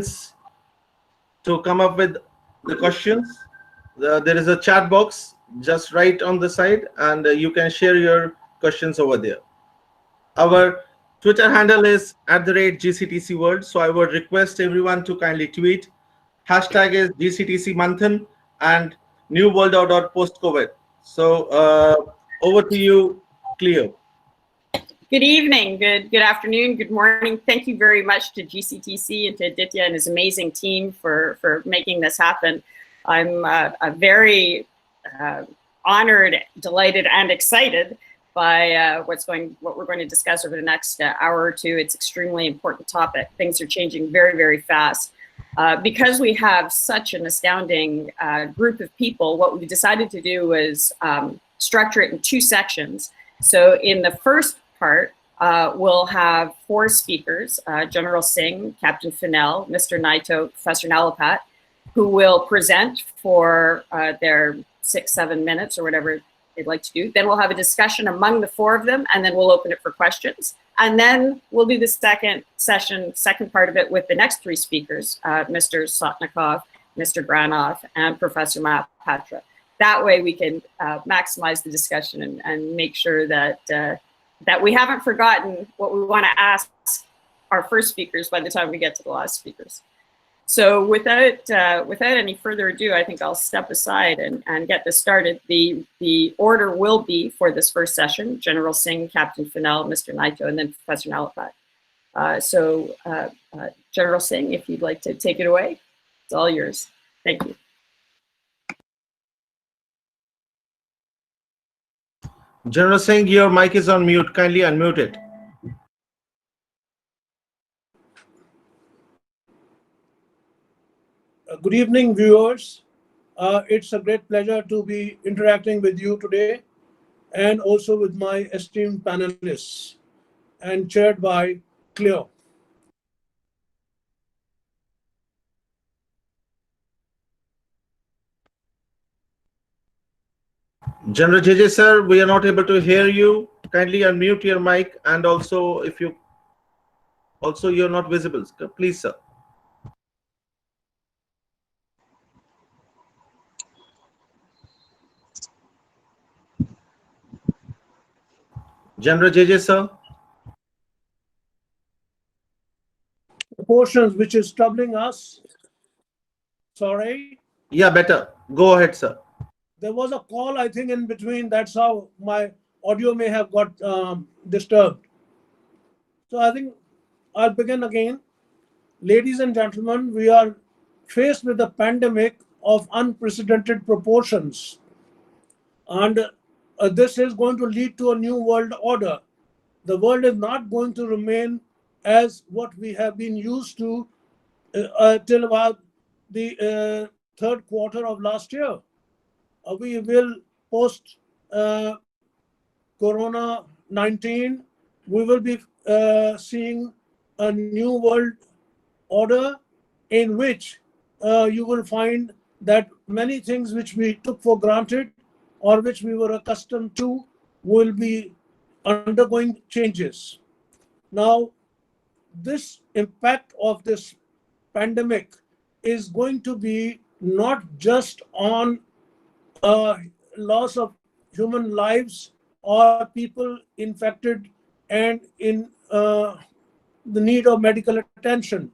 to come up with the questions. There is a chat box just right on the side, and you can share your questions over there. Our Twitter handle is @GCTC World. So I would request everyone to kindly tweet. Hashtag is GCTC Manthan and New World Order Post COVID. So over to you, Cleo. Good evening, good afternoon, good morning. Thank you very much to GCTC and to Aditya and his amazing team for making this happen. I'm very honored, delighted, and excited by what we're going to discuss over the next hour or two. It's extremely important topic. Things are changing very, very fast. Because we have such an astounding group of people, what we decided to do was structure it in two sections. So in the first part, we'll have four speakers, General Singh, Captain Fennell, Mr. Naito, Professor Nalapat, who will present for their 6-7 minutes or whatever they'd like to do. Then we'll have a discussion among the four of them, and then we'll open it for questions. And then we'll do the second part of it with the next three speakers, Mr. Sotnikov, Mr. Granoff, and Professor Mahapatra. That way we can maximize the discussion and make sure that that we haven't forgotten what we want to ask our first speakers by the time we get to the last speakers. So without any further ado, I think I'll step aside and get this started. The order will be for this first session: General Singh, Captain Fennell, Mr. Naito, and then Professor Nalapat. General Singh, if you'd like to take it away, it's all yours. Thank you. General Singh, your mic is on mute. Kindly unmute it. Good evening, viewers. It's a great pleasure to be interacting with you today and also with my esteemed panelists and chaired by Cleo. General JJ sir, we are not able to hear you. Kindly unmute your mic, and also if you you're not visible, please sir. General JJ sir. Proportions which is troubling us. Sorry. Yeah, better. Go ahead, sir. There was a call, I think, in between. That's how my audio may have got disturbed. So I think I'll begin again. Ladies and gentlemen, we are faced with a pandemic of unprecedented proportions. And this is going to lead to a new world order. The world is not going to remain as what we have been used to till about the third quarter of last year. We will post Corona-19, we will be seeing a new world order in which you will find that many things which we took for granted or which we were accustomed to will be undergoing changes. Now, this impact of this pandemic is going to be not just on loss of human lives or people infected and in the need of medical attention.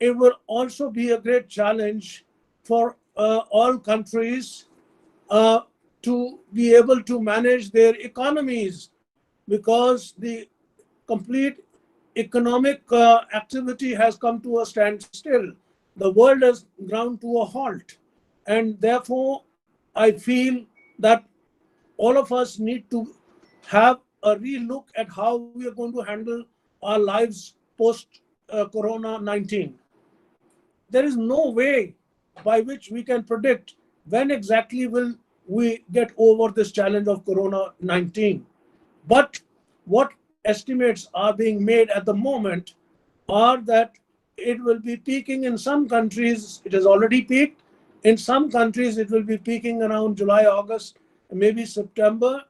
It will also be a great challenge for all countries to be able to manage their economies, because the complete economic activity has come to a standstill. The world has ground to a halt. And therefore, I feel that all of us need to have a relook at how we are going to handle our lives post-Corona-19. There is no way by which we can predict when exactly will we get over this challenge of Corona-19. But what estimates are being made at the moment are that it will be peaking in some countries. It has already peaked. In some countries, it will be peaking around July, August, maybe September,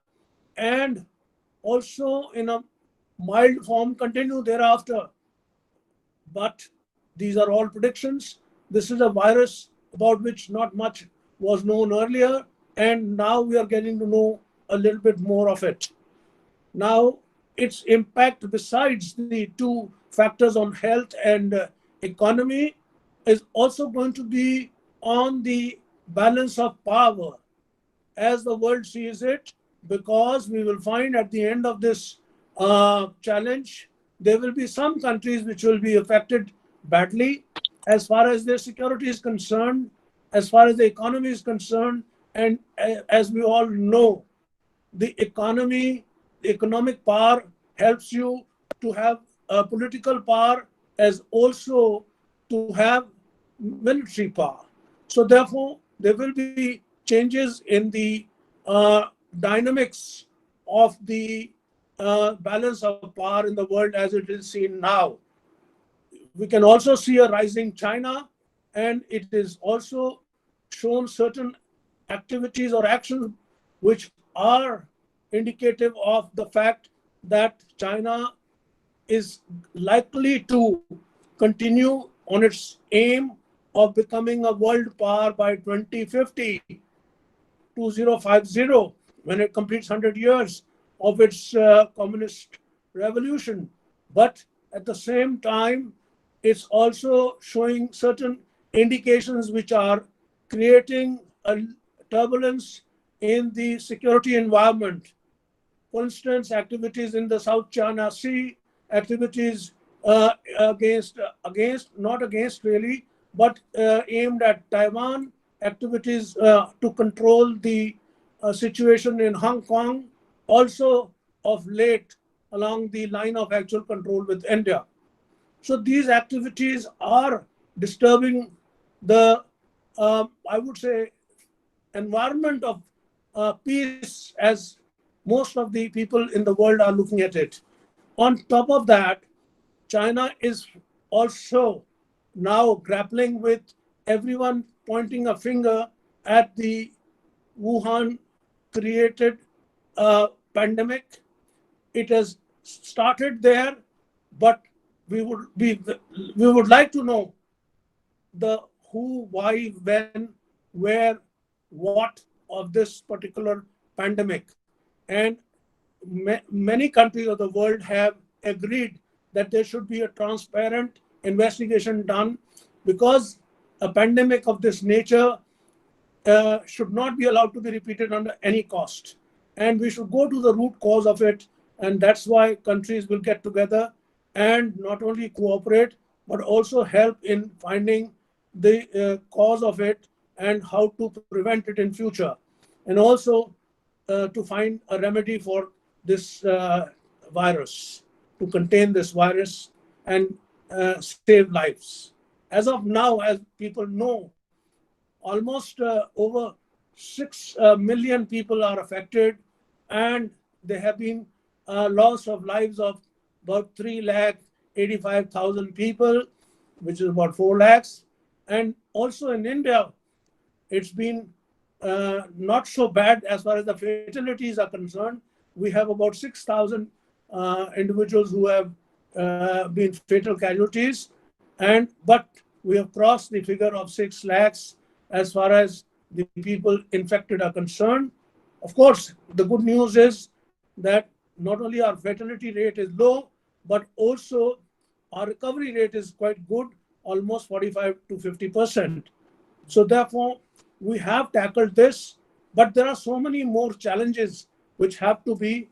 and also in a mild form continue thereafter. But these are all predictions. This is a virus about which not much was known earlier, and now we are getting to know a little bit more of it. Now, its impact, besides the two factors on health and economy, is also going to be on the balance of power as the world sees it, because we will find at the end of this challenge, there will be some countries which will be affected badly as far as their security is concerned, as far as the economy is concerned, and as we all know, the economy, the economic power helps you to have political power as also to have military power. So therefore, there will be changes in the dynamics of the balance of power in the world as it is seen now. We can also see a rising China, and it is also shown certain activities or actions which are indicative of the fact that China is likely to continue on its aim of becoming a world power by 2050, 2050, when it completes 100 years of its communist revolution. But at the same time, it's also showing certain indications which are creating a turbulence in the security environment. For instance, activities in the South China Sea, activities not against really, but aimed at Taiwan, activities to control the situation in Hong Kong, also of late along the line of actual control with India. So these activities are disturbing the, I would say, environment of peace as most of the people in the world are looking at it. On top of that, China is also now grappling with everyone pointing a finger at the Wuhan created pandemic. It has started there, but we would like to know the who, why, when, where, what of this particular pandemic. And many countries of the world have agreed that there should be a transparent investigation done, because a pandemic of this nature should not be allowed to be repeated under any cost. And we should go to the root cause of it. And that's why countries will get together and not only cooperate, but also help in finding the cause of it and how to prevent it in future. And also to find a remedy for this virus, to contain this virus and save lives. As of now, as people know, almost over 6 million people are affected, and there have been loss of lives of about 3,85,000 people, which is about 4 lakhs. And also in India, it's been not so bad as far as the fatalities are concerned. We have about 6,000 individuals who have been fatal casualties, but we have crossed the figure of 6 lakhs as far as the people infected are concerned. Of course, the good news is that not only our fatality rate is low, but also our recovery rate is quite good, almost 45 to 50%. So therefore, we have tackled this, but there are so many more challenges which have to be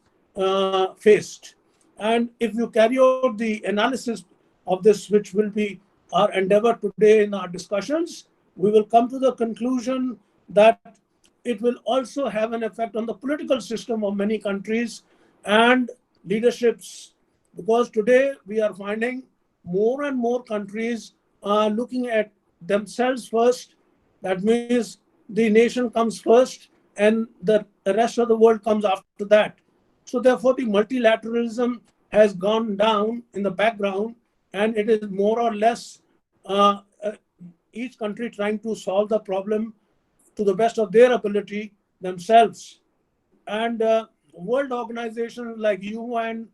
faced. And if you carry out the analysis of this, which will be our endeavor today in our discussions, we will come to the conclusion that it will also have an effect on the political system of many countries and leaderships, because today we are finding more and more countries are looking at themselves first. That means the nation comes first and the rest of the world comes after that. So therefore, the multilateralism has gone down in the background, and it is more or less each country trying to solve the problem to the best of their ability themselves. And world organizations like UN,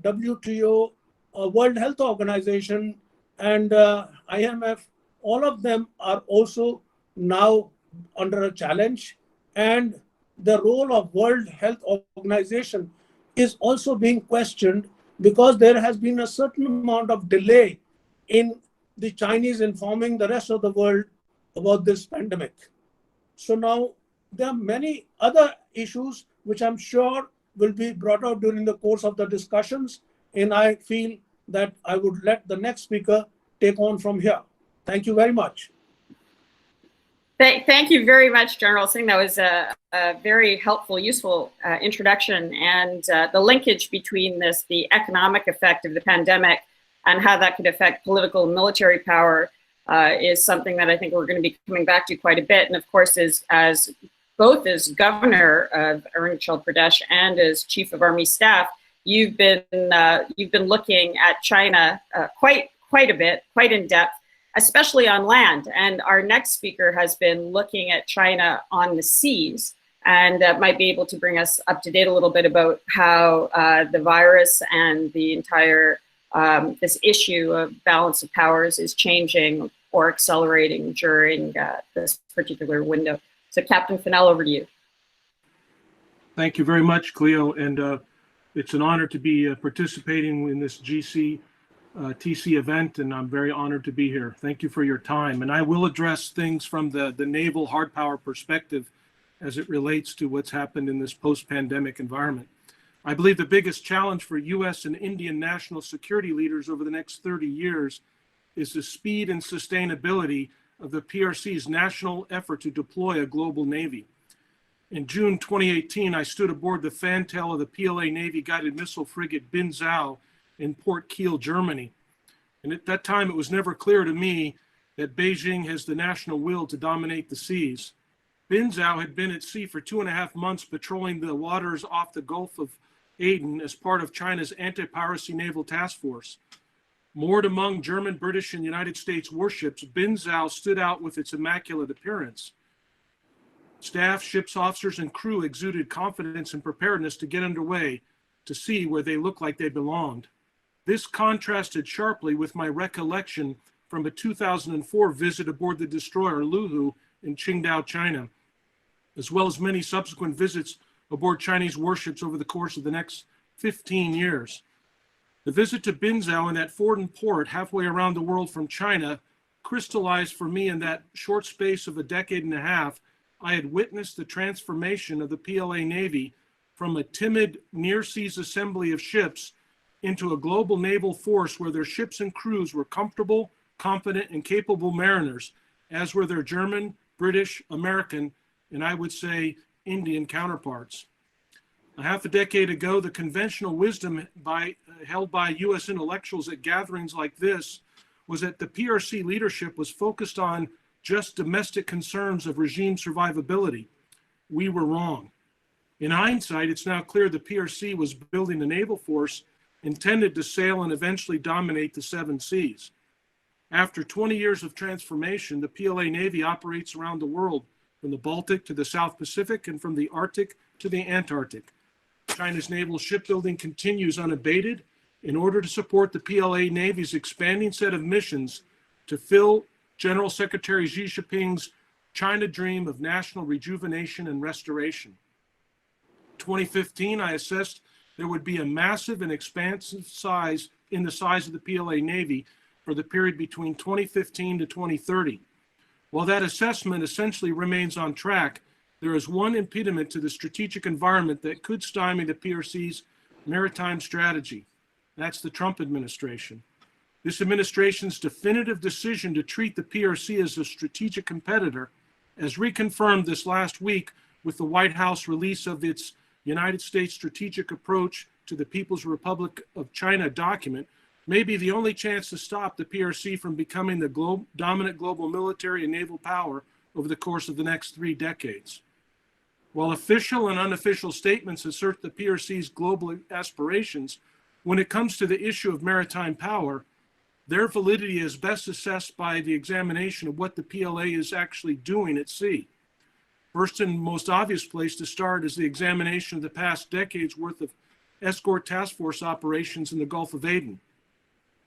WTO, World Health Organization, and IMF, all of them are also now under a challenge. And the role of World Health Organization is also being questioned because there has been a certain amount of delay in the Chinese informing the rest of the world about this pandemic. So now there are many other issues which I'm sure will be brought out during the course of the discussions. And I feel that I would let the next speaker take on from here. Thank you very much. Thank you very much, General Singh. That was a very helpful, useful introduction, and the linkage between this, the economic effect of the pandemic and how that could affect political and military power is something that I think we're going to be coming back to quite a bit. And of course, as both as governor of Arunachal Pradesh and as chief of army staff, you've been looking at China quite a bit, quite in depth, especially on land. And our next speaker has been looking at China on the seas, and might be able to bring us up to date a little bit about how the virus and the entire this issue of balance of powers is changing or accelerating during this particular window. So Captain Fennell, over to you. Thank you very much, Cleo. And it's an honor to be participating in this GCTC event, and I'm very honored to be here. Thank you for your time. And I will address things from the naval hard power perspective as it relates to what's happened in this post-pandemic environment. I believe the biggest challenge for US and Indian national security leaders over the next 30 years is the speed and sustainability of the PRC's national effort to deploy a global Navy. In June 2018, I stood aboard the fantail of the PLA Navy guided missile frigate Bin Zhao in Port Kiel, Germany. And at that time, it was never clear to me that Beijing has the national will to dominate the seas. Bin Zhao had been at sea for 2.5 months patrolling the waters off the Gulf of Aden as part of China's anti-piracy naval task force. Moored among German, British, and United States warships, Bin Zhao stood out with its immaculate appearance. Staff, ship's officers, and crew exuded confidence and preparedness to get underway to sea where they looked like they belonged. This contrasted sharply with my recollection from a 2004 visit aboard the destroyer Luhu in Qingdao, China, as well as many subsequent visits aboard Chinese warships over the course of the next 15 years. The visit to Bin Zhao in that foreign port halfway around the world from China crystallized for me in that short space of a decade and a half. I had witnessed the transformation of the PLA Navy from a timid near-seas assembly of ships into a global naval force where their ships and crews were comfortable, confident, and capable mariners, as were their German, British, American, and I would say Indian counterparts. A half a decade ago, the conventional wisdom held by US intellectuals at gatherings like this was that the PRC leadership was focused on just domestic concerns of regime survivability. We were wrong. In hindsight, it's now clear the PRC was building a naval force intended to sail and eventually dominate the 7 seas. After 20 years of transformation, the PLA Navy operates around the world, from the Baltic to the South Pacific and from the Arctic to the Antarctic. China's naval shipbuilding continues unabated in order to support the PLA Navy's expanding set of missions to fill General Secretary Xi Jinping's China dream of national rejuvenation and restoration. 2015, I assessed there would be a massive and expansive size in the size of the PLA Navy for the period between 2015 to 2030. While that assessment essentially remains on track, there is one impediment to the strategic environment that could stymie the PRC's maritime strategy. That's the Trump administration. This administration's definitive decision to treat the PRC as a strategic competitor, as reconfirmed this last week with the White House release of its United States Strategic Approach to the People's Republic of China document, may be the only chance to stop the PRC from becoming the dominant global military and naval power over the course of the next 3 decades. While official and unofficial statements assert the PRC's global aspirations, when it comes to the issue of maritime power, their validity is best assessed by the examination of what the PLA is actually doing at sea. First and most obvious place to start is the examination of the past decade's worth of escort task force operations in the Gulf of Aden.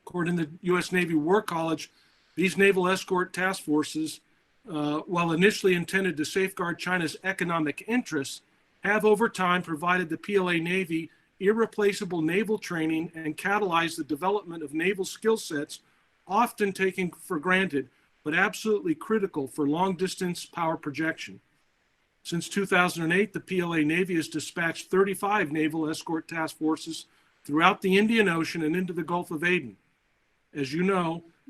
According to the U.S. Navy War College, these naval escort task forces, while initially intended to safeguard China's economic interests, have over time provided the PLA Navy irreplaceable naval training and catalyzed the development of naval skill sets often taken for granted, but absolutely critical for long-distance power projection. Since 2008, the PLA Navy has dispatched 35 naval escort task forces throughout the Indian Ocean and into the Gulf of Aden. As you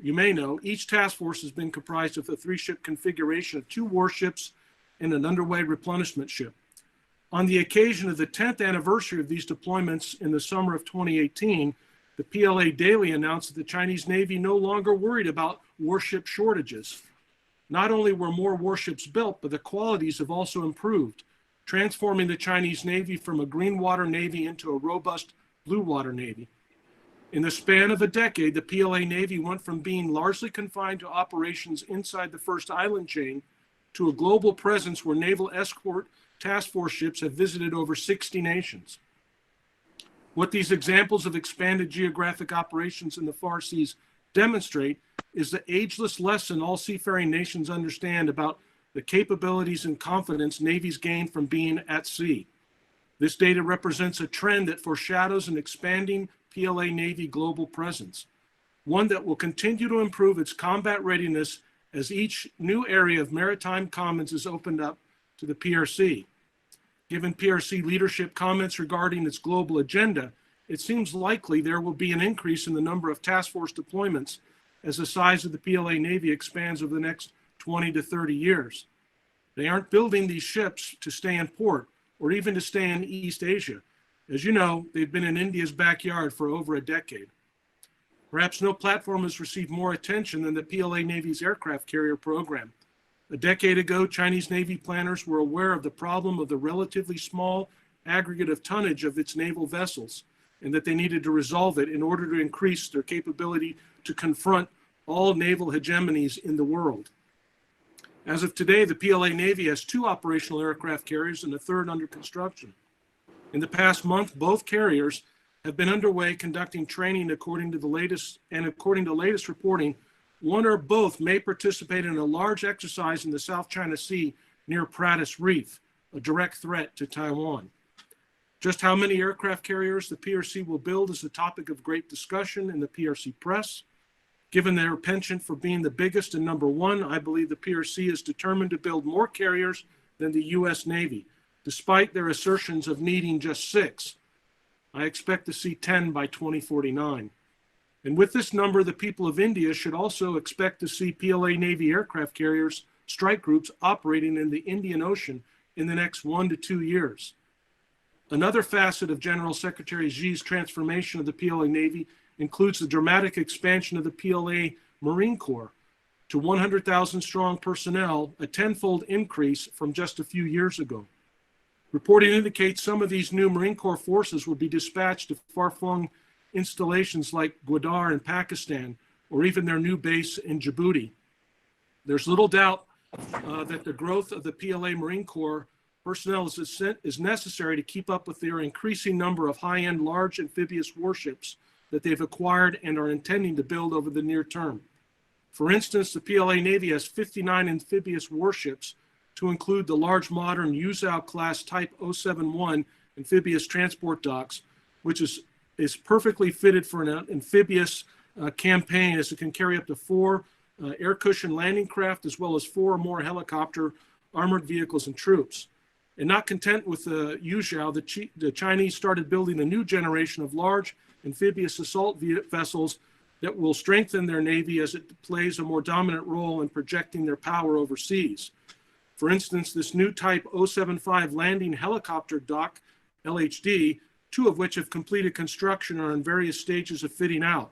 may know, each task force has been comprised of a 3-ship configuration of 2 warships and an underway replenishment ship. On the occasion of the 10th anniversary of these deployments in the summer of 2018, the PLA Daily announced that the Chinese Navy no longer worried about warship shortages. Not only were more warships built, but the qualities have also improved, transforming the Chinese Navy from a green water navy into a robust blue water navy. In the span of a decade, the PLA Navy went from being largely confined to operations inside the first island chain to a global presence where naval escort task force ships have visited over 60 nations. What these examples of expanded geographic operations in the far seas demonstrate is the ageless lesson all seafaring nations understand about the capabilities and confidence navies gain from being at sea. This data represents a trend that foreshadows an expanding PLA Navy global presence, one that will continue to improve its combat readiness as each new area of maritime commons is opened up to the PRC. Given PRC leadership comments regarding its global agenda, it seems likely there will be an increase in the number of task force deployments as the size of the PLA Navy expands over the next 20 to 30 years. They aren't building these ships to stay in port or even to stay in East Asia. As you know, they've been in India's backyard for over a decade. Perhaps no platform has received more attention than the PLA Navy's aircraft carrier program. A decade ago, Chinese Navy planners were aware of the problem of the relatively small aggregate of tonnage of its naval vessels, and that they needed to resolve it in order to increase their capability to confront all naval hegemonies in the world. As of today, the PLA Navy has 2 operational aircraft carriers and a 3rd under construction. In the past month, both carriers have been underway conducting training according to latest reporting. One or both may participate in a large exercise in the South China Sea near Pratas Reef, a direct threat to Taiwan. Just how many aircraft carriers the PRC will build is a topic of great discussion in the PRC press. Given their penchant for being the biggest and number one, I believe the PRC is determined to build more carriers than the U.S. Navy, despite their assertions of needing just 6. I expect to see 10 by 2049. And with this number, the people of India should also expect to see PLA Navy aircraft carriers strike groups operating in the Indian Ocean in the next 1 to 2 years. Another facet of General Secretary Xi's transformation of the PLA Navy includes the dramatic expansion of the PLA Marine Corps to 100,000 strong personnel, a 10-fold increase from just a few years ago. Reporting indicates some of these new Marine Corps forces will be dispatched to far-flung installations like Gwadar in Pakistan, or even their new base in Djibouti. There's little doubt that the growth of the PLA Marine Corps personnel is necessary to keep up with their increasing number of high-end large amphibious warships that they've acquired and are intending to build over the near term. For instance, the PLA Navy has 59 amphibious warships, to include the large modern Yuzhou class Type 071 amphibious transport docks, which is perfectly fitted for an amphibious campaign, as it can carry up to 4 air cushion landing craft, as well as 4 or more helicopter armored vehicles and troops. And not content with the Yuzhou, the Chinese started building a new generation of large amphibious assault vessels that will strengthen their navy as it plays a more dominant role in projecting their power overseas. For instance, this new Type 075 landing helicopter dock, LHD, 2 of which have completed construction, are in various stages of fitting out.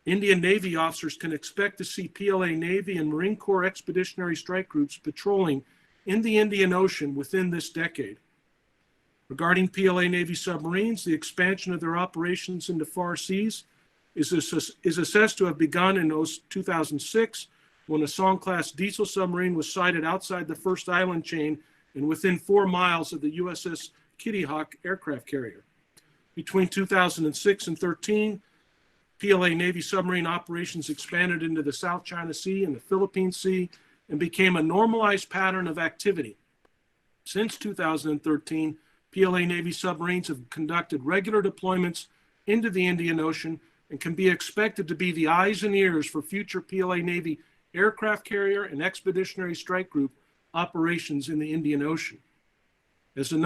Indian Navy officers can expect to see PLA Navy and Marine Corps expeditionary strike groups patrolling in the Indian Ocean within this decade. Regarding PLA Navy submarines, the expansion of their operations into far seas is assessed to have begun in 2006, when a Song-class diesel submarine was sighted outside the first island chain and within 4 miles of the USS Kitty Hawk aircraft carrier. Between 2006 and 13, PLA Navy submarine operations expanded into the South China Sea and the Philippine Sea and became a normalized pattern of activity. Since 2013, PLA Navy submarines have conducted regular deployments into the Indian Ocean and can be expected to be the eyes and ears for future PLA Navy aircraft carrier and expeditionary strike group operations in the Indian Ocean. As for the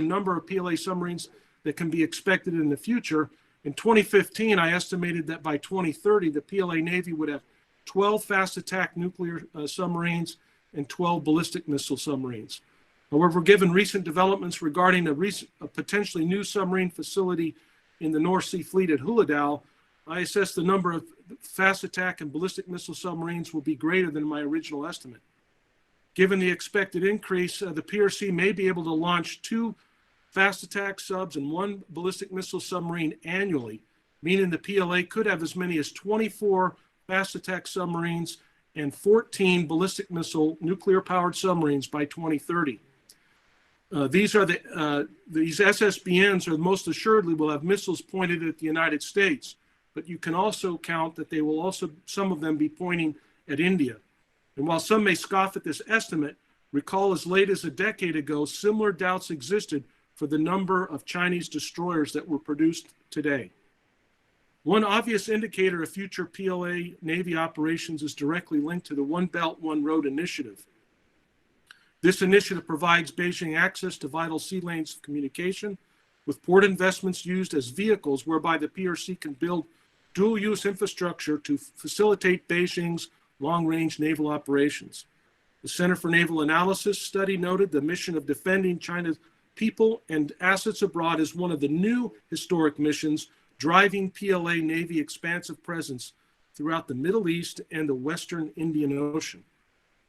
number of PLA submarines that can be expected in the future, in 2015, I estimated that by 2030, the PLA Navy would have 12 fast attack nuclear submarines and 12 ballistic missile submarines. However, given recent developments regarding a potentially new submarine facility in the North Sea Fleet at Huludao, I assess the number of fast attack and ballistic missile submarines will be greater than my original estimate. Given the expected increase, the PRC may be able to launch 2 fast attack subs and 1 ballistic missile submarine annually, meaning the PLA could have as many as 24 fast attack submarines and 14 ballistic missile nuclear powered submarines by 2030. These SSBNs are most assuredly will have missiles pointed at the United States, but you can also count that they will also, some of them, be pointing at India. And while some may scoff at this estimate, recall as late as a decade ago, similar doubts existed for the number of Chinese destroyers that were produced today. One obvious indicator of future PLA Navy operations is directly linked to the One Belt, One Road initiative. This initiative provides Beijing access to vital sea lanes of communication, with port investments used as vehicles whereby the PRC can build dual-use infrastructure to facilitate Beijing's long-range naval operations. The Center for Naval Analysis study noted the mission of defending China's people and assets abroad is one of the new historic missions driving PLA Navy expansive presence throughout the Middle East and the Western Indian Ocean.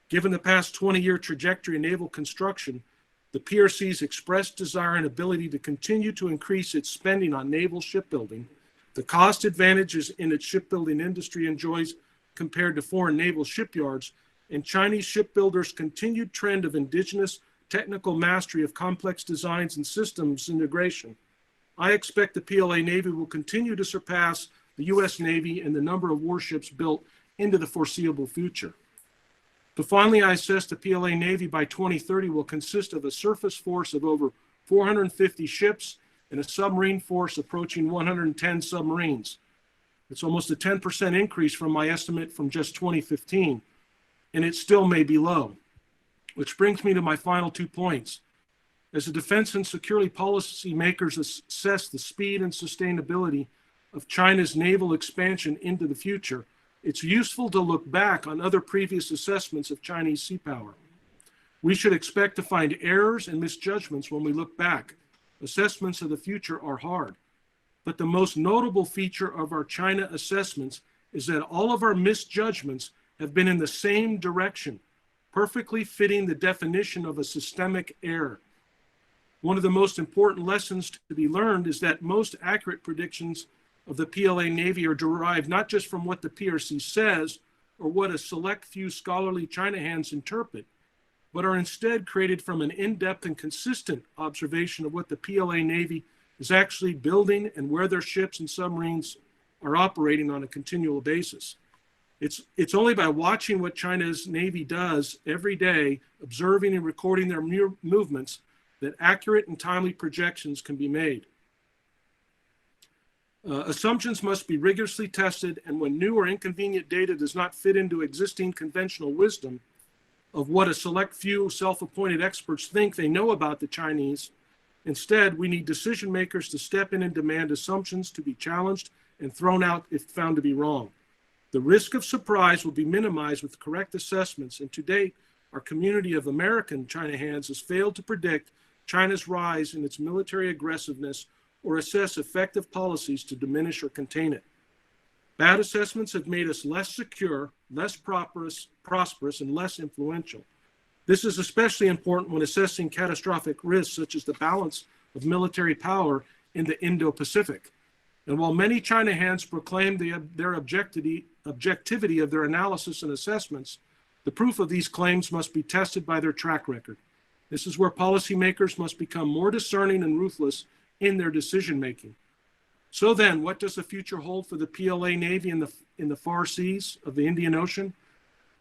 Given the past 20-year trajectory in naval construction, the PRC's expressed desire and ability to continue to increase its spending on naval shipbuilding, the cost advantages in its shipbuilding industry enjoys compared to foreign naval shipyards, and Chinese shipbuilders' continued trend of indigenous technical mastery of complex designs and systems integration, I expect the PLA Navy will continue to surpass the U.S. Navy in the number of warships built into the foreseeable future. But finally, I assess the PLA Navy by 2030 will consist of a surface force of over 450 ships and a submarine force approaching 110 submarines. It's almost a 10% increase from my estimate from just 2015, and it still may be low. Which brings me to my final 2 points. As the defense and security policy makers assess the speed and sustainability of China's naval expansion into the future, it's useful to look back on other previous assessments of Chinese sea power. We should expect to find errors and misjudgments when we look back. Assessments of the future are hard. But the most notable feature of our China assessments is that all of our misjudgments have been in the same direction, perfectly fitting the definition of a systemic error. One of the most important lessons to be learned is that most accurate predictions of the PLA Navy are derived not just from what the PRC says or what a select few scholarly China hands interpret, but are instead created from an in-depth and consistent observation of what the PLA Navy is actually building and where their ships and submarines are operating on a continual basis. It's only by watching what China's Navy does every day, observing and recording their movements, that accurate and timely projections can be made. Assumptions must be rigorously tested, and when new or inconvenient data does not fit into existing conventional wisdom of what a select few self-appointed experts think they know about the Chinese, instead, we need decision makers to step in and demand assumptions to be challenged and thrown out if found to be wrong. The risk of surprise will be minimized with correct assessments, and to date, our community of American China hands has failed to predict China's rise in its military aggressiveness or assess effective policies to diminish or contain it. Bad assessments have made us less secure, less prosperous, and less influential. This is especially important when assessing catastrophic risks such as the balance of military power in the Indo-Pacific. And while many China hands proclaim their objectivity of their analysis and assessments, the proof of these claims must be tested by their track record. This is where policymakers must become more discerning and ruthless in their decision-making. So then, what does the future hold for the PLA Navy in the far seas of the Indian Ocean?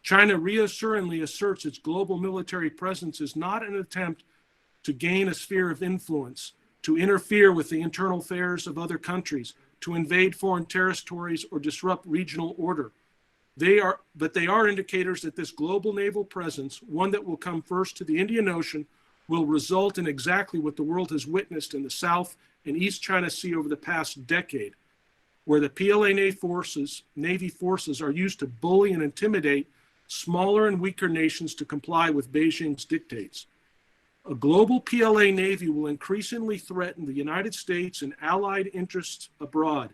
China reassuringly asserts its global military presence is not an attempt to gain a sphere of influence, to interfere with the internal affairs of other countries, to invade foreign territories or disrupt regional order. They are indicators that this global naval presence, one that will come first to the Indian Ocean, will result in exactly what the world has witnessed in the South and East China Sea over the past decade, where the PLA Navy forces are used to bully and intimidate smaller and weaker nations to comply with Beijing's dictates. A global PLA Navy will increasingly threaten the United States and allied interests abroad,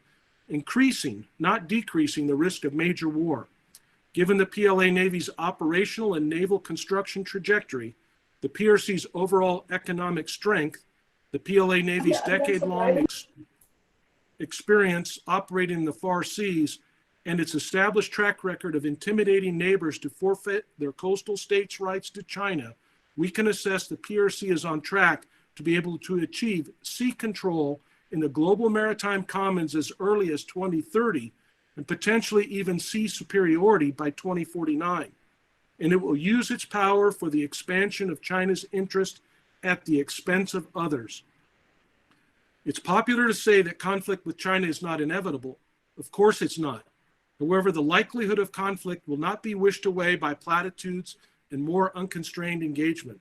increasing, not decreasing, the risk of major war. Given the PLA Navy's operational and naval construction trajectory, the PRC's overall economic strength, the PLA Navy's decade-long experience operating in the far seas, and its established track record of intimidating neighbors to forfeit their coastal states' rights to China, we can assess the PRC is on track to be able to achieve sea control in the global maritime commons as early as 2030, and potentially even sea superiority by 2049. And it will use its power for the expansion of China's interest at the expense of others. It's popular to say that conflict with China is not inevitable. Of course it's not. However, the likelihood of conflict will not be wished away by platitudes and more unconstrained engagement.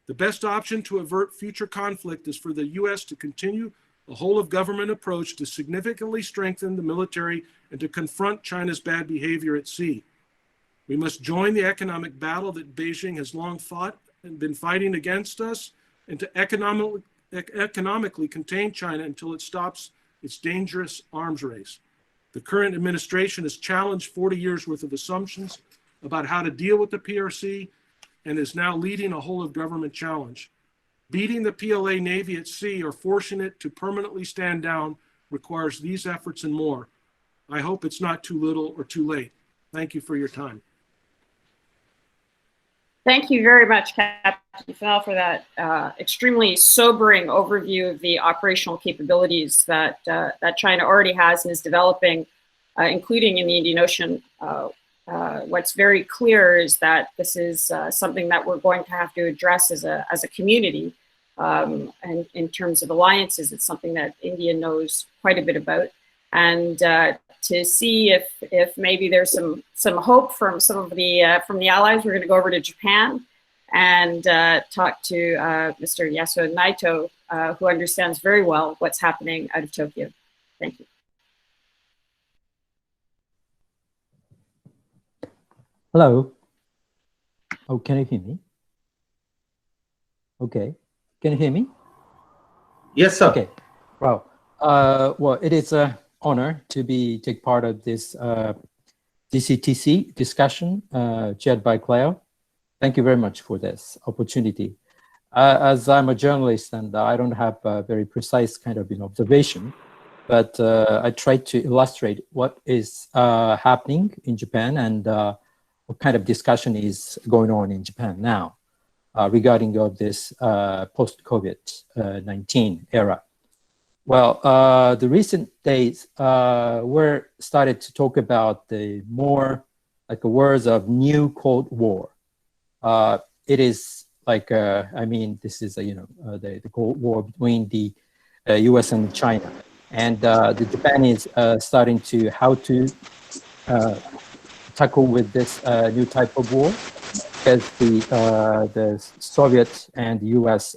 The best option to avert future conflict is for the U.S. to continue a whole-of-government approach to significantly strengthen the military and to confront China's bad behavior at sea. We must join the economic battle that Beijing has long fought and been fighting against us, and to economically contain China until it stops its dangerous arms race. The current administration has challenged 40 years worth of assumptions about how to deal with the PRC and is now leading a whole-of-government challenge. Beating the PLA Navy at sea or forcing it to permanently stand down requires these efforts and more. I hope it's not too little or too late. Thank you for your time. Thank you very much, Captain Fennell, for that extremely sobering overview of the operational capabilities that China already has and is developing, including in the Indian Ocean. What's very clear is that this is something that we're going to have to address as a community. And in terms of alliances, it's something that India knows quite a bit about. And to see if maybe there's some hope from some of the allies, we're going to go over to Japan and talk to Mr. Yasuo Naito, who understands very well what's happening out of Tokyo. Thank you. Hello. Oh, can you hear me? Okay. Can you hear me? Yes, sir. Okay. Wow. Well, it is an honor to take part of this GCTC discussion chaired by Cleo. Thank you very much for this opportunity. As I'm a journalist and I don't have a very precise kind of observation, but I try to illustrate what is happening in Japan and what kind of discussion is going on in Japan now regarding of this post-COVID-19 era. Well, the recent days were started to talk about the more like words of new Cold War. It is like, I mean, this is, the Cold War between the US and China. And the Japan is starting to how to tackle with this new type of war, because the Soviet and US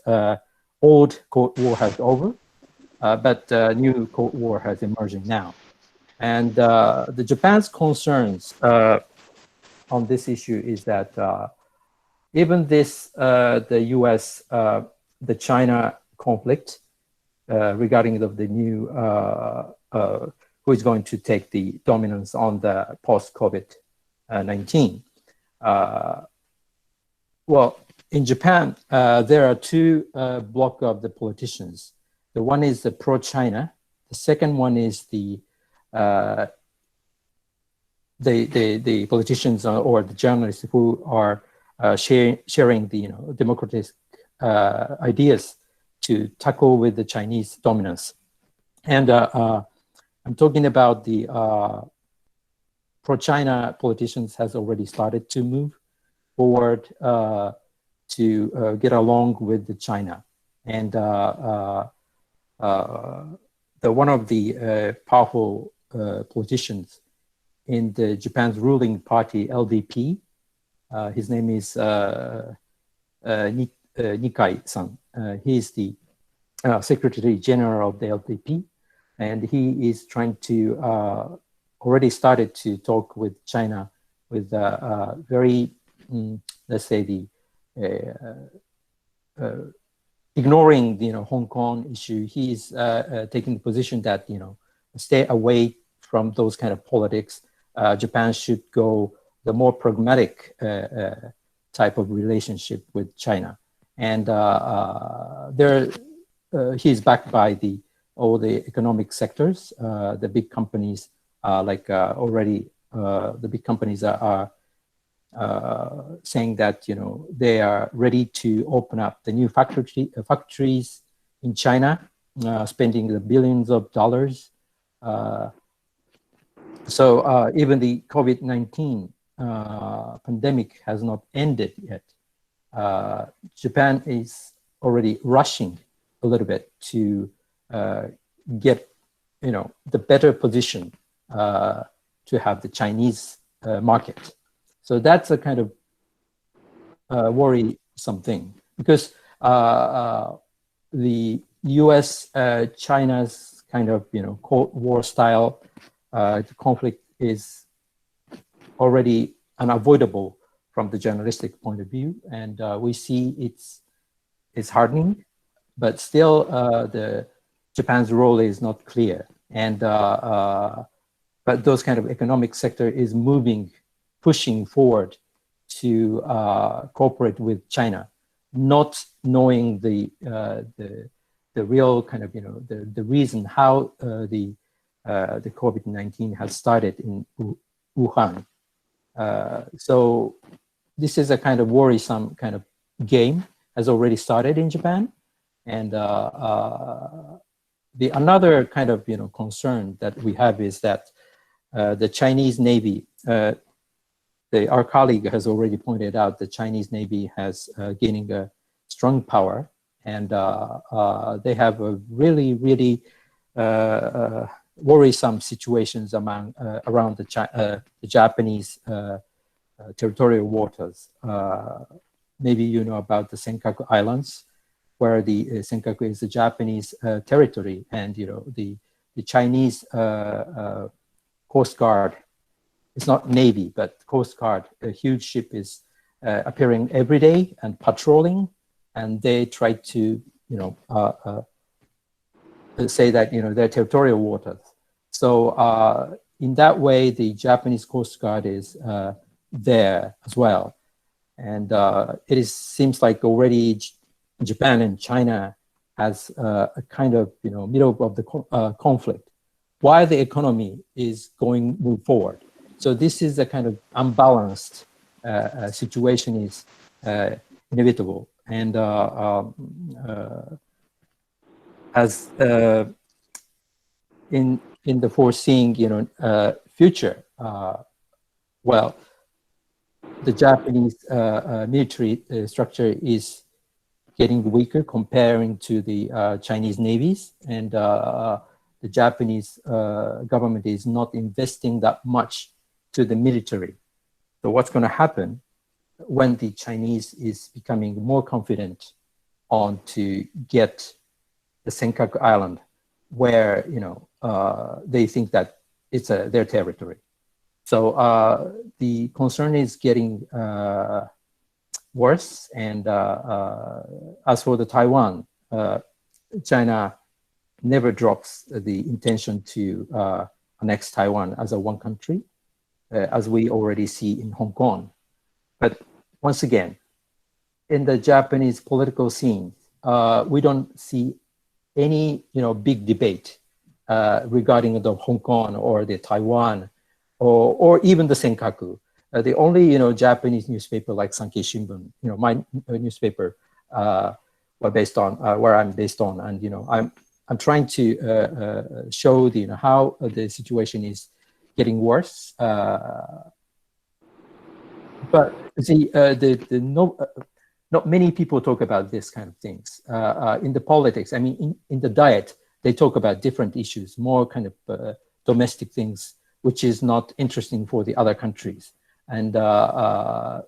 old Cold War has over, but new Cold War has emerging now. And the Japan's concerns on this issue is that even this, the US, the China conflict regarding the new, who is going to take the dominance on the post-COVID-19. Well, in Japan, there are two block of the politicians. The one is the pro-China. The second one is the politicians or the journalists who are sharing the democratic ideas to tackle with the Chinese dominance. And I'm talking about the pro-China politicians has already started to move forward to get along with China. And one of the powerful politicians in the Japan's ruling party, LDP, his name is Nikai-san. He's the Secretary General of the LDP, and he is trying to already started to talk with China with very, let's say, the ignoring the Hong Kong issue. He is taking the position that stay away from those kind of politics. Japan should go the more pragmatic type of relationship with China, and he's backed by all the economic sectors. The big companies already the big companies are saying that they are ready to open up the new factories in China, spending the billions of dollars. So even the COVID-19 pandemic has not ended yet. Japan is already rushing a little bit to get the better position to have the Chinese market. So that's a kind of worrisome thing, because the U.S. China's kind of Cold War style conflict is already unavoidable from the journalistic point of view, and we see it's hardening, but still the Japan's role is not clear, and but those kind of economic sector is pushing forward to cooperate with China, not knowing the real kind of the reason how the COVID-19 has started in Wuhan. So this is a kind of worrisome kind of game has already started in Japan, and the another kind of concern that we have is that the Chinese Navy. Our colleague has already pointed out the Chinese Navy has gaining a strong power, and they have a really worrisome situations around the Japanese territorial waters. Maybe you know about the Senkaku Islands, where the Senkaku is the Japanese territory, and the Chinese Coast Guard. It's not Navy, but Coast Guard. A huge ship is appearing every day and patrolling, and they try to, say that their territorial waters. So in that way, the Japanese Coast Guard is there as well, and seems like already Japan and China has a kind of middle of the conflict, while the economy is move forward. So this is a kind of unbalanced situation is inevitable, and as in the foreseeing future, well, the Japanese military structure is getting weaker comparing to the Chinese navies, and the Japanese government is not investing that much to the military. So what's going to happen when the Chinese is becoming more confident on to get the Senkaku Island, where they think that it's their territory. So the concern is getting worse. And as for the Taiwan, China never drops the intention to annex Taiwan as a one country, as we already see in Hong Kong. But once again, in the Japanese political scene, we don't see any big debate regarding the Hong Kong or the Taiwan or even the Senkaku. The only Japanese newspaper like Sankei Shimbun, my newspaper, were based on where I'm based on, and I'm trying to show how the situation is getting worse. But see, not many people talk about this kind of things in the politics. I mean, in the Diet, they talk about different issues, more kind of domestic things, which is not interesting for the other countries. And the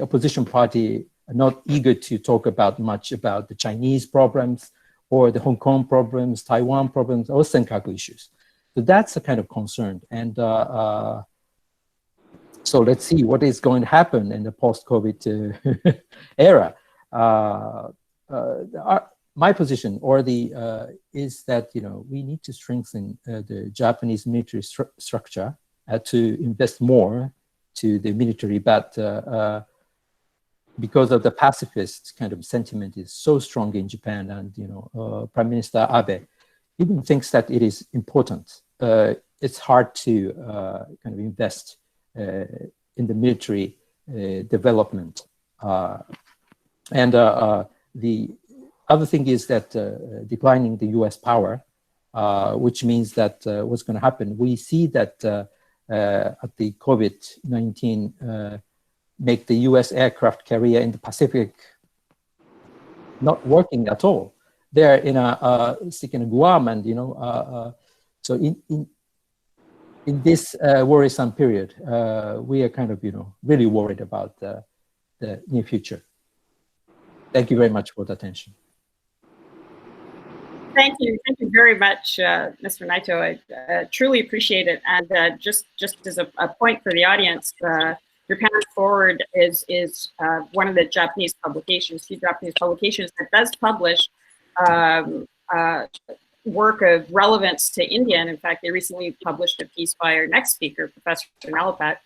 opposition party are not eager to talk about much about the Chinese problems or the Hong Kong problems, Taiwan problems, or Senkaku issues. So that's a kind of concern. And so let's see what is going to happen in the post-COVID era. My position is that we need to strengthen the Japanese military structure to invest more to the military, but because of the pacifist kind of sentiment is so strong in Japan, and Prime Minister Abe even thinks that it is important. It's hard to kind of invest in the military development. And the other thing is that declining the US power, which means that what's going to happen, we see that at the COVID-19 make the US aircraft carrier in the Pacific not working at all. They're in sick in Guam, and so in this worrisome period, we are kind of really worried about the near future. Thank you very much for the attention. Thank you very much, Mr. Naito. I truly appreciate it. And just as a point for the audience, Japan Forward is one of the Japanese publications, few Japanese publications that does publish work of relevance to India. And in fact, they recently published a piece by our next speaker, Professor Nalapat.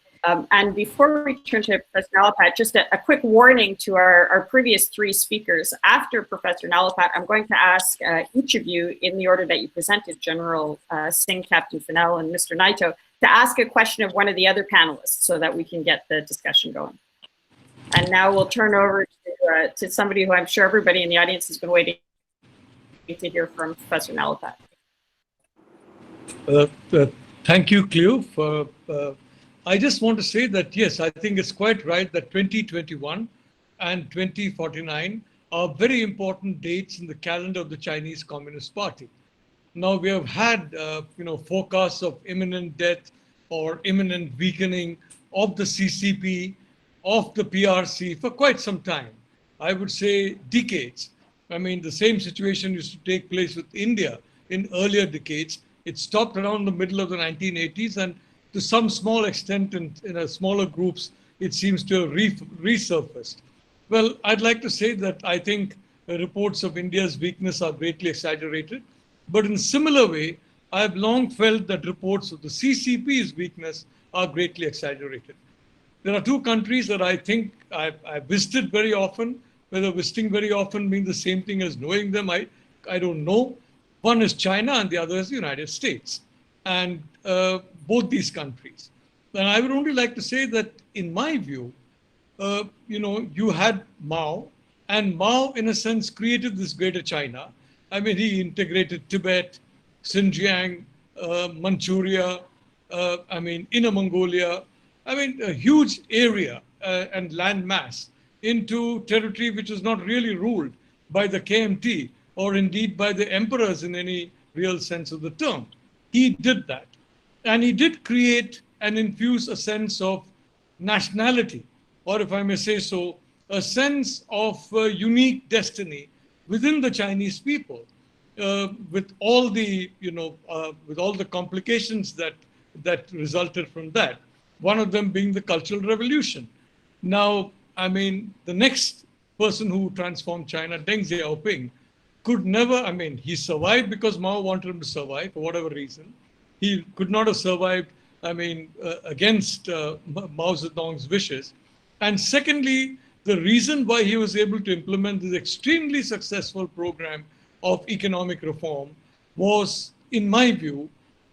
And before we turn to Professor Nalapat, just a quick warning to our previous three speakers. After Professor Nalapat, I'm going to ask each of you, in the order that you presented, General Singh, Captain Fennell, and Mr. Naito, to ask a question of one of the other panelists so that we can get the discussion going. And now we'll turn over to somebody who I'm sure everybody in the audience has been waiting to hear from, Professor Nalapat. Thank you, Cleo. I just want to say that, yes, I think it's quite right that 2021 and 2049 are very important dates in the calendar of the Chinese Communist Party. Now, we have had, forecasts of imminent death or imminent weakening of the CCP, of the PRC for quite some time. I would say decades. I mean, the same situation used to take place with India in earlier decades. It stopped around the middle of the 1980s, and to some small extent in smaller groups, it seems to have resurfaced. Well, I'd like to say that I think reports of India's weakness are greatly exaggerated. But in a similar way, I've long felt that reports of the CCP's weakness are greatly exaggerated. There are two countries that I think I've visited very often. Whether visiting very often means the same thing as knowing them, I don't know. One is China and the other is the United States. And both these countries. And I would only like to say that in my view, you had Mao, and Mao in a sense created this greater China. I mean, he integrated Tibet, Xinjiang, Manchuria, Inner Mongolia, a huge area and land mass into territory which was not really ruled by the KMT or indeed by the emperors in any real sense of the term. He did that. And he did create and infuse a sense of nationality, or if I may say so, a sense of unique destiny within the Chinese people, with all the complications that resulted from that. One of them being the Cultural Revolution. Now, the next person who transformed China, Deng Xiaoping, could never, he survived because Mao wanted him to survive for whatever reason. He could not have survived, against Mao Zedong's wishes. And secondly, the reason why he was able to implement this extremely successful program of economic reform was, in my view,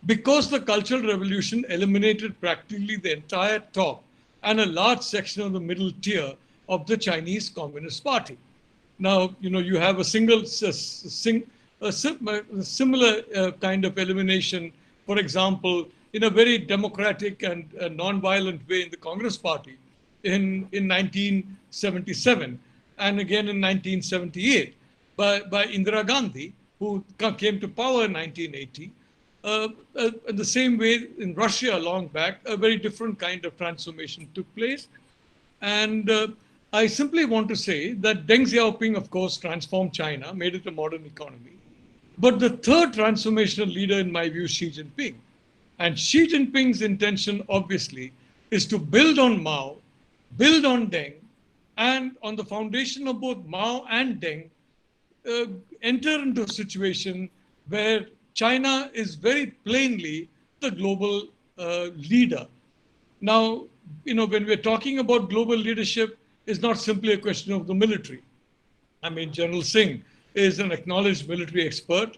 because the Cultural Revolution eliminated practically the entire top and a large section of the middle tier of the Chinese Communist Party. Now, you have a a similar kind of elimination, for example, in a very democratic and non-violent way in the Congress Party in 1977 and again in 1978 by Indira Gandhi, who came to power in 1980. In the same way in Russia long back, a very different kind of transformation took place. And I simply want to say that Deng Xiaoping, of course, transformed China, made it a modern economy. But the third transformational leader, in my view, is Xi Jinping. And Xi Jinping's intention, obviously, is to build on Mao, build on Deng, and on the foundation of both Mao and Deng, enter into a situation where China is very plainly the global leader. Now, when we're talking about global leadership, it's not simply a question of the military. I mean, General Singh is an acknowledged military expert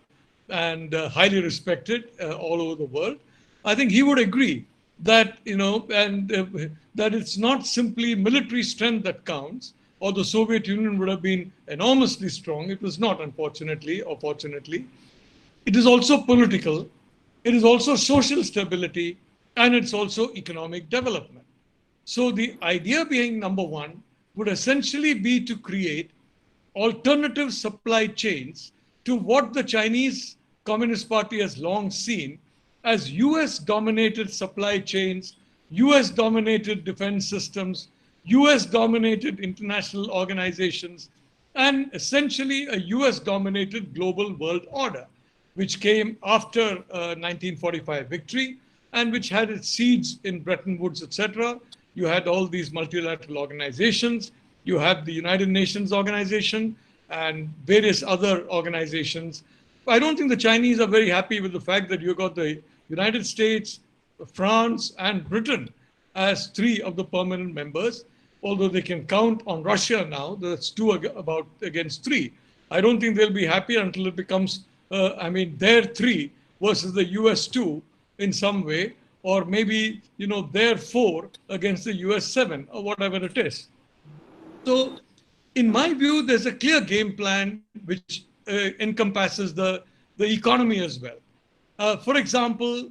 and highly respected all over the world. I think he would agree that, that it's not simply military strength that counts, or the Soviet Union would have been enormously strong. It was not, unfortunately or fortunately. It is also political, it is also social stability, and it's also economic development. So the idea behind number one would essentially be to create alternative supply chains to what the Chinese Communist Party has long seen as US-dominated supply chains, US-dominated defense systems, US-dominated international organizations, and essentially a US-dominated global world order, which came after 1945 victory and which had its seeds in Bretton Woods, etc. You had all these multilateral organizations. You have the United Nations organization and various other organizations. I don't think the Chinese are very happy with the fact that you got the United States, France, and Britain as three of the permanent members, although they can count on Russia now. That's two against three. I don't think they'll be happy until it becomes, their three versus the US two in some way, or maybe, their four against the US seven, or whatever it is. So, in my view, there's a clear game plan which encompasses the economy as well. For example,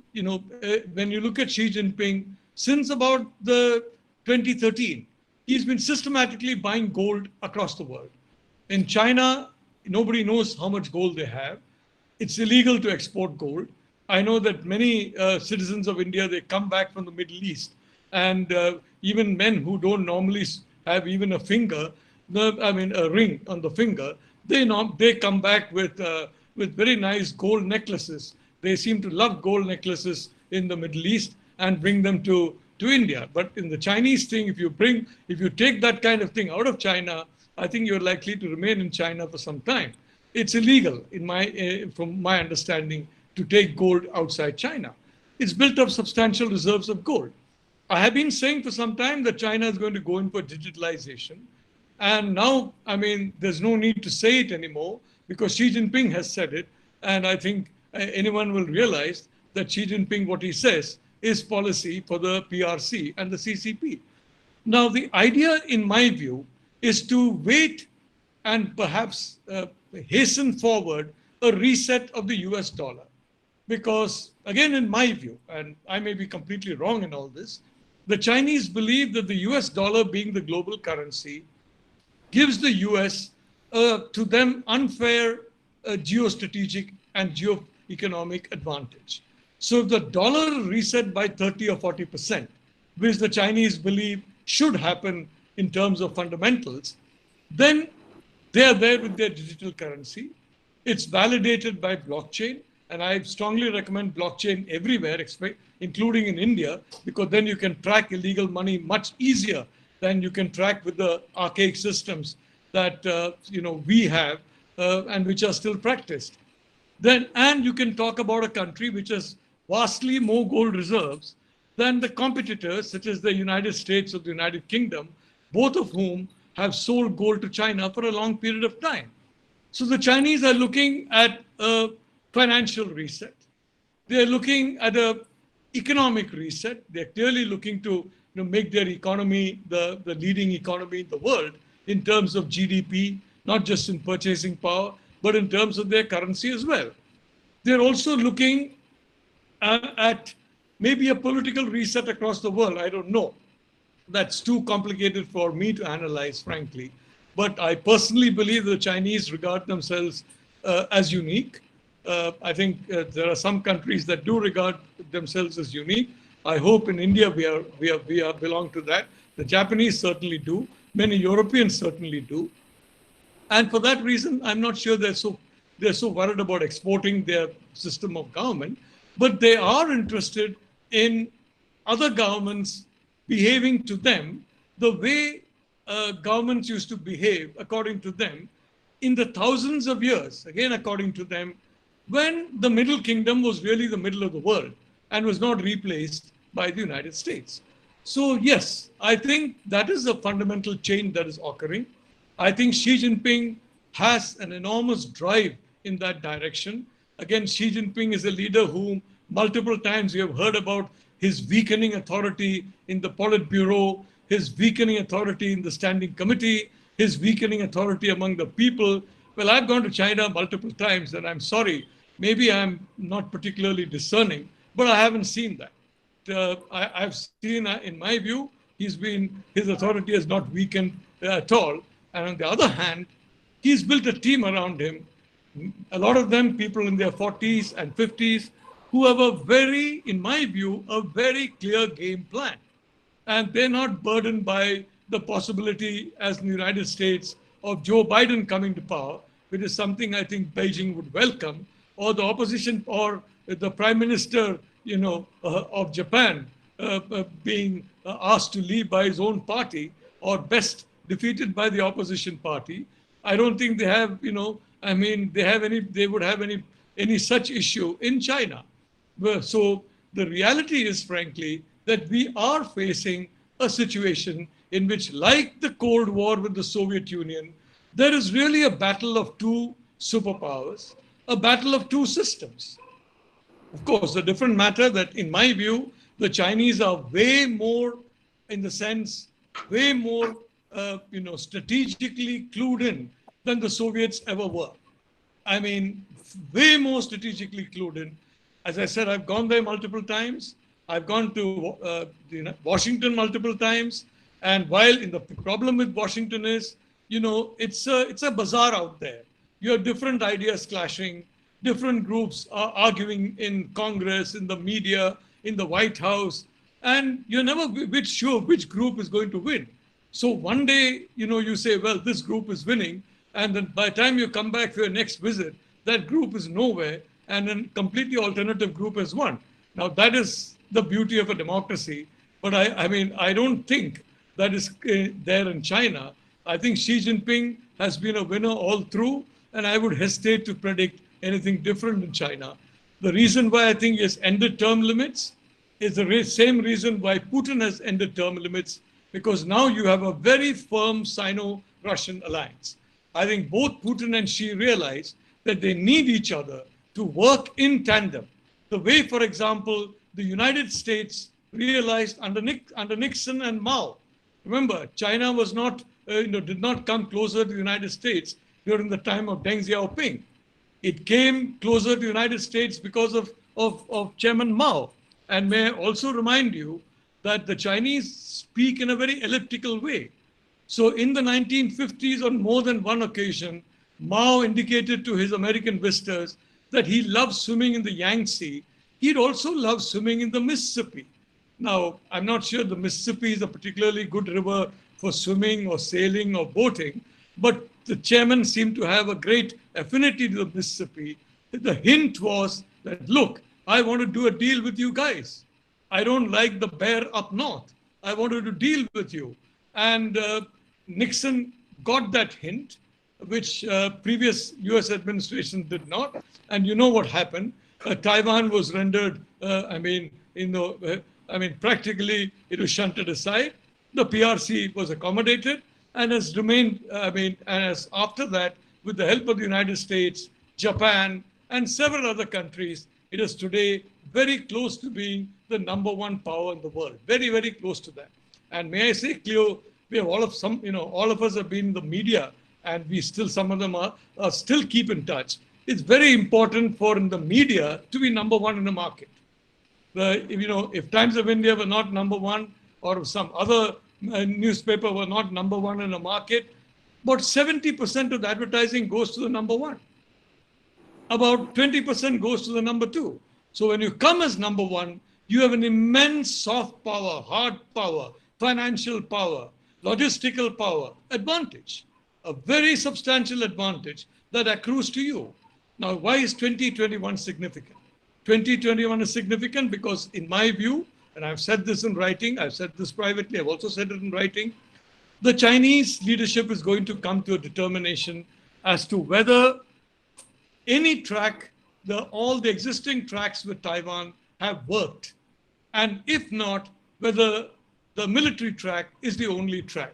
when you look at Xi Jinping, since about the 2013, he's been systematically buying gold across the world. In China, nobody knows how much gold they have. It's illegal to export gold. I know that many citizens of India, they come back from the Middle East, and even men who don't normally have even a finger, a ring on the finger, they come back with very nice gold necklaces. They seem to love gold necklaces in the Middle East and bring them to India. But in the Chinese thing, if you take that kind of thing out of China, I think you're likely to remain in China for some time. It's illegal, from my understanding, to take gold outside China. It's built up substantial reserves of gold. I have been saying for some time that China is going to go in for digitalization. And now, there's no need to say it anymore because Xi Jinping has said it. And I think anyone will realize that Xi Jinping, what he says, is policy for the PRC and the CCP. Now, the idea, in my view, is to wait and perhaps hasten forward a reset of the US dollar. Because, again, in my view, and I may be completely wrong in all this, the Chinese believe that the US dollar, being the global currency, gives the US, to them, unfair geostrategic and geoeconomic advantage. So if the dollar reset by 30 or 40%, which the Chinese believe should happen in terms of fundamentals, then they are there with their digital currency. It's validated by blockchain. And I strongly recommend blockchain everywhere, including in India, because then you can track illegal money much easier than you can track with the archaic systems that we have and which are still practiced. And you can talk about a country which has vastly more gold reserves than the competitors, such as the United States or the United Kingdom, both of whom have sold gold to China for a long period of time. So the Chinese are looking at a financial reset. They're looking at an economic reset. They're clearly looking to make their economy the leading economy in the world in terms of GDP, not just in purchasing power, but in terms of their currency as well. They're also looking at maybe a political reset across the world. I don't know. That's too complicated for me to analyze, frankly. But I personally believe the Chinese regard themselves as unique. I think there are some countries that do regard themselves as unique. I hope in India we belong to that. The Japanese certainly do. Many Europeans certainly do. And for that reason, I'm not sure they're so worried about exporting their system of government, but they are interested in other governments behaving to them the way governments used to behave, according to them, in the thousands of years, again according to them, when the Middle Kingdom was really the middle of the world and was not replaced by the United States. So yes, I think that is a fundamental change that is occurring. I think Xi Jinping has an enormous drive in that direction. Again, Xi Jinping is a leader whom multiple times we have heard about his weakening authority in the Politburo, his weakening authority in the Standing Committee, his weakening authority among the people. Well, I've gone to China multiple times, and I'm sorry, maybe I'm not particularly discerning, but I haven't seen that. I've seen, in my view, his authority has not weakened at all. And on the other hand, he's built a team around him, a lot of them people in their 40s and 50s, who have in my view, a very clear game plan. And they're not burdened by the possibility, as in the United States, of Joe Biden coming to power, which is something I think Beijing would welcome, or the opposition, or the Prime Minister, of Japan being asked to leave by his own party, or best defeated by the opposition party. I don't think they have, they would have any such issue in China. So the reality is, frankly, that we are facing a situation in which, like the Cold War with the Soviet Union, there is really a battle of two superpowers, a battle of two systems. Of course, the different matter that, in my view, the Chinese are way more, in the sense, way more, strategically clued in than the Soviets ever were. I mean, way more strategically clued in. As I said, I've gone there multiple times. I've gone to Washington multiple times. And while the problem with Washington is, it's a bazaar out there. You have different ideas clashing. Different groups are arguing in Congress, in the media, in the White House, and you're never sure which group is going to win. So one day, you say, well, this group is winning, and then by the time you come back for your next visit, that group is nowhere, and a completely alternative group has won. Now, that is the beauty of a democracy, but I don't think that is there in China. I think Xi Jinping has been a winner all through, and I would hesitate to predict anything different in China. The reason why I think he has ended term limits is the same reason why Putin has ended term limits, because now you have a very firm Sino-Russian alliance. I think both Putin and Xi realize that they need each other to work in tandem. The way, for example, the United States realized under Nixon and Mao. Remember, China was not, did not come closer to the United States during the time of Deng Xiaoping. It came closer to the United States because of Chairman Mao. And may I also remind you that the Chinese speak in a very elliptical way. So in the 1950s, on more than one occasion, Mao indicated to his American visitors that he loved swimming in the Yangtze. He'd also love swimming in the Mississippi. Now, I'm not sure the Mississippi is a particularly good river for swimming or sailing or boating, but the chairman seemed to have a great affinity to the Mississippi. The hint was that, look, I want to do a deal with you guys. I don't like the bear up north. I wanted to deal with you. And Nixon got that hint, which previous US administration did not. And you know what happened? Taiwan was rendered, practically it was shunted aside. The PRC was accommodated and has remained, after that, with the help of the United States, Japan, and several other countries, it is today very close to being the #1 power in the world. Very, very close to that. And may I say, Cleo, we have all of us have been in the media, and we still, some of them are still keep in touch. It's very important for in the media to be number one in the market. If Times of India were not number one, or some other newspaper were not number one in the market, about 70% of the advertising goes to the number one. About 20% goes to the number two. So when you come as number one, you have an immense soft power, hard power, financial power, logistical power advantage, a very substantial advantage that accrues to you. Now, why is 2021 significant? 2021 is significant because, in my view, and I've said this in writing, I've said this privately, I've also said it in writing, the Chinese leadership is going to come to a determination as to whether any track, all the existing tracks with Taiwan have worked. And if not, whether the military track is the only track.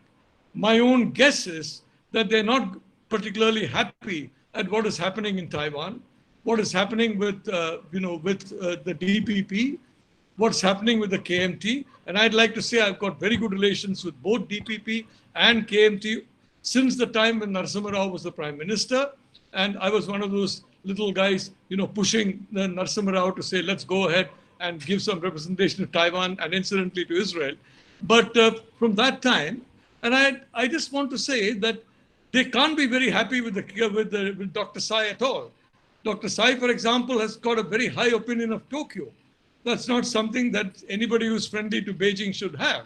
My own guess is that they're not particularly happy at what is happening in Taiwan, what is happening with the DPP, what's happening with the KMT. And I'd like to say I've got very good relations with both DPP and KMT since the time when Narasimha Rao was the Prime Minister. And I was one of those little guys, pushing the Narasimha Rao to say, let's go ahead and give some representation to Taiwan and incidentally to Israel. But from that time, and I just want to say that they can't be very happy with Dr. Tsai at all. Dr. Tsai, for example, has got a very high opinion of Tokyo. That's not something that anybody who's friendly to Beijing should have.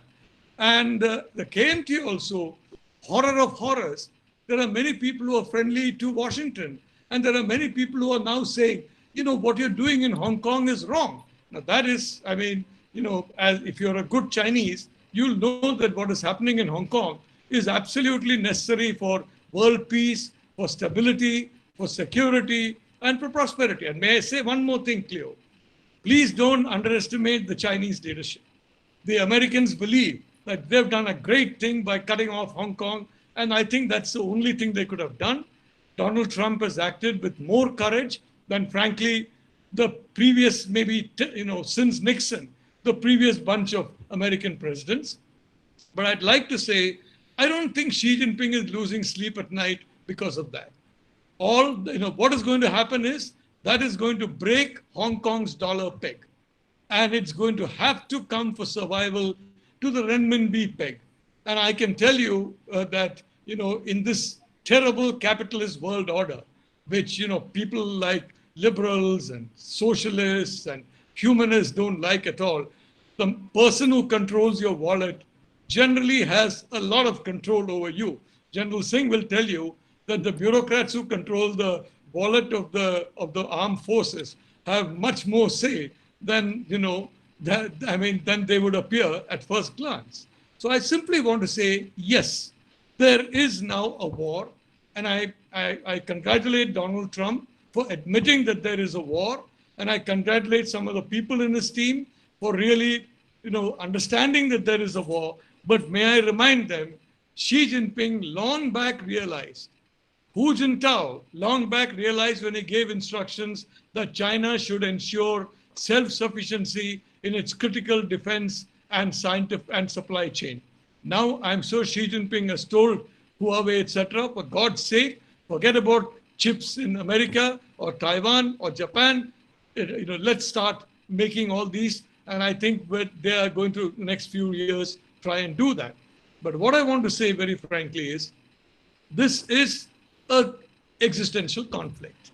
And the KMT also, horror of horrors, there are many people who are friendly to Washington. And there are many people who are now saying, what you're doing in Hong Kong is wrong. Now that is, as if you're a good Chinese, you'll know that what is happening in Hong Kong is absolutely necessary for world peace, for stability, for security, and for prosperity. And may I say one more thing, Cleo? Please don't underestimate the Chinese leadership. The Americans believe that they've done a great thing by cutting off Hong Kong, and I think that's the only thing they could have done. Donald Trump has acted with more courage than, frankly, the previous, since Nixon, the previous bunch of American presidents. But I'd like to say, I don't think Xi Jinping is losing sleep at night because of that. What is going to happen is that is going to break Hong Kong's dollar peg. And it's going to have to come for survival to the renminbi peg. And I can tell you that, in this terrible capitalist world order, which, people like liberals and socialists and humanists don't like at all, the person who controls your wallet generally has a lot of control over you. General Singh will tell you that the bureaucrats who control the wallet of the armed forces have much more say than, than they would appear at first glance. So I simply want to say, yes, there is now a war. And I congratulate Donald Trump for admitting that there is a war. And I congratulate some of the people in his team for really, understanding that there is a war. But may I remind them, Xi Jinping long back realized, Hu Jintao long back realized when he gave instructions that China should ensure self-sufficiency in its critical defense and scientific and supply chain. Now, I'm sure Xi Jinping has told Huawei, etc., for God's sake, forget about chips in America or Taiwan or Japan. Let's start making all these. And I think they are going to, the next few years, try and do that. But what I want to say very frankly is, this is an existential conflict.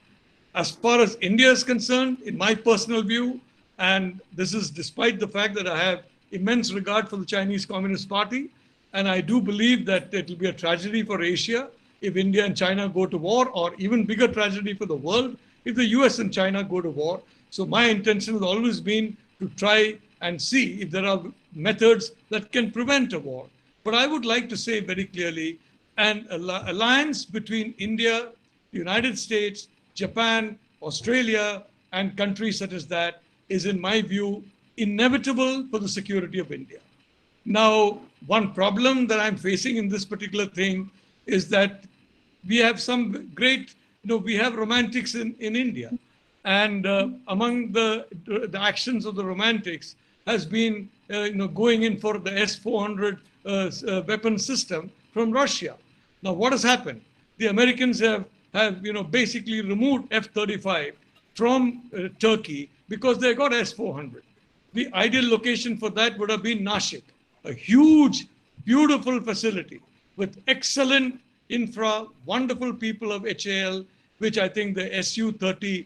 As far as India is concerned, in my personal view, and this is despite the fact that I have immense regard for the Chinese Communist Party, and I do believe that it will be a tragedy for Asia if India and China go to war, or even bigger tragedy for the world if the US and China go to war. So my intention has always been to try and see if there are methods that can prevent a war. But I would like to say very clearly, an alliance between India, the United States, Japan, Australia, and countries such as that is, in my view, inevitable for the security of India. Now, one problem that I'm facing in this particular thing is that we have some great, we have romantics in India. And among the actions of the romantics has been, going in for the S-400 weapon system from Russia. Now, what has happened? The Americans have basically removed F-35 from Turkey because they got S-400. The ideal location for that would have been Nashik, a huge, beautiful facility with excellent infra, wonderful people of HAL, which I think the Su-30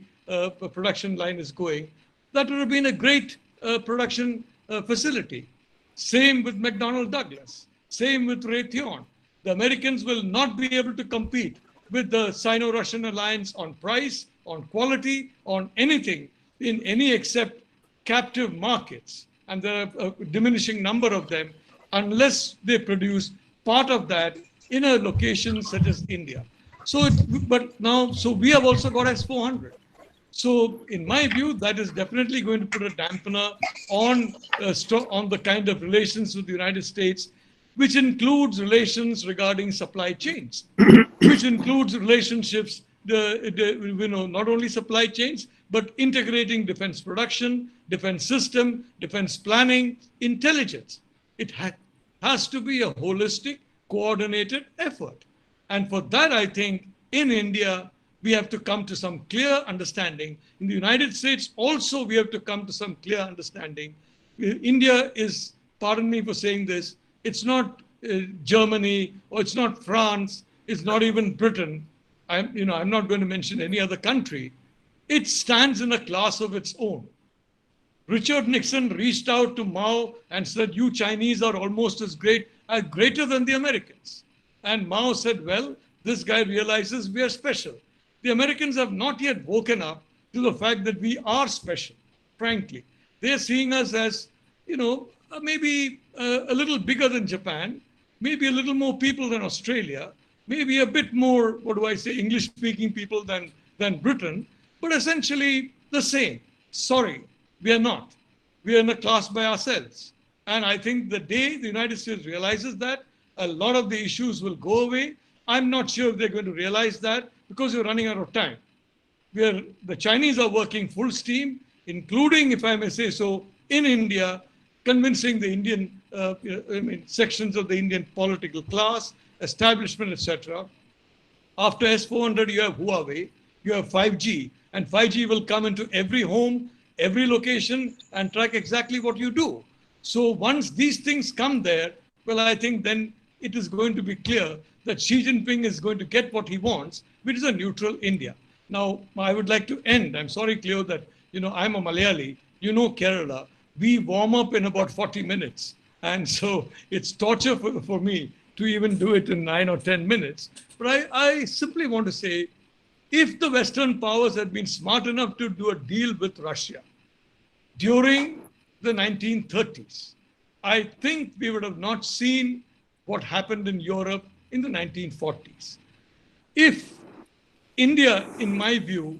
production line is going. That would have been a great production facility. Same with McDonnell Douglas. Same with Raytheon. The Americans will not be able to compete with the Sino-Russian alliance on price, on quality, on anything in any except captive markets. And there are a diminishing number of them unless they produce part of that in a location such as India. So we have also got S-400. So in my view, that is definitely going to put a dampener on the kind of relations with the United States, which includes relations regarding supply chains, which includes relationships, not only supply chains, but integrating defense production, defense system, defense planning, intelligence. It has to be a holistic, coordinated effort. And for that, I think in India, we have to come to some clear understanding. In the United States, also, we have to come to some clear understanding. India is, pardon me for saying this, it's not Germany, or it's not France, it's not even Britain. I'm not going to mention any other country. It stands in a class of its own. Richard Nixon reached out to Mao and said, you Chinese are almost as greater than the Americans. And Mao said, well, this guy realizes we are special. The Americans have not yet woken up to the fact that we are special, frankly. They're seeing us as, maybe a little bigger than Japan, maybe a little more people than Australia, maybe a bit more, English-speaking people than Britain, but essentially the same. Sorry, we are not. We are in a class by ourselves. And I think the day the United States realizes that, a lot of the issues will go away. I'm not sure if they're going to realize that because we're running out of time. The Chinese are working full steam, including, if I may say so, in India, convincing the Indian sections of the Indian political class, establishment, etc. After S-400, you have Huawei, you have 5G, and 5G will come into every home, every location, and track exactly what you do. So once these things come there, well, I think then it is going to be clear that Xi Jinping is going to get what he wants, which is a neutral India. Now, I would like to end. I'm sorry, Cleo, that I'm a Malayali. Kerala. We warm up in about 40 minutes. And so it's torture for me to even do it in 9 or 10 minutes. But I simply want to say, if the Western powers had been smart enough to do a deal with Russia during the 1930s, I think we would have not seen what happened in Europe in the 1940s. If India, in my view,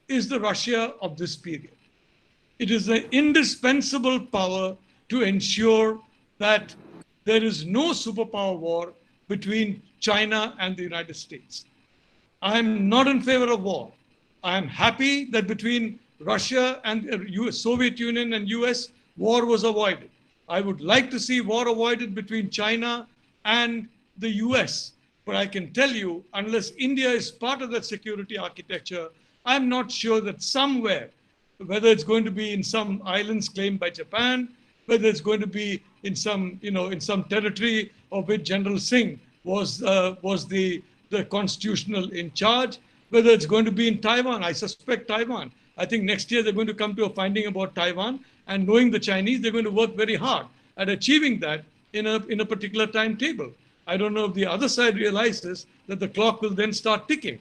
is the Russia of this period, it is an indispensable power to ensure that there is no superpower war between China and the United States. I am not in favor of war. I am happy that between Russia and the Soviet Union and US, war was avoided. I would like to see war avoided between China and the US. But I can tell you, unless India is part of that security architecture, I'm not sure that somewhere, whether it's going to be in some islands claimed by Japan, whether it's going to be in some, in some territory of which General Singh was the constitutional in charge, whether it's going to be in Taiwan. I suspect Taiwan. I think next year they're going to come to a finding about Taiwan, and knowing the Chinese, they're going to work very hard at achieving that in a particular timetable. I don't know if the other side realizes that the clock will then start ticking.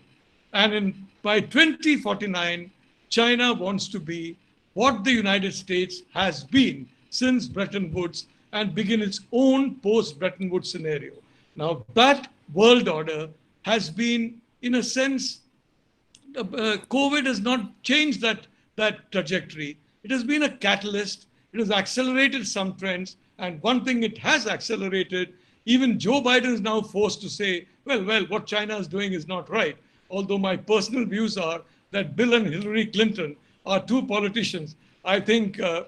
And by 2049, China wants to be what the United States has been since Bretton Woods and begin its own post-Bretton Woods scenario. Now, that world order has been, in a sense, COVID has not changed that trajectory. It has been a catalyst. It has accelerated some trends. And one thing it has accelerated, even Joe Biden is now forced to say, well, what China is doing is not right. Although my personal views are that Bill and Hillary Clinton are two politicians. I think, a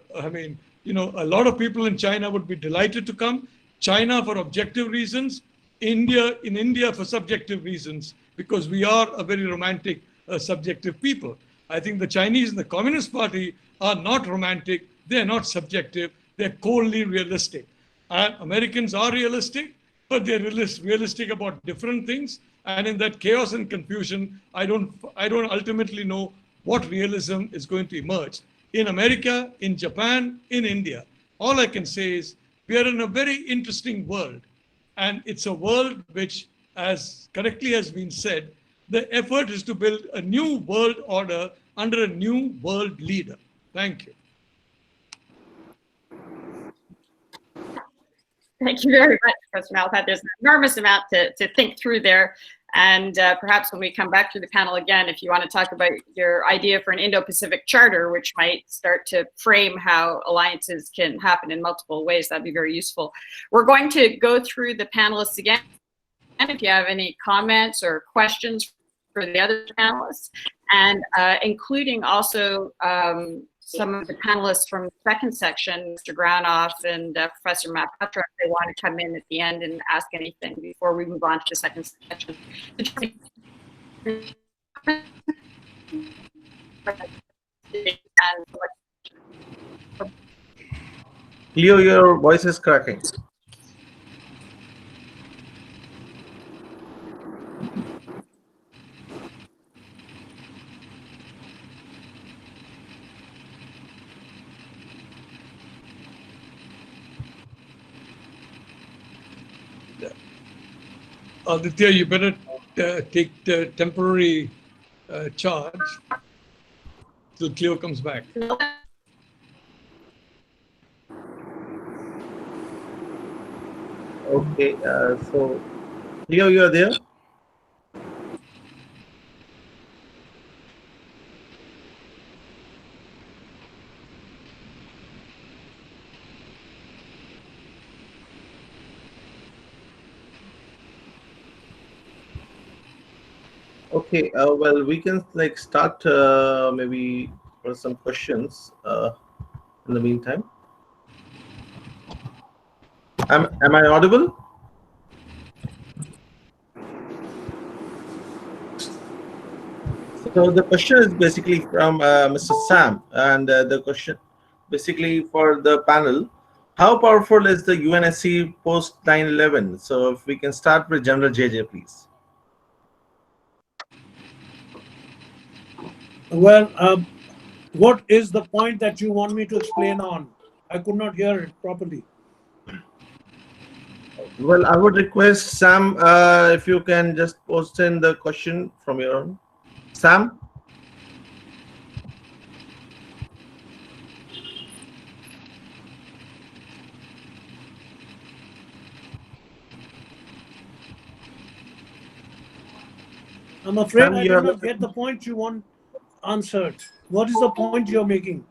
lot of people in China would be delighted to come. China for objective reasons, in India for subjective reasons. because we are a very romantic, subjective people. I think the Chinese and the Communist Party are not romantic, they're not subjective, they're coldly realistic. And Americans are realistic, but they're realistic about different things. And in that chaos and confusion, I don't ultimately know what realism is going to emerge. In America, in Japan, in India, all I can say is we are in a very interesting world. And it's a world which, as correctly has been said, the effort is to build a new world order under a new world leader. Thank you. Thank you very much, Professor Manthan. There's an enormous amount to think through there. And perhaps when we come back to the panel again, if you want to talk about your idea for an Indo-Pacific Charter, which might start to frame how alliances can happen in multiple ways, that'd be very useful. We're going to go through the panelists again. And if you have any comments or questions for the other panelists, and including also some of the panelists from the second section, Mr. Granoff and Professor Mahapatra, if they want to come in at the end and ask anything before we move on to the second section. Leo, your voice is cracking. Aditya, you better take the temporary charge till Cleo comes back. Okay, so Leo, you are there? Okay, well, we can like start maybe for some questions in the meantime. Am I audible? So the question is basically from Mr. Sam, and the question basically for the panel: how powerful is the UNSC post 9/11? So if we can start with General JJ, please. Well, what is the point that you want me to explain on? I could not hear it properly. Well, I would request Sam if you can just post in the question from your own. Sam? I'm afraid Sam, I you did have not get the point you want answered. What is the point you're making?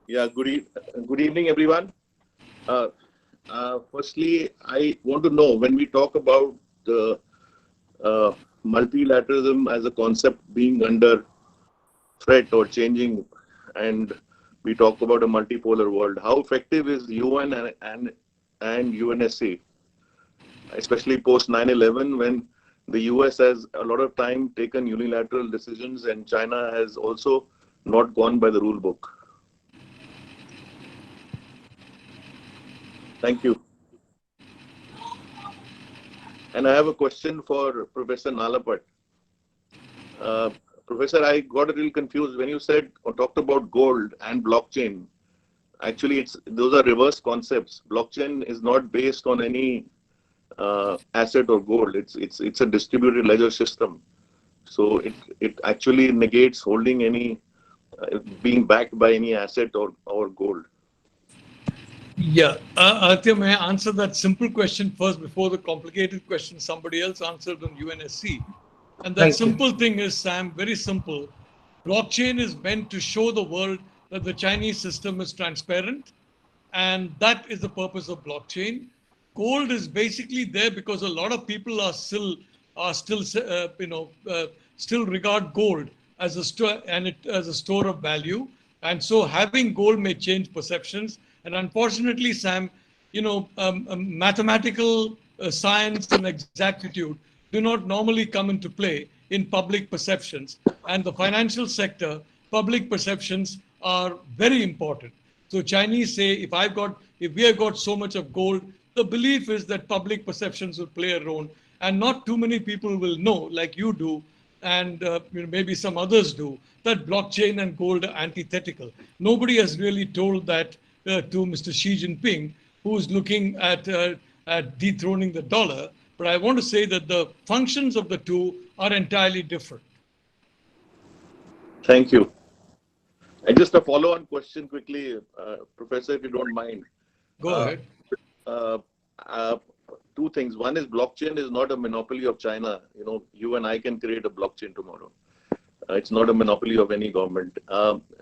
Yeah, good evening, everyone. Firstly, I want to know, when we talk about the multilateralism as a concept being under threat or changing, and we talk about a multipolar world, how effective is UN and UNSC, especially post 9/11, when the US has a lot of time taken unilateral decisions and China has also not gone by the rule book? Thank you. And I have a question for Professor Nalapat. Professor, I got a little confused when you said or talked about gold and blockchain. Actually, those are reverse concepts. Blockchain is not based on any asset or gold. It's a distributed ledger system. So it actually negates holding any being backed by any asset or gold. Yeah, Aditya, may I answer that simple question first before the complicated question somebody else answered on UNSC? And that simple thing is, Sam, very simple. Blockchain is meant to show the world that the Chinese system is transparent, and that is the purpose of blockchain. Gold is basically there because a lot of people still regard gold as a store of value, and so having gold may change perceptions. And unfortunately, Sam, mathematical science and exactitude do not normally come into play in public perceptions. And the financial sector, public perceptions are very important. So Chinese say, if we have got so much of gold, the belief is that public perceptions will play a role, and not too many people will know, like you do, and maybe some others do, that blockchain and gold are antithetical. Nobody has really told that to Mr. Xi Jinping, who's looking at dethroning the dollar. But I want to say that the functions of the two are entirely different. Thank you. And just a follow-on question quickly, Professor, if you don't mind. Go ahead. Two things. One is blockchain is not a monopoly of China. You and I can create a blockchain tomorrow. It's not a monopoly of any government.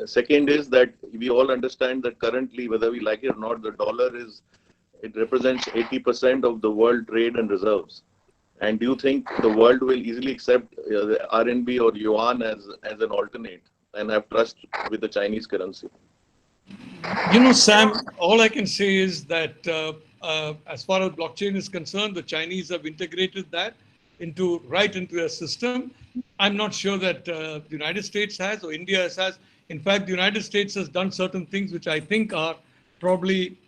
Second is that we all understand that currently, whether we like it or not, the dollar represents 80% of the world trade and reserves. And do you think the world will easily accept the RMB or yuan as an alternate and have trust with the Chinese currency? Sam, all I can say is that as far as blockchain is concerned, the Chinese have integrated that right into their system. I'm not sure that the United States has or India has. In fact, the United States has done certain things which I think are probably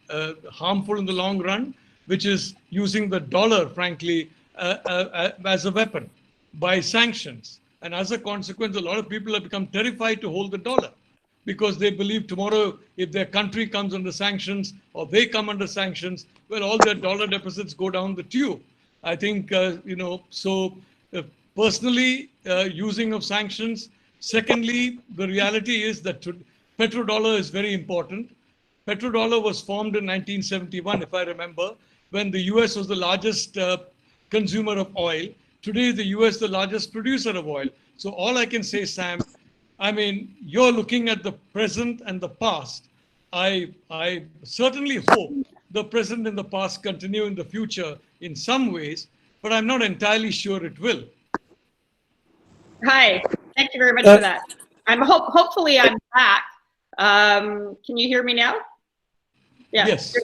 harmful in the long run, which is using the dollar, frankly, as a weapon by sanctions. And as a consequence, a lot of people have become terrified to hold the dollar because they believe tomorrow, if their country comes under sanctions or they come under sanctions, well, all their dollar deficits go down the tube. I think, personally, using of sanctions. Secondly, the reality is that petrodollar is very important. Petrodollar was formed in 1971, if I remember, when the US was the largest consumer of oil. Today, the US is the largest producer of oil. So all I can say, Sam, you're looking at the present and the past. I certainly hope the present and the past continue in the future in some ways, but I'm not entirely sure it will. Hi, thank you very much for that. Hopefully I'm back. Can you hear me now? Yeah. Yes.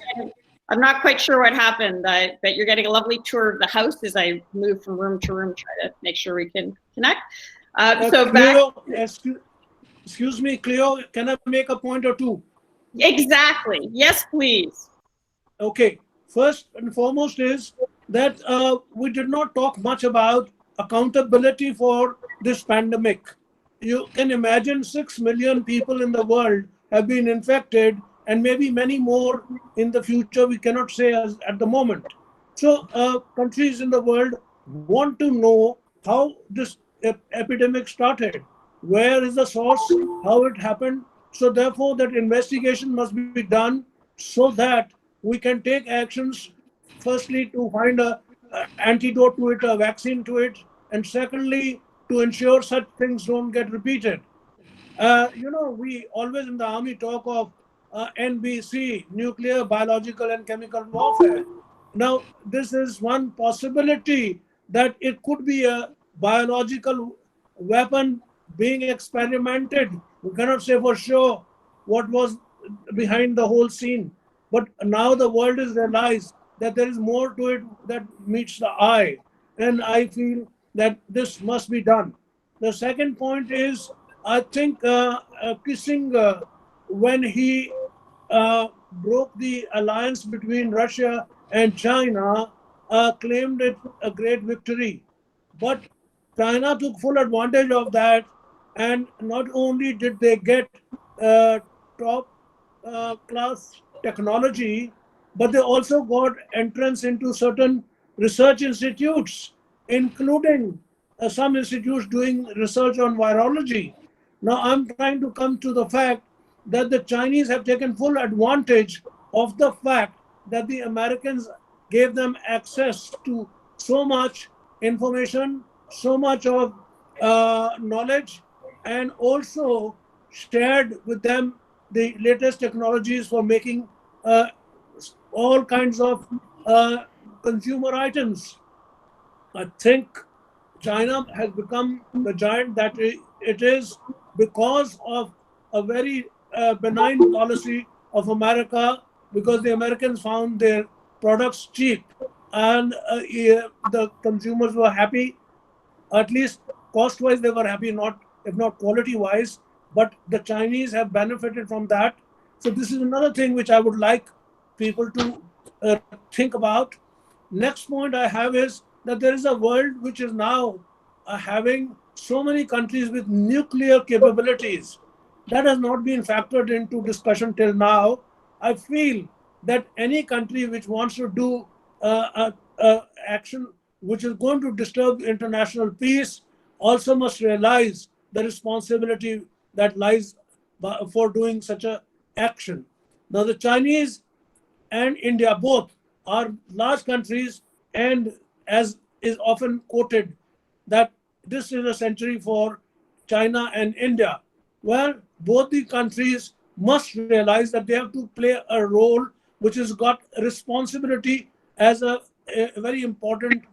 I'm not quite sure what happened, but you're getting a lovely tour of the house as I move from room to room, try to make sure we can connect. Cleo, excuse me, Cleo, can I make a point or two? Exactly. Yes, please. Okay. First and foremost is that we did not talk much about accountability for this pandemic. You can imagine 6 million people in the world have been infected, and maybe many more in the future, we cannot say at the moment. So countries in the world want to know how this epidemic started, where is the source, how it happened. So therefore that investigation must be done so that we can take actions, firstly to find a antidote to it, a vaccine to it, and secondly to ensure such things don't get repeated. We always in the army talk of NBC, nuclear, biological, and chemical warfare. Now, this is one possibility that it could be a biological weapon being experimented. We cannot say for sure what was behind the whole scene. But now the world has realized that there is more to it that meets the eye. And I feel that this must be done. The second point is, I think Kissinger, when he broke the alliance between Russia and China, claimed it a great victory. But China took full advantage of that, and not only did they get top class technology, but they also got entrance into certain research institutes, including some institutes doing research on virology. Now I'm trying to come to the fact that the Chinese have taken full advantage of the fact that the Americans gave them access to so much information, so much of knowledge, and also shared with them the latest technologies for making all kinds of consumer items. I think China has become the giant that it is because of a very benign policy of America because the Americans found their products cheap, and yeah, the consumers were happy. At least cost-wise, they were happy, not if not quality-wise. But the Chinese have benefited from that. So this is another thing which I would like people to think about. Next point I have is that there is a world which is now having so many countries with nuclear capabilities. That has not been factored into discussion till now. I feel that any country which wants to do action which is going to disturb international peace also must realize the responsibility that lies for doing such a action. Now, the Chinese and India both are large countries, and as is often quoted, that this is a century for China and India. Well, both the countries must realize that they have to play a role which has got responsibility as a very important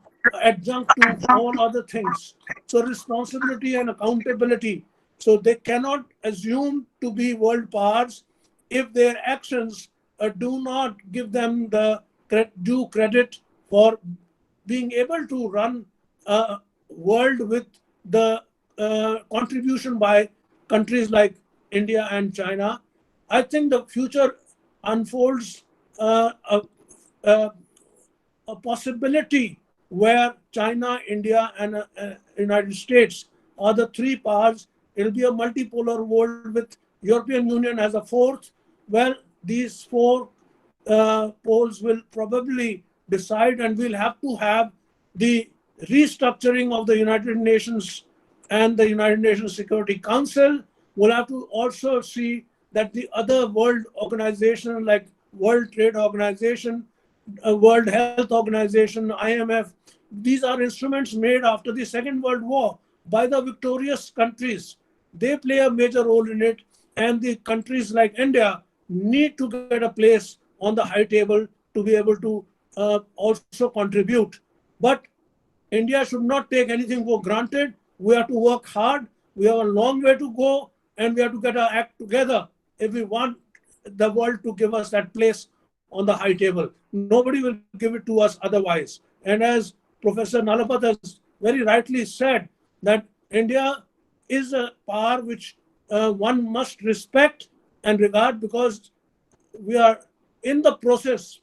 adjunct to all other things. So, responsibility and accountability. So, they cannot assume to be world powers if their actions do not give them the due credit for being able to run a world with the contribution by countries like India and China. I think the future unfolds a possibility where China, India, and United States are the three powers. It'll be a multipolar world with European Union as a fourth. Well, these four poles will probably decide, and we'll have to have the restructuring of the United Nations and the United Nations Security Council. We'll have to also see that the other world organizations like World Trade Organization, World Health Organization, IMF, these are instruments made after the Second World War by the victorious countries. They play a major role in it, and the countries like India need to get a place on the high table to be able to also contribute. But India should not take anything for granted. We have to work hard. We have a long way to go, and we have to get our act together if we want the world to give us that place on the high table. Nobody will give it to us otherwise. And as Professor Nalapat has very rightly said, that India is a power which one must respect and regard, because we are in the process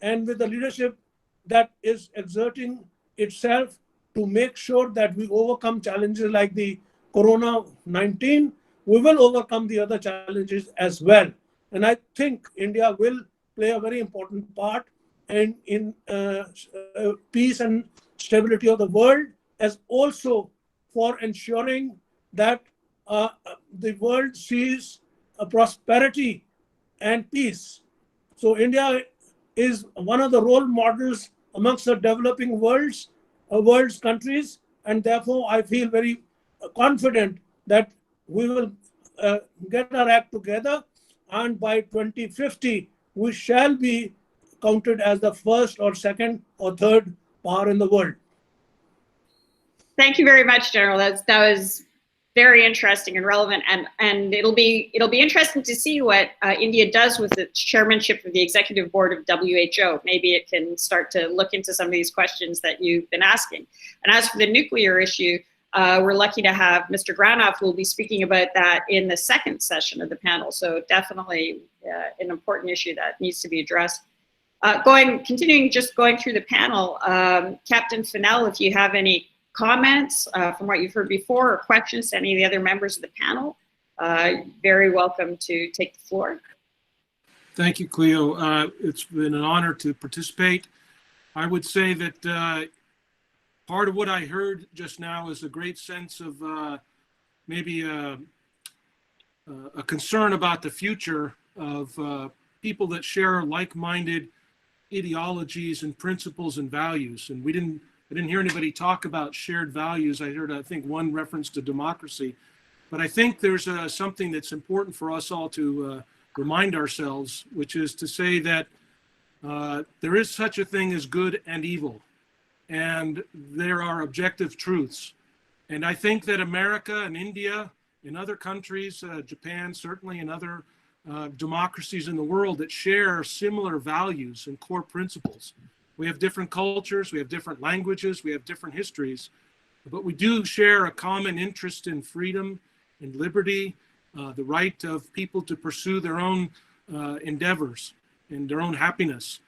and with the leadership that is exerting itself to make sure that we overcome challenges like the Corona-19. We will overcome the other challenges as well. And I think India will play a very important part in peace and stability of the world, as also for ensuring that the world sees a prosperity and peace. So India is one of the role models amongst the developing world's countries, and therefore I feel very confident that we will get our act together, and by 2050 we shall be counted as the first or second or third power in the world. Thank you very much, General. That was very interesting and relevant, and it'll be interesting to see what India does with the chairmanship of the executive board of WHO. Maybe it can start to look into some of these questions that you've been asking. And as for the nuclear issue, we're lucky to have Mr. Granoff, who will be speaking about that in the second session of the panel. So definitely an important issue that needs to be addressed. Continuing through the panel, Captain Fennell, if you have any comments from what you've heard before, or questions to any of the other members of the panel, very welcome to take the floor. Thank you, Cleo. It's been an honor to participate. I would say that part of what I heard just now is a great sense of maybe a concern about the future of people that share like-minded ideologies and principles and values. And I didn't hear anybody talk about shared values. I heard, I think, one reference to democracy. But I think there's something that's important for us all to remind ourselves, which is to say that there is such a thing as good and evil, and there are objective truths. And I think that America and India and other countries, Japan certainly, and other democracies in the world that share similar values and core principles. We have different cultures, we have different languages, we have different histories, but we do share a common interest in freedom and liberty, the right of people to pursue their own endeavors and their own happiness.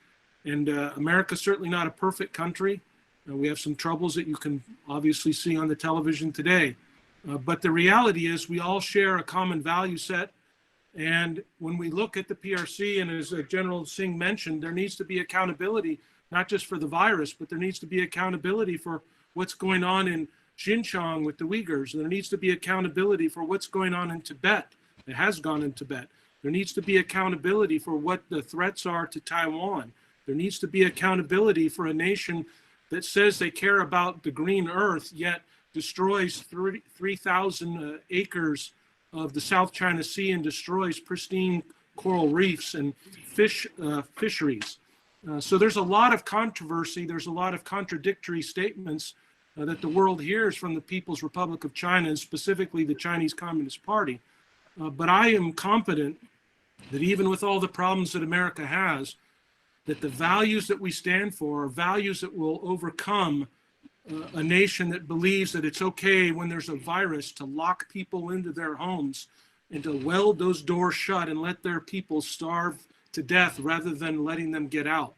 And America's certainly not a perfect country. We have some troubles that you can obviously see on the television today. But the reality is we all share a common value set. And when we look at the PRC, and as General Singh mentioned, there needs to be accountability, not just for the virus, but there needs to be accountability for what's going on in Xinjiang with the Uyghurs. There needs to be accountability for what's going on in Tibet. It has gone in Tibet. There needs to be accountability for what the threats are to Taiwan. There needs to be accountability for a nation that says they care about the green earth, yet destroys 3,000 acres of the South China Sea and destroys pristine coral reefs and fisheries. So there's a lot of controversy. There's a lot of contradictory statements that the world hears from the People's Republic of China, and specifically the Chinese Communist Party. But I am confident that even with all the problems that America has, that the values that we stand for are values that will overcome a nation that believes that it's okay when there's a virus to lock people into their homes and to weld those doors shut and let their people starve to death rather than letting them get out.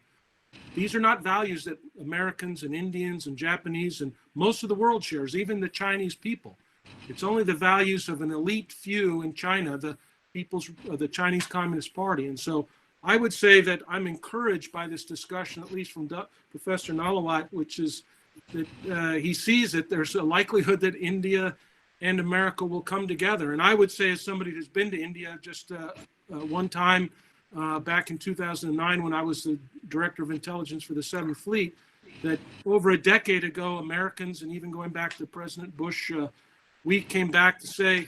These are not values that Americans and Indians and Japanese and most of the world shares, even the Chinese people. It's only the values of an elite few in China, the Chinese Communist Party. And so I would say that I'm encouraged by this discussion, at least from Professor Nalawat, which is that he sees that there's a likelihood that India and America will come together. And I would say, as somebody who's been to India just one time back in 2009 when I was the Director of Intelligence for the 7th Fleet, that over a decade ago, Americans, and even going back to President Bush, we came back to say,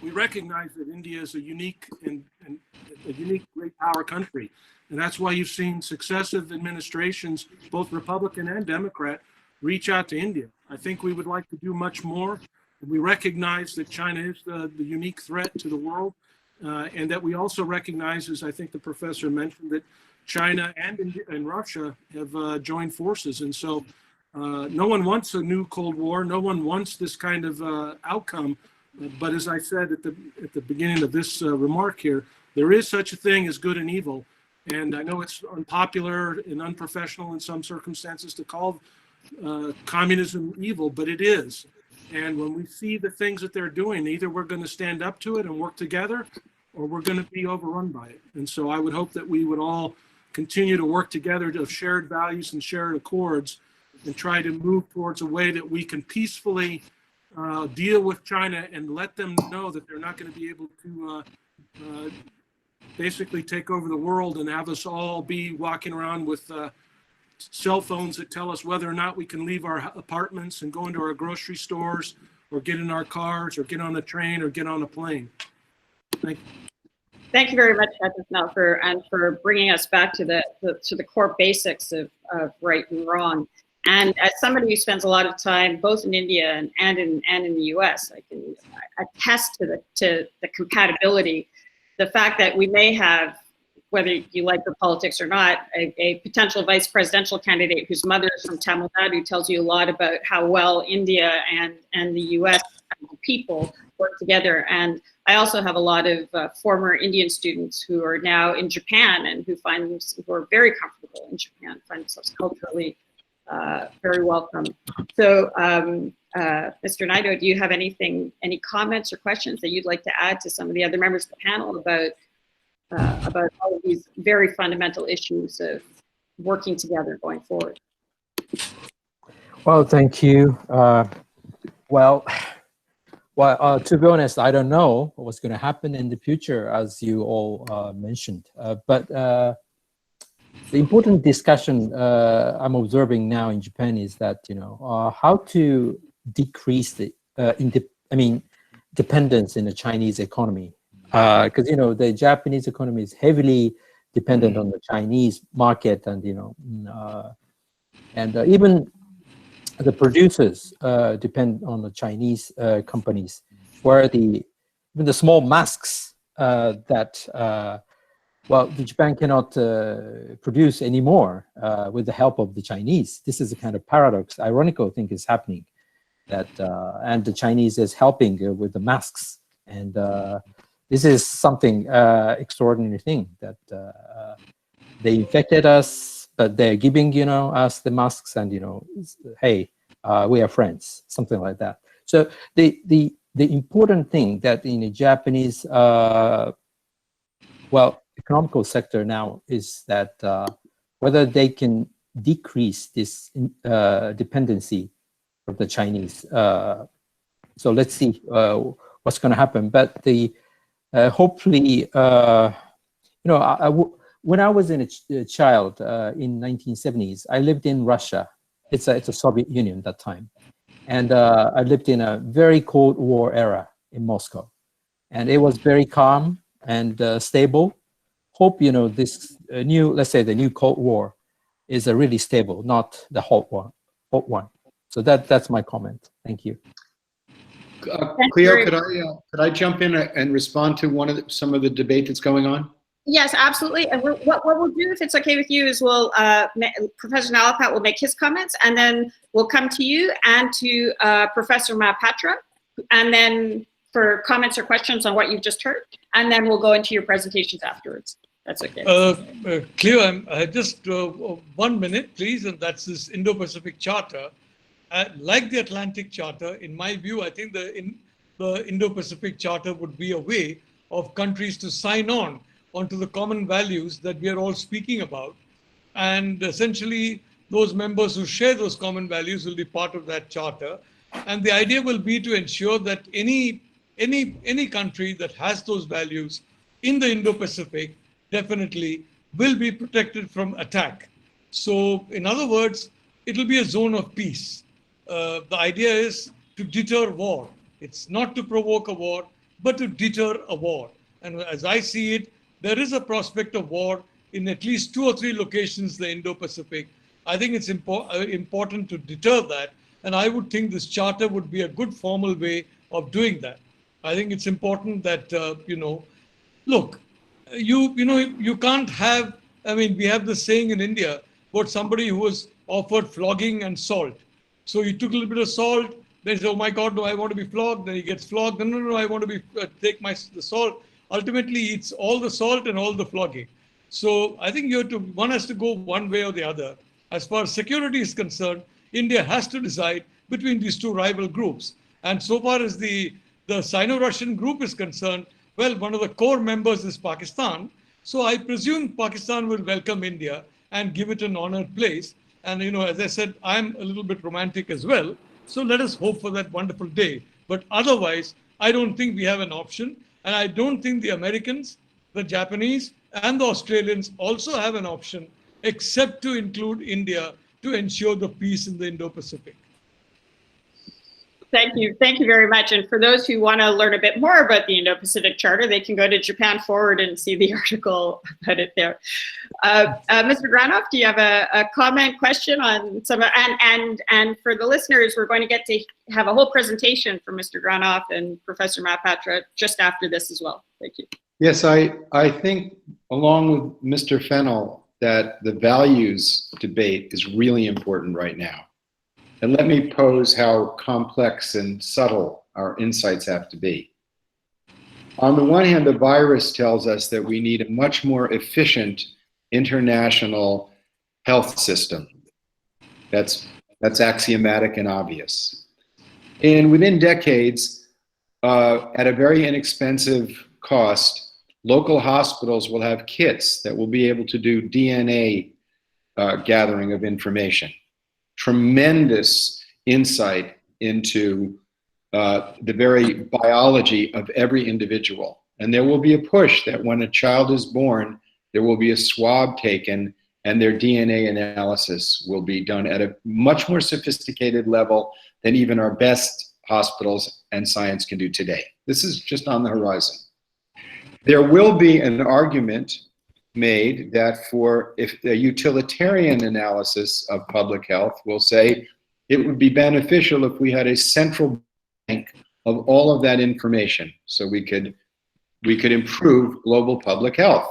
we recognize that India is a unique and a unique great power country. And that's why you've seen successive administrations, both Republican and Democrat, reach out to India. I think we would like to do much more. We recognize that China is the unique threat to the world, and that we also recognize, as I think the professor mentioned, that China and Russia have joined forces. And so no one wants a new Cold War. No one wants this kind of outcome. But as I said at the beginning of this remark here, there is such a thing as good and evil. And I know it's unpopular and unprofessional in some circumstances to call communism evil, but it is. And when we see the things that they're doing, either we're going to stand up to it and work together, or we're going to be overrun by it. And so I would hope that we would all continue to work together to have shared values and shared accords and try to move towards a way that we can peacefully deal with China and let them know that they're not going to be able to basically take over the world and have us all be walking around with cell phones that tell us whether or not we can leave our apartments and go into our grocery stores or get in our cars or get on a train or get on a plane. Thank you. Thank you very much, Mel, for bringing us back to the core basics of right and wrong. And as somebody who spends a lot of time both in India and in the US, I can attest to the compatibility. The fact that we may have, whether you like the politics or not, a potential vice presidential candidate whose mother is from Tamil Nadu tells you a lot about how well India and the US people work together. And I also have a lot of former Indian students who are now in Japan and who are very comfortable in Japan, find themselves culturally very welcome. So, Mr. Naidoo, do you have any comments or questions that you'd like to add to some of the other members of the panel about all of these very fundamental issues of working together going forward? Well, thank you. Well, to be honest, I don't know what's going to happen in the future, as you all mentioned. But the important discussion I'm observing now in Japan is that, how to decrease the dependence in the Chinese economy. Because, the Japanese economy is heavily dependent on the Chinese market, and, even the producers depend on the Chinese companies, where even the small masks that well, Japan cannot produce anymore with the help of the Chinese. This is a kind of paradox, ironical thing is happening. That and the Chinese is helping with the masks, and this is something extraordinary thing that they infected us, but they're giving us the masks, and hey, we are friends, something like that. So the important thing that in the Japanese economical sector now is that whether they can decrease this dependency of the Chinese. So let's see what's going to happen. But the hopefully, when I was a child in 1970s, I lived in Russia. It's a Soviet Union at that time, and I lived in a very Cold War era in Moscow, and it was very calm and stable. Hope this new, let's say the new Cold War, is really stable, not the hot one. So that's my comment. Thank you. Cleo, could I jump in and respond to some of the debate that's going on? Yes, absolutely. And what we'll do, if it's okay with you, is we'll Professor Nalapat will make his comments, and then we'll come to you and to Professor Mahapatra, and then for comments or questions on what you've just heard, and then we'll go into your presentations afterwards. That's okay. Cleo, just 1 minute, please, and that's this Indo-Pacific Charter. Like the Atlantic Charter, in my view, I think the Indo-Pacific Charter would be a way of countries to sign on onto the common values that we are all speaking about. And essentially, those members who share those common values will be part of that charter. And the idea will be to ensure that any country that has those values in the Indo-Pacific definitely will be protected from attack. So in other words, it will be a zone of peace. The idea is to deter war. It's not to provoke a war, but to deter a war. And as I see it, there is a prospect of war in at least 2 or 3 locations in the Indo-Pacific. I think it's important to deter that. And I would think this charter would be a good formal way of doing that. I think it's important that, look, you can't have, we have this saying in India about somebody who was offered flogging and salt. So he took a little bit of salt, then he said, oh my God, no, I want to be flogged. Then he gets flogged. No, I want to be take the salt. Ultimately, it's all the salt and all the flogging. So I think one has to go one way or the other. As far as security is concerned, India has to decide between these 2 rival groups. And so far as the Sino-Russian group is concerned, well, one of the core members is Pakistan. So I presume Pakistan will welcome India and give it an honored place. And, as I said, I'm a little bit romantic as well. So let us hope for that wonderful day. But otherwise, I don't think we have an option. And I don't think the Americans, the Japanese, and the Australians also have an option, except to include India to ensure the peace in the Indo-Pacific. Thank you. Thank you very much. And for those who want to learn a bit more about the Indo-Pacific Charter, they can go to Japan Forward and see the article about it there. Mr. Granoff, do you have a comment, question on some, and for the listeners, we're going to get to have a whole presentation from Mr. Granoff and Professor Mahapatra just after this as well. Thank you. Yes, I think along with Mr. Fennell that the values debate is really important right now. And let me pose how complex and subtle our insights have to be. On the one hand, the virus tells us that we need a much more efficient international health system. That's axiomatic and obvious. And within decades, at a very inexpensive cost, local hospitals will have kits that will be able to do DNA gathering of information. Tremendous insight into the very biology of every individual. And there will be a push that when a child is born, there will be a swab taken and their DNA analysis will be done at a much more sophisticated level than even our best hospitals and science can do today. This is just on the horizon. There will be an argument made that if a utilitarian analysis of public health will say it would be beneficial if we had a central bank of all of that information, so we could we could improve global public health.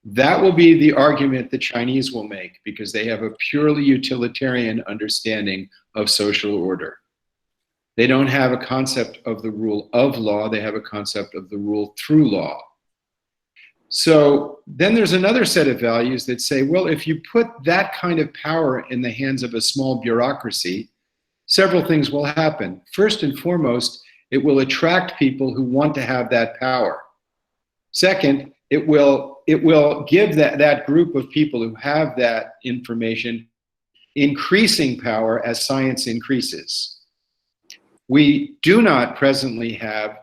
That will be the argument the Chinese will make, because they have a purely utilitarian understanding of social order. They don't have a concept of the rule of law, they have a concept of the rule through law. So then there's another set of values that say, well, if you put that kind of power in the hands of a small bureaucracy, several things will happen. First and foremost, it will attract people who want to have that power. Second, it will give that group of people who have that information increasing power as science increases. We do not presently have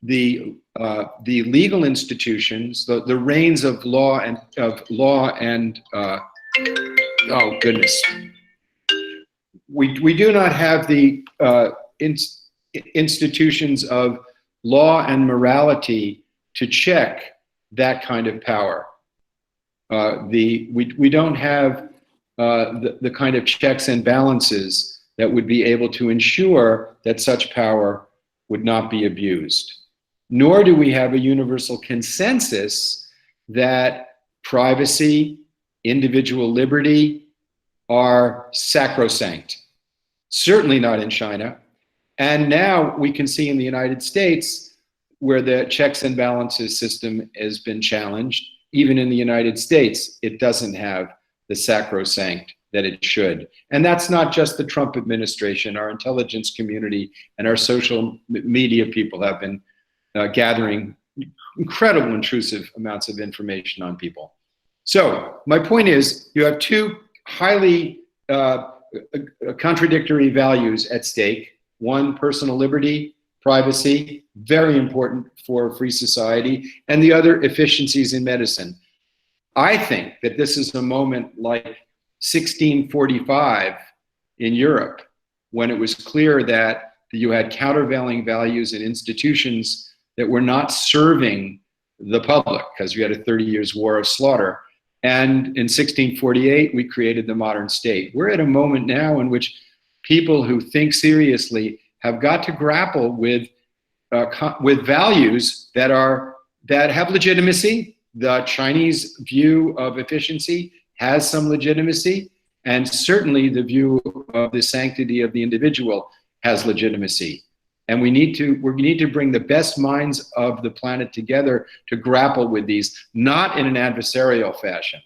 the legal institutions, the reins of law and oh goodness, we do not have the institutions of law and morality to check that kind of power. We don't have the kind of checks and balances that would be able to ensure that such power would not be abused. Nor do we have a universal consensus that privacy, individual liberty are sacrosanct. Certainly not in China. And now we can see in the United States where the checks and balances system has been challenged. Even in the United States, it doesn't have the sacrosanct that it should. And that's not just the Trump administration. Our intelligence community and our social media people have been gathering incredible intrusive amounts of information on people. So my point is, you have two highly contradictory values at stake. One, personal liberty, privacy, very important for a free society, and the other, efficiencies in medicine. I think that this is a moment like 1645 in Europe, when it was clear that you had countervailing values and institutions that were not serving the public, because you had a 30 years war of slaughter. And in 1648, we created the modern state. We're at a moment now in which people who think seriously have got to grapple with values that have legitimacy. The Chinese view of efficiency has some legitimacy, and certainly the view of the sanctity of the individual has legitimacy. And we need to bring the best minds of the planet together to grapple with these, not in an adversarial fashion,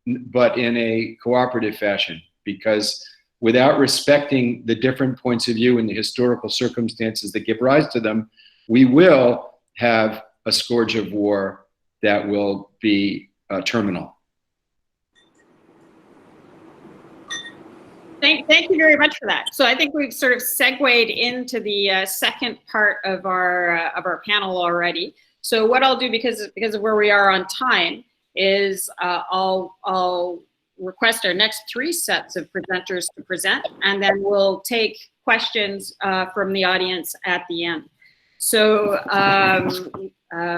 but in a cooperative fashion, because without respecting the different points of view and the historical circumstances that give rise to them, we will have a scourge of war that will be terminal. Thank you very much for that. So I think we've sort of segued into the second part of our panel already. So what I'll do, because of where we are on time, is I'll request our next three sets of presenters to present, and then we'll take questions from the audience at the end. So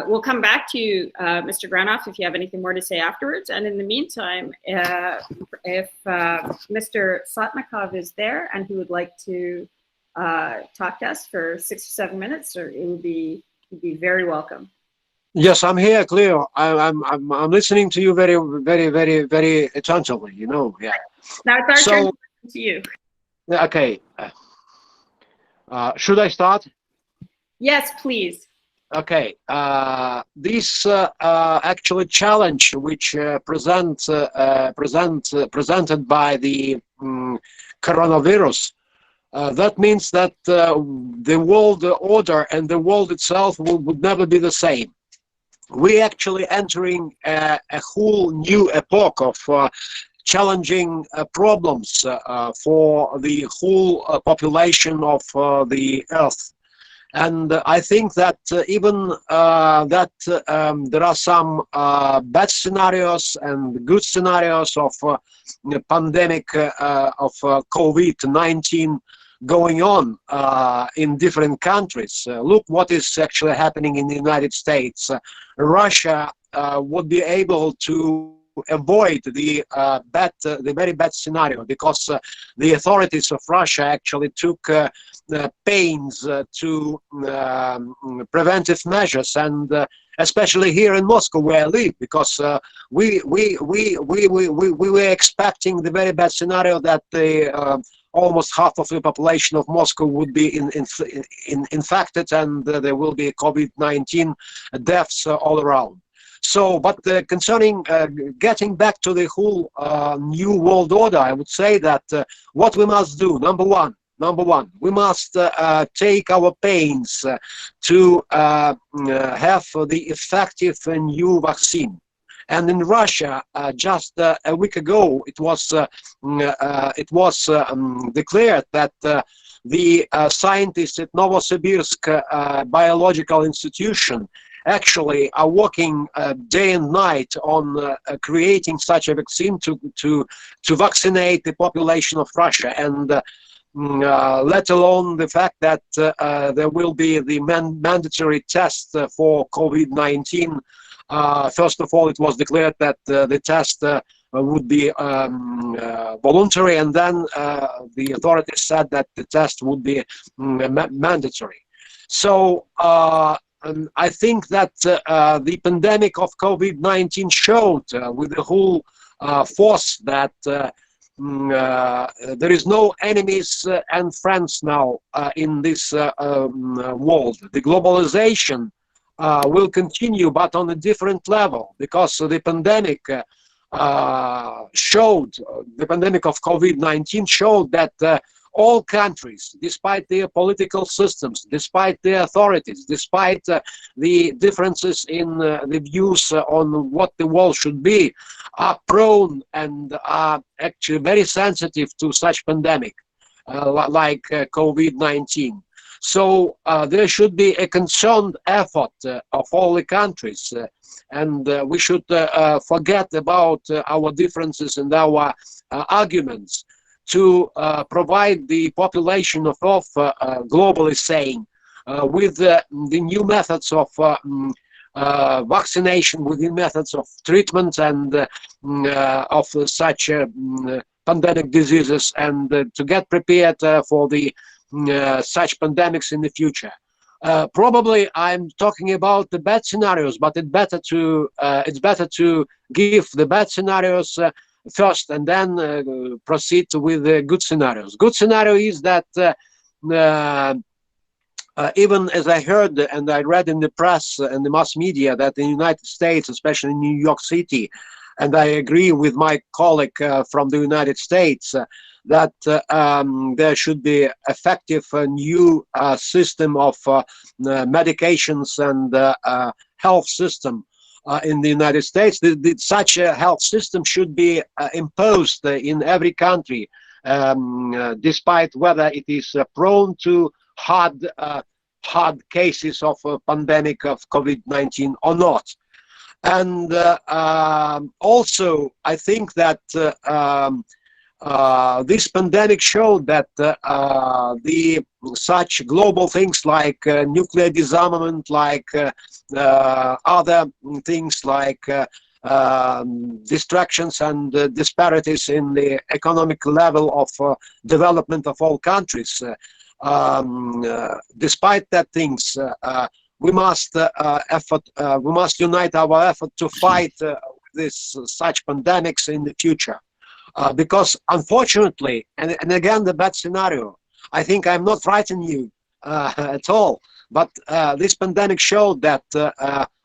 we'll come back to you, Mr. Granoff, if you have anything more to say afterwards. And in the meantime, if Mr. Sotnikov is there and he would like to talk to us for 6 or 7 minutes, or it would be very welcome. Yes, I'm here, Cleo. I'm listening to you very, very, very, very attentively. You know, yeah. Now it's our turn to listen to you. Okay. Should I start? Yes, please. Okay. This actually challenge which presented by the coronavirus. That means that the world order and the world itself would never be the same. We actually entering a whole new epoch of challenging problems for the whole population of the Earth. And I think that even there are some bad scenarios and good scenarios of the pandemic of COVID-19 going on in different countries. Look what is actually happening in the United States. Russia would be able to avoid the very bad scenario, because the authorities of Russia actually took pains to preventive measures, and especially here in Moscow where I live, because we were expecting the very bad scenario that almost half of the population of Moscow would be infected, and there will be COVID-19 deaths all around. So, but concerning getting back to the whole new world order, I would say that what we must do, number one, we must take our pains to have the effective new vaccine. And in Russia, just a week ago, it was declared that the scientists at Novosibirsk Biological Institution actually are working day and night on creating such a vaccine to vaccinate the population of Russia, and let alone the fact that there will be the mandatory test for COVID-19. First of all, it was declared that the test would be voluntary, and then the authorities said that the test would be mandatory. So I think that the pandemic of COVID-19 showed with the whole force that there is no enemies and friends now in this world. The globalization will continue, but on a different level, because the pandemic the pandemic of COVID-19 showed that all countries, despite their political systems, despite their authorities, despite the differences in the views on what the world should be, are prone and are actually very sensitive to such pandemic like COVID-19. So there should be a concerned effort of all the countries, and we should forget about our differences and our arguments to provide the population of Earth, globally saying, with the new methods of vaccination, with new methods of treatment and of such pandemic diseases, and to get prepared for the such pandemics in the future. Probably I'm talking about the bad scenarios, but it's better to give the bad scenarios first and then proceed with the good scenarios. Good scenario is that even as I heard and I read in the press and the mass media that in the United States, especially in New York City, and I agree with my colleague from the United States, that there should be effective new system of medications and health system in the United States. Such a health system should be imposed in every country, despite whether it is prone to hard cases of a pandemic of COVID-19 or not. And also, I think that this pandemic showed that the such global things like nuclear disarmament, like other things like distractions and disparities in the economic level of development of all countries. Despite that things, we must unite our effort to fight such pandemics in the future. Because unfortunately, and again the bad scenario, I think I'm not frightening you at all, but this pandemic showed that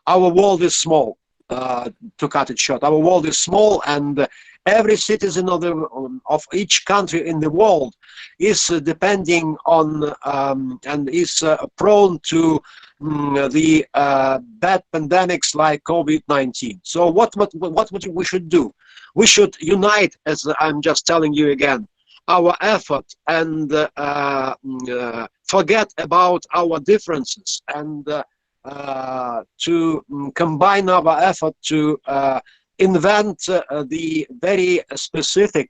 our world is small, to cut it short. Our world is small, and every citizen of each country in the world is depending on and is prone to the bad pandemics like COVID-19. So what we should do? We should unite, as I'm just telling you again, our effort and forget about our differences, and to combine our effort to invent the very specific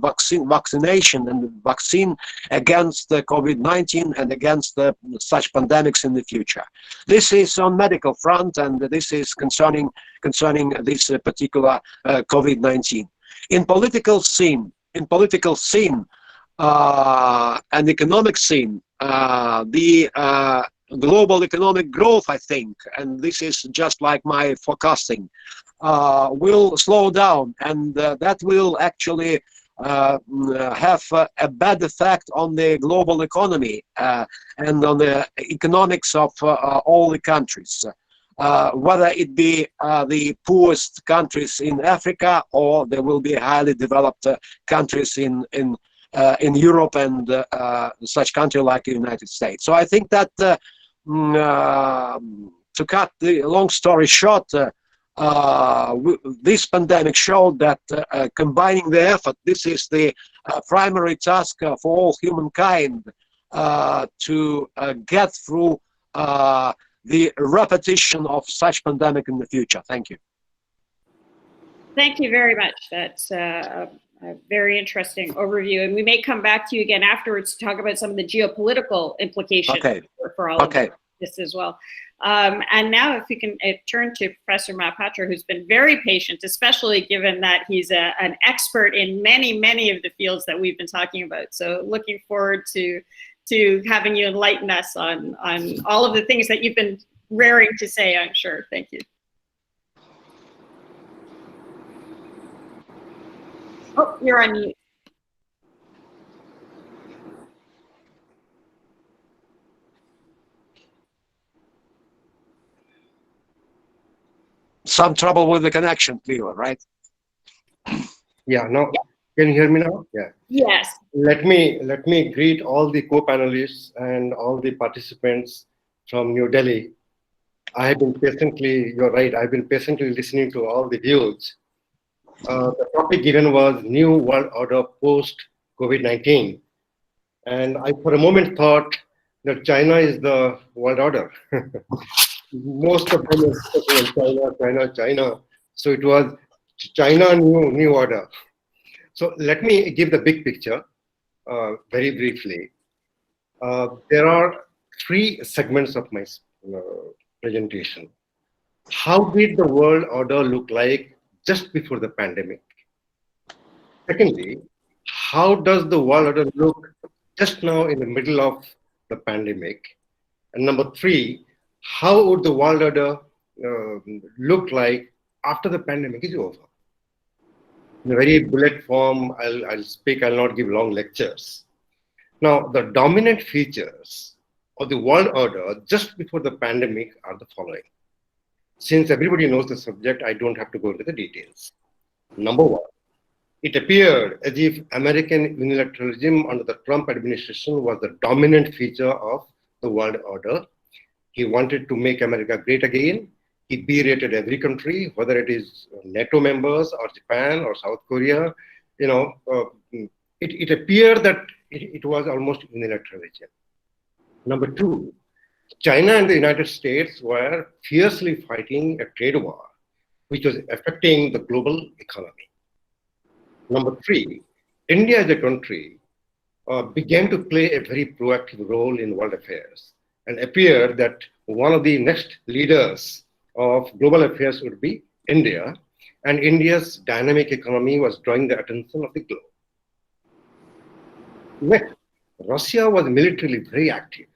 vaccination and vaccine against COVID-19 and against such pandemics in the future. This is on medical front, and this is concerning this particular COVID-19. In political scene, and economic scene, the global economic growth, I think, and this is just like my forecasting, will slow down, and that will actually have a bad effect on the global economy and on the economics of all the countries, whether it be the poorest countries in Africa, or there will be highly developed countries in Europe and such country like the United States. So I think that to cut the long story short, this pandemic showed that combining the effort, this is the primary task for all humankind to get through the repetition of such pandemic in the future. Thank you. Thank you very much. That's a very interesting overview. And we may come back to you again afterwards to talk about some of the geopolitical implications for all of this as well. And now if we can turn to Professor Mahapatra, who's been very patient, especially given that he's an expert in many of the fields that we've been talking about. So looking forward to having you enlighten us on all of the things that you've been raring to say, I'm sure. Thank you. Oh, you're on mute. Some trouble with the connection, Leo, right? Yeah, no. Can you hear me now? Yeah. Yes. Let me greet all the co-panelists and all the participants from New Delhi. I have been patiently, you're right, I've been patiently listening to all the views. The topic given was New World Order post-COVID-19. And I, for a moment, thought that China is the world order. Most of them are saying China. So it was China new order. So let me give the big picture very briefly. There are three segments of my presentation. How did the world order look like just before the pandemic? Secondly, how does the world order look just now in the middle of the pandemic? And number three, how would the world order look like after the pandemic is over? In a very bullet form, I'll speak, I'll not give long lectures. Now, the dominant features of the world order just before the pandemic are the following. Since everybody knows the subject, I don't have to go into the details. Number one, it appeared as if American unilateralism under the Trump administration was the dominant feature of the world order. He wanted to make America great again. He berated every country, whether it is NATO members or Japan or South Korea. You know, it appeared that it was almost unilateralism. Number two, China and the United States were fiercely fighting a trade war, which was affecting the global economy. Number three, India as a country began to play a very proactive role in world affairs, and appeared that one of the next leaders of global affairs would be India, and India's dynamic economy was drawing the attention of the globe. Next, Russia was militarily very active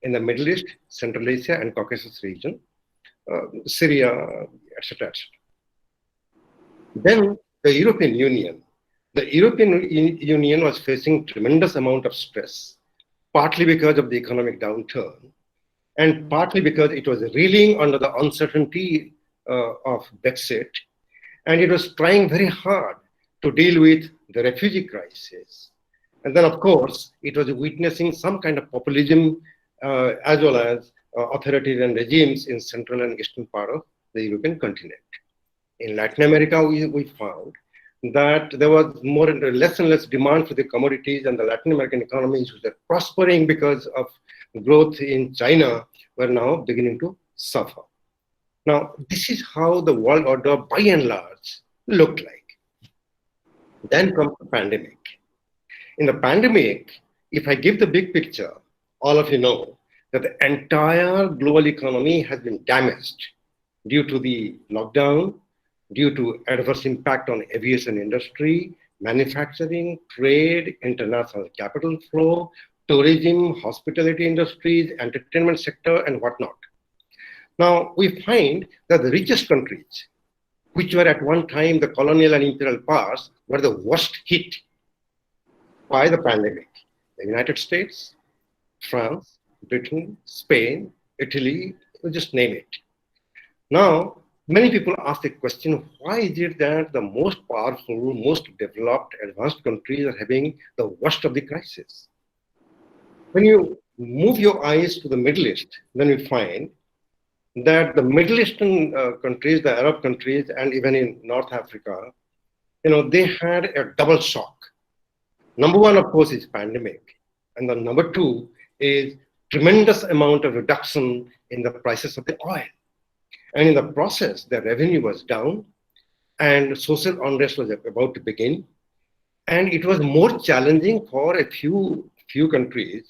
in the Middle East, Central Asia, and Caucasus region, Syria, etc. Then the European Union. The European Union was facing tremendous amount of stress, partly because of the economic downturn, and partly because it was reeling under the uncertainty of Brexit, and it was trying very hard to deal with the refugee crisis. And then, of course, it was witnessing some kind of populism as well as authoritarian regimes in central and eastern part of the European continent. In Latin America, we found that there was less and less demand for the commodities, and the Latin American economies which are prospering because of growth in China were now beginning to suffer. Now, this is how the world order by and large looked like. Then comes the pandemic. In the pandemic, if I give the big picture, all of you know that the entire global economy has been damaged due to the lockdown, due to adverse impact on aviation industry, manufacturing, trade, international capital flow, tourism, hospitality industries, entertainment sector, and whatnot. Now, we find that the richest countries, which were at one time the colonial and imperial powers, were the worst hit by the pandemic. The United States, France, Britain, Spain, Italy, just name it. Now, many people ask the question, why is it that the most powerful, most developed, advanced countries are having the worst of the crisis? When you move your eyes to the Middle East, then you find that the Middle Eastern countries, the Arab countries, and even in North Africa, they had a double shock. Number one, of course, is pandemic. And the number two is tremendous amount of reduction in the prices of the oil. And in the process, the revenue was down and social unrest was about to begin. And it was more challenging for a few countries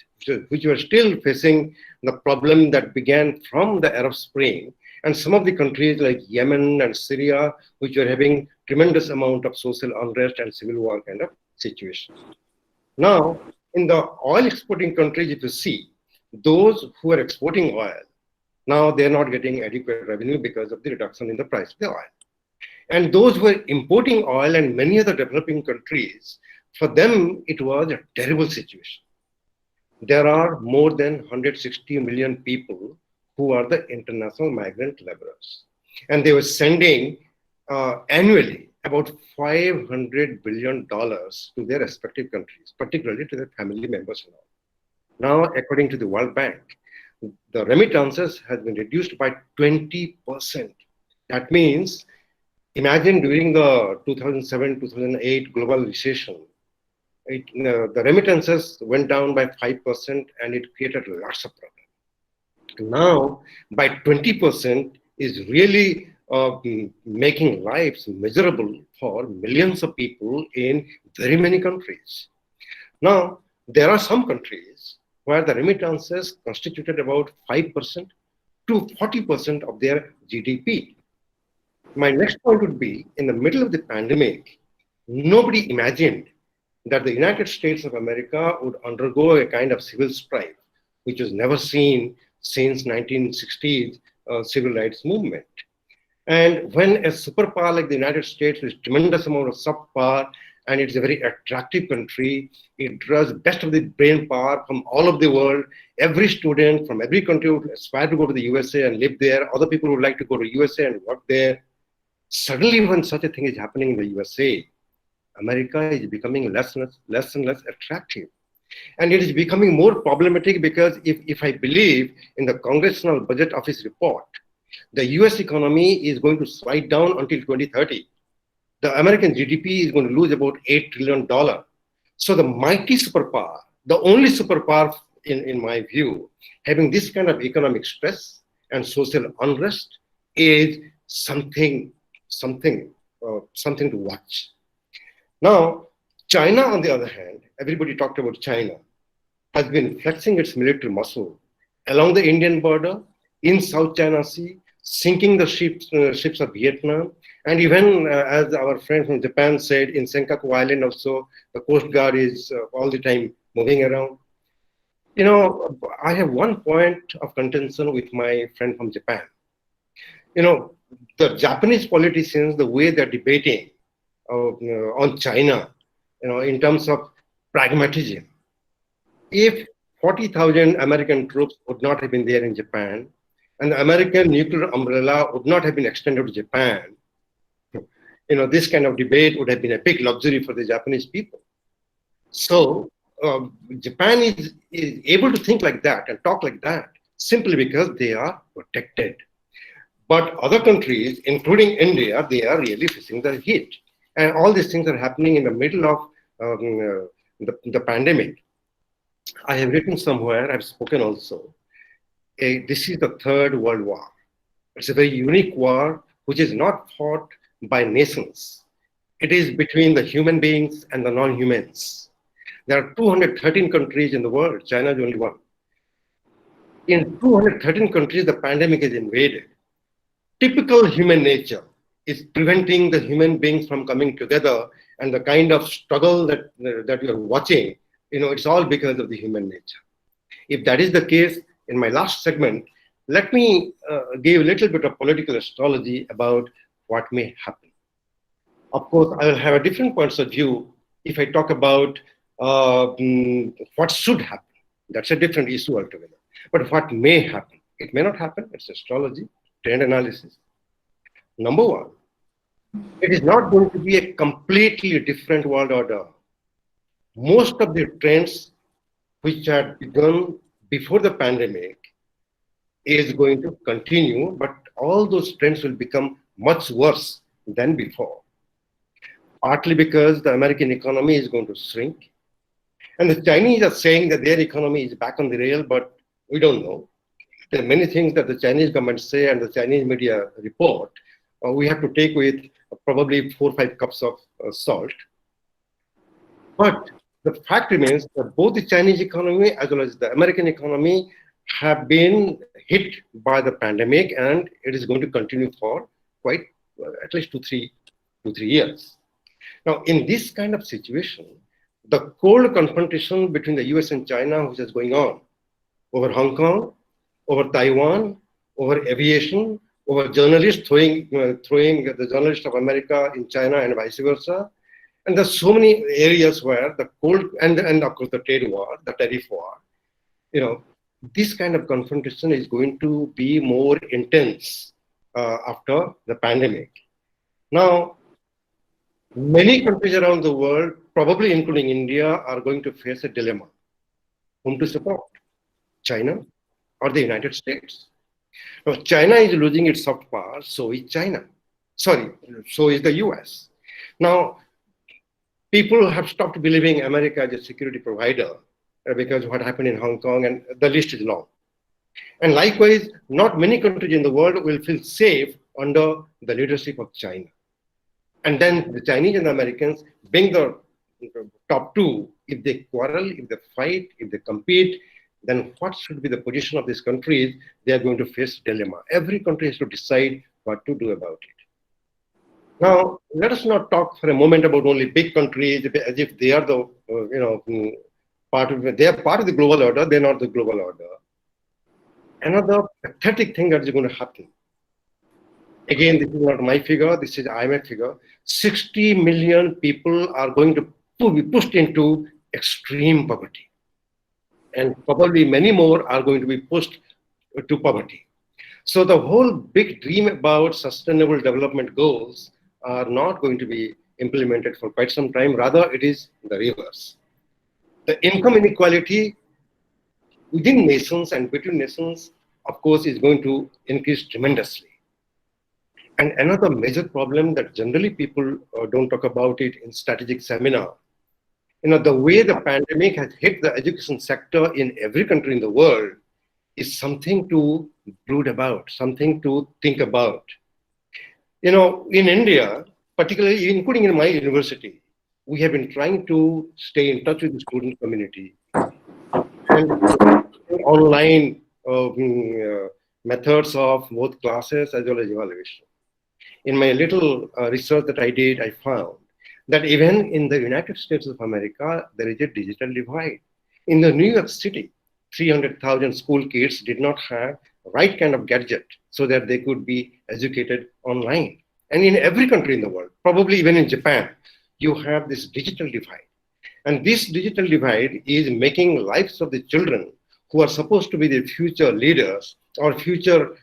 which were still facing the problem that began from the Arab Spring. And some of the countries like Yemen and Syria, which were having tremendous amount of social unrest and civil war kind of situation. Now, in the oil exporting countries, if you see, those who are exporting oil, now they're not getting adequate revenue because of the reduction in the price of the oil. And those who are importing oil and many other developing countries, for them, it was a terrible situation. There are more than 160 million people who are the international migrant laborers. And they were sending annually about $500 billion to their respective countries, particularly to their family members and all. Now, according to the World Bank, the remittances has been reduced by 20%. That means, imagine during the 2007-2008 global recession, the remittances went down by 5% and it created lots of problems. Now, by 20% is really making lives miserable for millions of people in very many countries. Now, there are some countries where the remittances constituted about 5% to 40% of their GDP. My next point would be, in the middle of the pandemic, nobody imagined that the United States of America would undergo a kind of civil strife, which was never seen since 1960s civil rights movement. And when a superpower like the United States with tremendous amount of soft power, and it's a very attractive country, it draws best of the brain power from all of the world. Every student from every country would aspire to go to the USA and live there. Other people would like to go to USA and work there. Suddenly, when such a thing is happening in the USA, America is becoming less and less attractive. And it is becoming more problematic because if I believe in the Congressional Budget Office report, the US economy is going to slide down until 2030. The American GDP is going to lose about $8 trillion. So the mighty superpower, the only superpower in my view, having this kind of economic stress and social unrest is something to watch. Now, China, on the other hand, everybody talked about China, has been flexing its military muscle along the Indian border, in South China Sea, sinking the ships of Vietnam, and even as our friend from Japan said, in Senkaku Island also, the Coast Guard is all the time moving around. I have one point of contention with my friend from Japan. The Japanese politicians, the way they're debating on China, in terms of pragmatism. If 40,000 American troops would not have been there in Japan, and the American nuclear umbrella would not have been extended to Japan, this kind of debate would have been a big luxury for the Japanese people. So Japan is able to think like that and talk like that simply because they are protected. But other countries, including India, they are really facing the heat. And all these things are happening in the middle of the pandemic. I have written somewhere, I've spoken also, this is the Third World War. It's a very unique war which is not fought by nations. It is between the human beings and the non-humans. There are 213 countries in the world. China is only one. In 213 countries, the pandemic is invaded. Typical human nature is preventing the human beings from coming together, and the kind of struggle that you're watching, it's all because of the human nature. If that is the case, in my last segment, let me give a little bit of political astrology about what may happen. Of course, I will have a different points of view if I talk about what should happen. That's a different issue altogether. But what may happen? It may not happen. It's astrology, trend analysis. Number one, it is not going to be a completely different world order. Most of the trends which had begun before the pandemic is going to continue, but all those trends will become much worse than before. Partly because the American economy is going to shrink. And the Chinese are saying that their economy is back on the rail, but we don't know. There are many things that the Chinese government say and the Chinese media report. We have to take with probably 4 or 5 cups of salt. But the fact remains that both the Chinese economy as well as the American economy have been hit by the pandemic, and it is going to continue for quite at least 2-3 years. Now, in this kind of situation, the cold confrontation between the US and China, which is going on over Hong Kong, over Taiwan, over aviation, over journalists throwing the journalists of America in China and vice versa. And there's so many areas where the cold, and of course the trade war, the tariff war, this kind of confrontation is going to be more intense after the pandemic. Now, many countries around the world, probably including India, are going to face a dilemma. Whom to support? China or the United States? Now, China is losing its soft power, so is China. Sorry, so is the US. Now, people have stopped believing America as a security provider because of what happened in Hong Kong, and the list is long. And likewise, not many countries in the world will feel safe under the leadership of China. And then the Chinese and the Americans being the top two, if they quarrel, if they fight, if they compete, then what should be the position of these countries? They are going to face a dilemma. Every country has to decide what to do about it. Now, let us not talk for a moment about only big countries as if they are the, they are part of the global order, they're not the global order. Another pathetic thing that is going to happen. Again, this is not my figure, this is IMF figure. 60 million people are going to be pushed into extreme poverty. And probably many more are going to be pushed to poverty. So the whole big dream about sustainable development goals are not going to be implemented for quite some time. Rather, it is the reverse. The income inequality within nations and between nations, of course, is going to increase tremendously. And another major problem that generally people don't talk about it in strategic seminar, the way the pandemic has hit the education sector in every country in the world is something to brood about, something to think about. In India, particularly including in my university, we have been trying to stay in touch with the student community and online methods of both classes as well as evaluation. In my little research that I did, I found that even in the United States of America, there is a digital divide. In the New York City, 300,000 school kids did not have the right kind of gadget so that they could be educated online. And in every country in the world, probably even in Japan, you have this digital divide. And this digital divide is making lives of the children who are supposed to be the future leaders or future,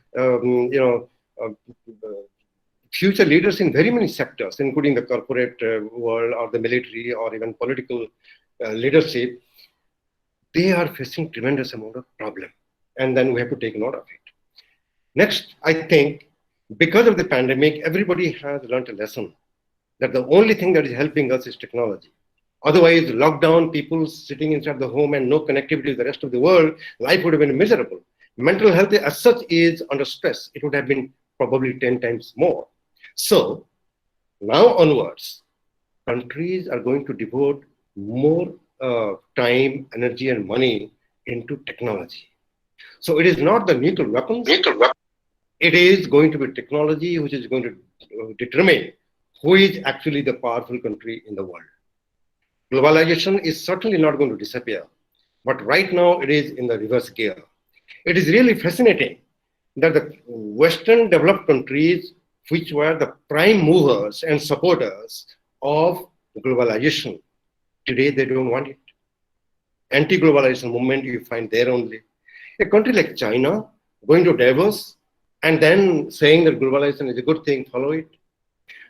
future leaders in very many sectors, including the corporate world or the military or even political leadership. They are facing tremendous amount of problem. And then we have to take note of it. Next, I think, because of the pandemic, everybody has learned a lesson that the only thing that is helping us is technology. Otherwise, lockdown, people sitting inside the home and no connectivity with the rest of the world, life would have been miserable. Mental health as such is under stress. It would have been probably 10 times more. So now onwards, countries are going to devote more time, energy, and money into technology. So it is not the nuclear weapons. It is going to be technology which is going to determine who is actually the powerful country in the world. Globalization is certainly not going to disappear, but right now it is in the reverse gear. It is really fascinating that the Western developed countries, which were the prime movers and supporters of globalization, today they don't want it. Anti-globalization movement you find there only. A country like China going to Davos and then saying that globalization is a good thing, follow it.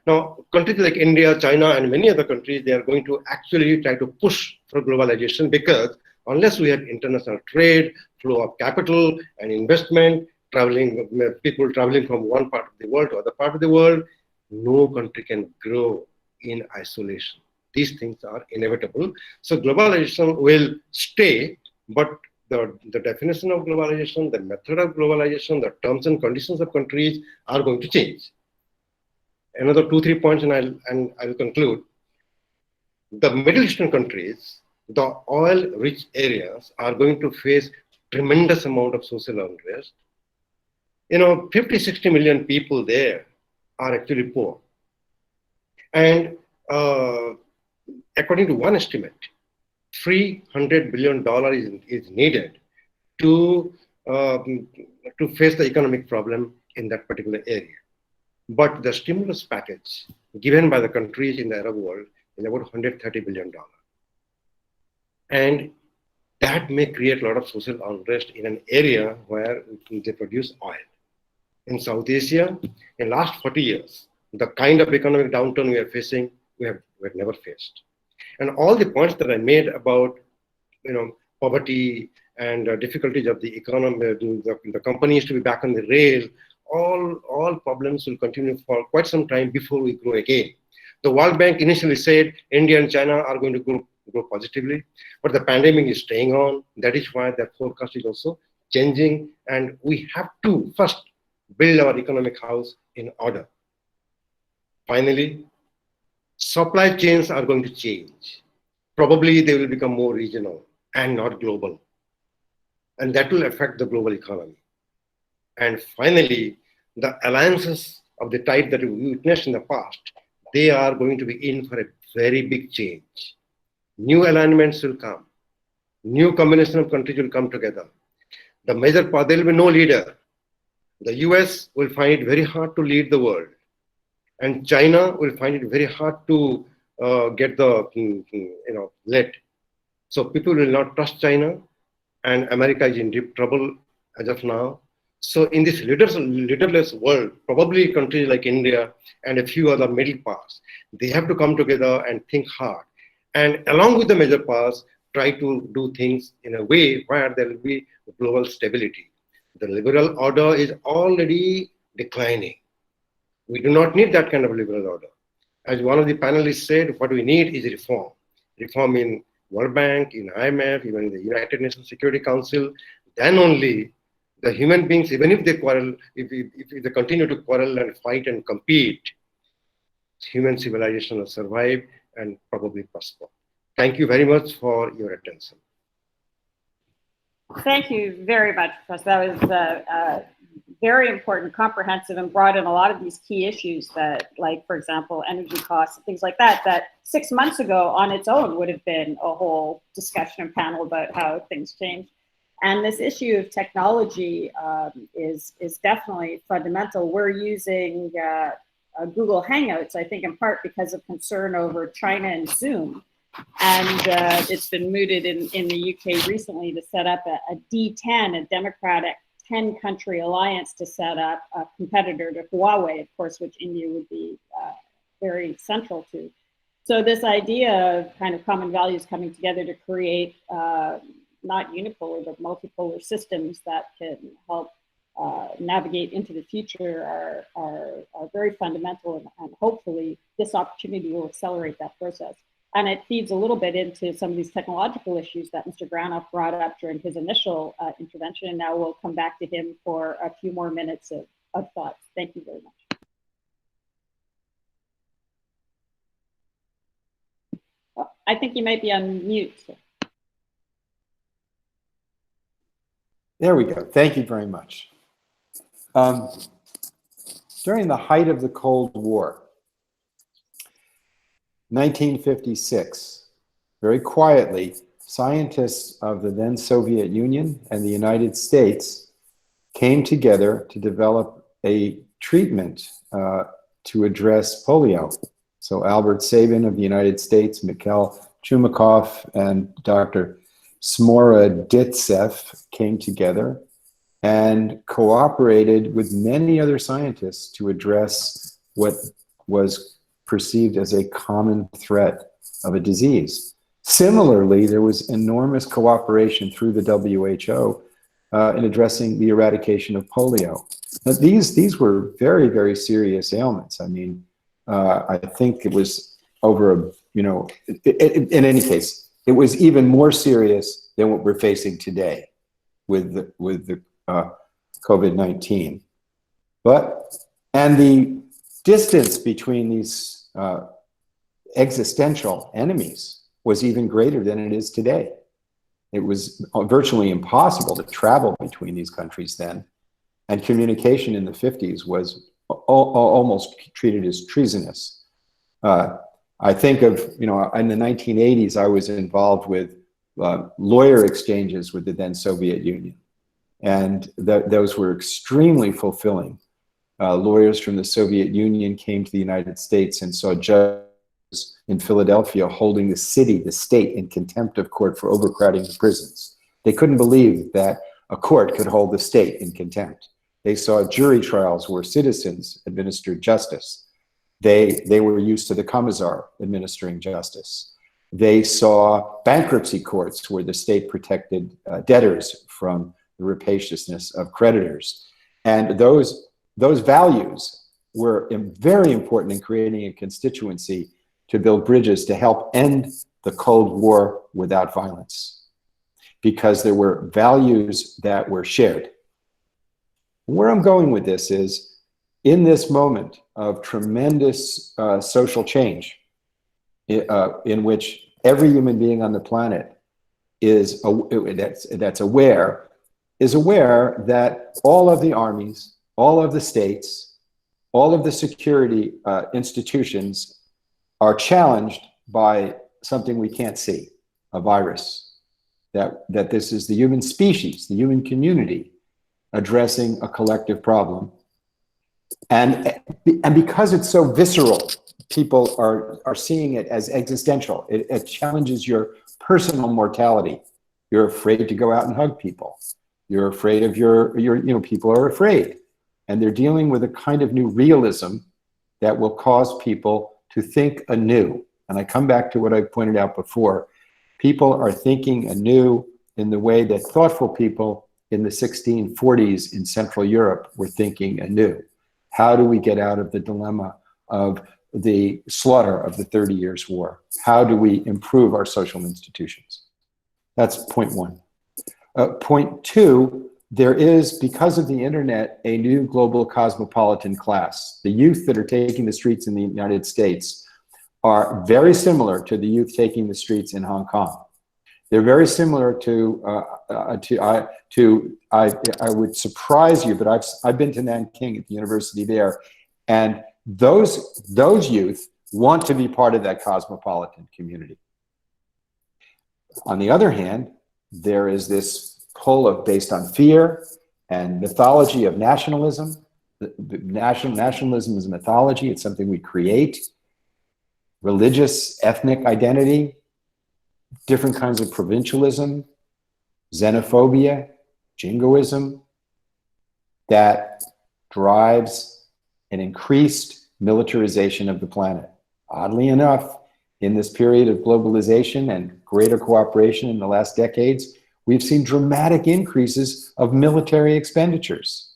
Now, countries like India, China, and many other countries, they are going to actually try to push for globalization, because unless we have international trade, flow of capital and investment, people traveling from one part of the world to other part of the world, no country can grow in isolation. These things are inevitable. So globalization will stay, but the definition of globalization, the method of globalization, the terms and conditions of countries are going to change. Another 2-3 points, and I'll conclude. The Middle Eastern countries, the oil-rich areas, are going to face tremendous amount of social unrest. 50-60 million people there are actually poor, and according to one estimate, $300 billion is needed to face the economic problem in that particular area. But the stimulus package given by the countries in the Arab world is about $130 billion. And that may create a lot of social unrest in an area where they produce oil. In South Asia, in the last 40 years, the kind of economic downturn we are facing, we have never faced. And all the points that I made about poverty and difficulties of the economy, the companies to be back on the rail, all problems will continue for quite some time before we grow again. The World Bank initially said India and China are going to grow positively, but the pandemic is staying on. That is why that forecast is also changing, and we have to first build our economic house in order. Finally, supply chains are going to change. Probably they will become more regional and not global, and that will affect the global economy. And finally, the alliances of the type that we witnessed in the past, they are going to be in for a very big change. New alignments will come. New combination of countries will come together. The major part, there will be no leader. The US will find it very hard to lead the world. And China will find it very hard to get the led. So people will not trust China, and America is in deep trouble as of now. So in this leaderless world, probably countries like India and a few other middle powers, they have to come together and think hard. And along with the major powers, try to do things in a way where there will be global stability. The liberal order is already declining. We do not need that kind of liberal order. As one of the panelists said, what we need is reform. Reform in World Bank, in IMF, even in the United Nations Security Council. Then only the human beings, even if they quarrel, if they continue to quarrel and fight and compete, human civilization will survive and probably prosper. Thank you very much for your attention. Thank you very much, Professor. That was very important, comprehensive, and brought in a lot of these key issues that, like, for example, energy costs and things like that, that 6 months ago on its own would have been a whole discussion and panel about how things change. And this issue of technology is definitely fundamental. We're using Google Hangouts, I think, in part because of concern over China and Zoom. And it's been mooted in the UK recently to set up a D10, a democratic 10-country alliance to set up a competitor to Huawei, of course, which India would be very central to. So this idea of kind of common values coming together to create not unipolar, but multipolar systems that can help navigate into the future are very fundamental, and hopefully this opportunity will accelerate that process. And it feeds a little bit into some of these technological issues that Mr. Granoff brought up during his initial intervention. And now we'll come back to him for a few more minutes of thoughts. Thank you very much. Oh, I think you might be on mute. There we go. Thank you very much. during the height of the Cold War, 1956, very quietly, scientists of the then Soviet Union and the United States came together to develop a treatment to address polio. So Albert Sabin of the United States, Mikhail Chumakov, and Dr. Smoroditsev came together and cooperated with many other scientists to address what was perceived as a common threat of a disease. Similarly, there was enormous cooperation through the WHO in addressing the eradication of polio. Now, these were very, very serious ailments. I mean, I think it was over, in any case, it was even more serious than what we're facing today with the COVID-19. And the distance between these existential enemies was even greater than it is today. It was virtually impossible to travel between these countries then, and communication in the 50s was almost treated as treasonous. I think of, in the 1980s, I was involved with lawyer exchanges with the then Soviet Union, and those were extremely fulfilling. Lawyers from the Soviet Union came to the United States and saw judges in Philadelphia holding the city, the state, in contempt of court for overcrowding the prisons. They couldn't believe that a court could hold the state in contempt. They saw jury trials where citizens administered justice. They were used to the commissar administering justice. They saw bankruptcy courts where the state protected debtors from the rapaciousness of creditors. And those values were very important in creating a constituency to build bridges to help end the Cold War without violence, because there were values that were shared. Where I'm going with this is, in this moment of tremendous social change, in which every human being on the planet is aware that all of the armies, all of the states, all of the security institutions are challenged by something we can't see, a virus. That this is the human species, the human community, addressing a collective problem. And because it's so visceral, people are seeing it as existential. It challenges your personal mortality. You're afraid to go out and hug people. You're afraid of people are afraid. And they're dealing with a kind of new realism that will cause people to think anew. And I come back to what I pointed out before. People are thinking anew in the way that thoughtful people in the 1640s in Central Europe were thinking anew. How do we get out of the dilemma of the slaughter of the 30 Years' War? How do we improve our social institutions? That's point one. Point two, there is, because of the internet, a new global cosmopolitan class. The youth that are taking the streets in the United States are very similar to the youth taking the streets in Hong Kong. They're very similar to I would surprise you, but I've been to Nanking at the university there, and those youth want to be part of that cosmopolitan community. On the other hand, there is this pull based on fear and mythology of nationalism. Nationalism is a mythology. It's something we create. Religious, ethnic identity, different kinds of provincialism, xenophobia, jingoism, that drives an increased militarization of the planet. Oddly enough, in this period of globalization and greater cooperation in the last decades, we've seen dramatic increases of military expenditures.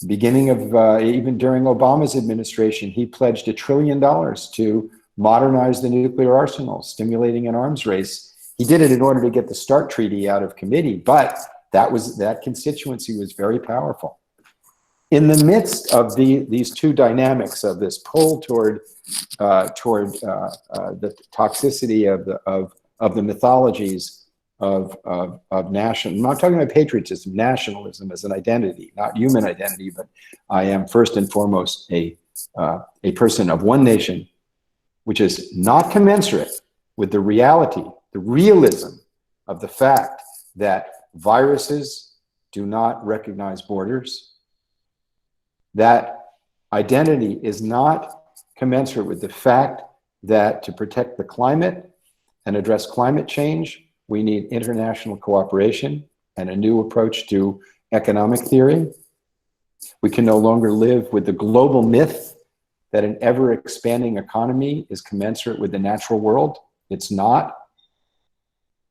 Beginning of, even during Obama's administration, he pledged $1 trillion to modernize the nuclear arsenal, stimulating an arms race. He did it in order to get the START treaty out of committee, but that constituency was very powerful. In the midst of these two dynamics of this pull toward the toxicity of the mythologies of national, I'm not talking about patriotism, nationalism as an identity, not human identity, but I am first and foremost a person of one nation, which is not commensurate with the reality, the realism of the fact that viruses do not recognize borders, that identity is not commensurate with the fact that to protect the climate and address climate change, we need international cooperation and a new approach to economic theory. We can no longer live with the global myth that an ever-expanding economy is commensurate with the natural world. It's not.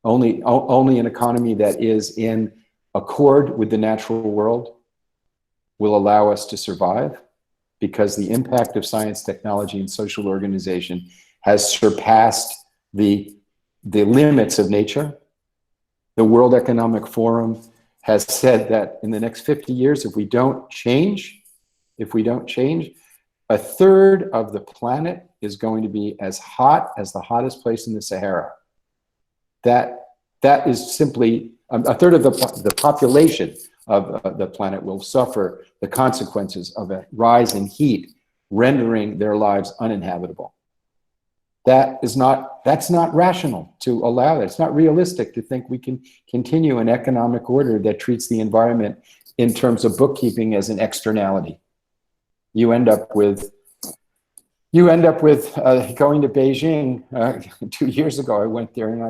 Only an economy that is in accord with the natural world will allow us to survive, because the impact of science, technology, and social organization has surpassed the limits of nature. The World Economic Forum has said that in the next 50 years, if we don't change, a third of the planet is going to be as hot as the hottest place in the Sahara. That is simply a third of the population of the planet will suffer the consequences of a rise in heat, rendering their lives uninhabitable. That's not rational to allow that. It's not realistic to think we can continue an economic order that treats the environment in terms of bookkeeping as an externality. You end up with going to Beijing 2 years ago. I went there, and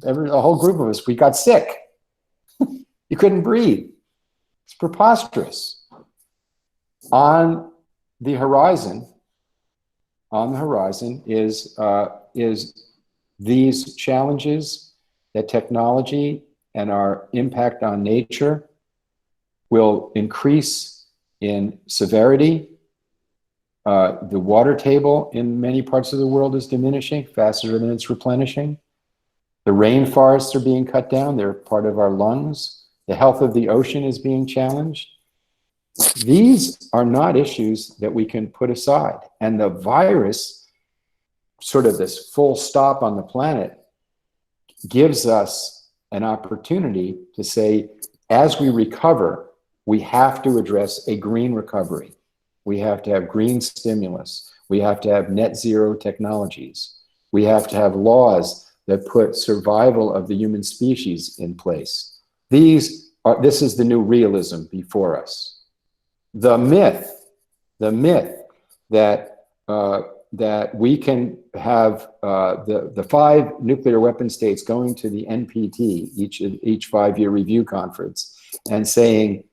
a whole group of us, we got sick. You couldn't breathe. It's preposterous. On the horizon is these challenges that technology and our impact on nature will increase in severity. The water table in many parts of the world is diminishing faster than it's replenishing. The rainforests are being cut down. They're part of our lungs. The health of the ocean is being challenged. These are not issues that we can put aside. And the virus, sort of this full stop on the planet, gives us an opportunity to say, as we recover, we have to address a green recovery. We have to have green stimulus. We have to have net zero technologies. We have to have laws that put survival of the human species in place. This is the new realism before us. The myth that we can have the 5 nuclear weapon states going to the NPT, each 5-year review conference, and saying,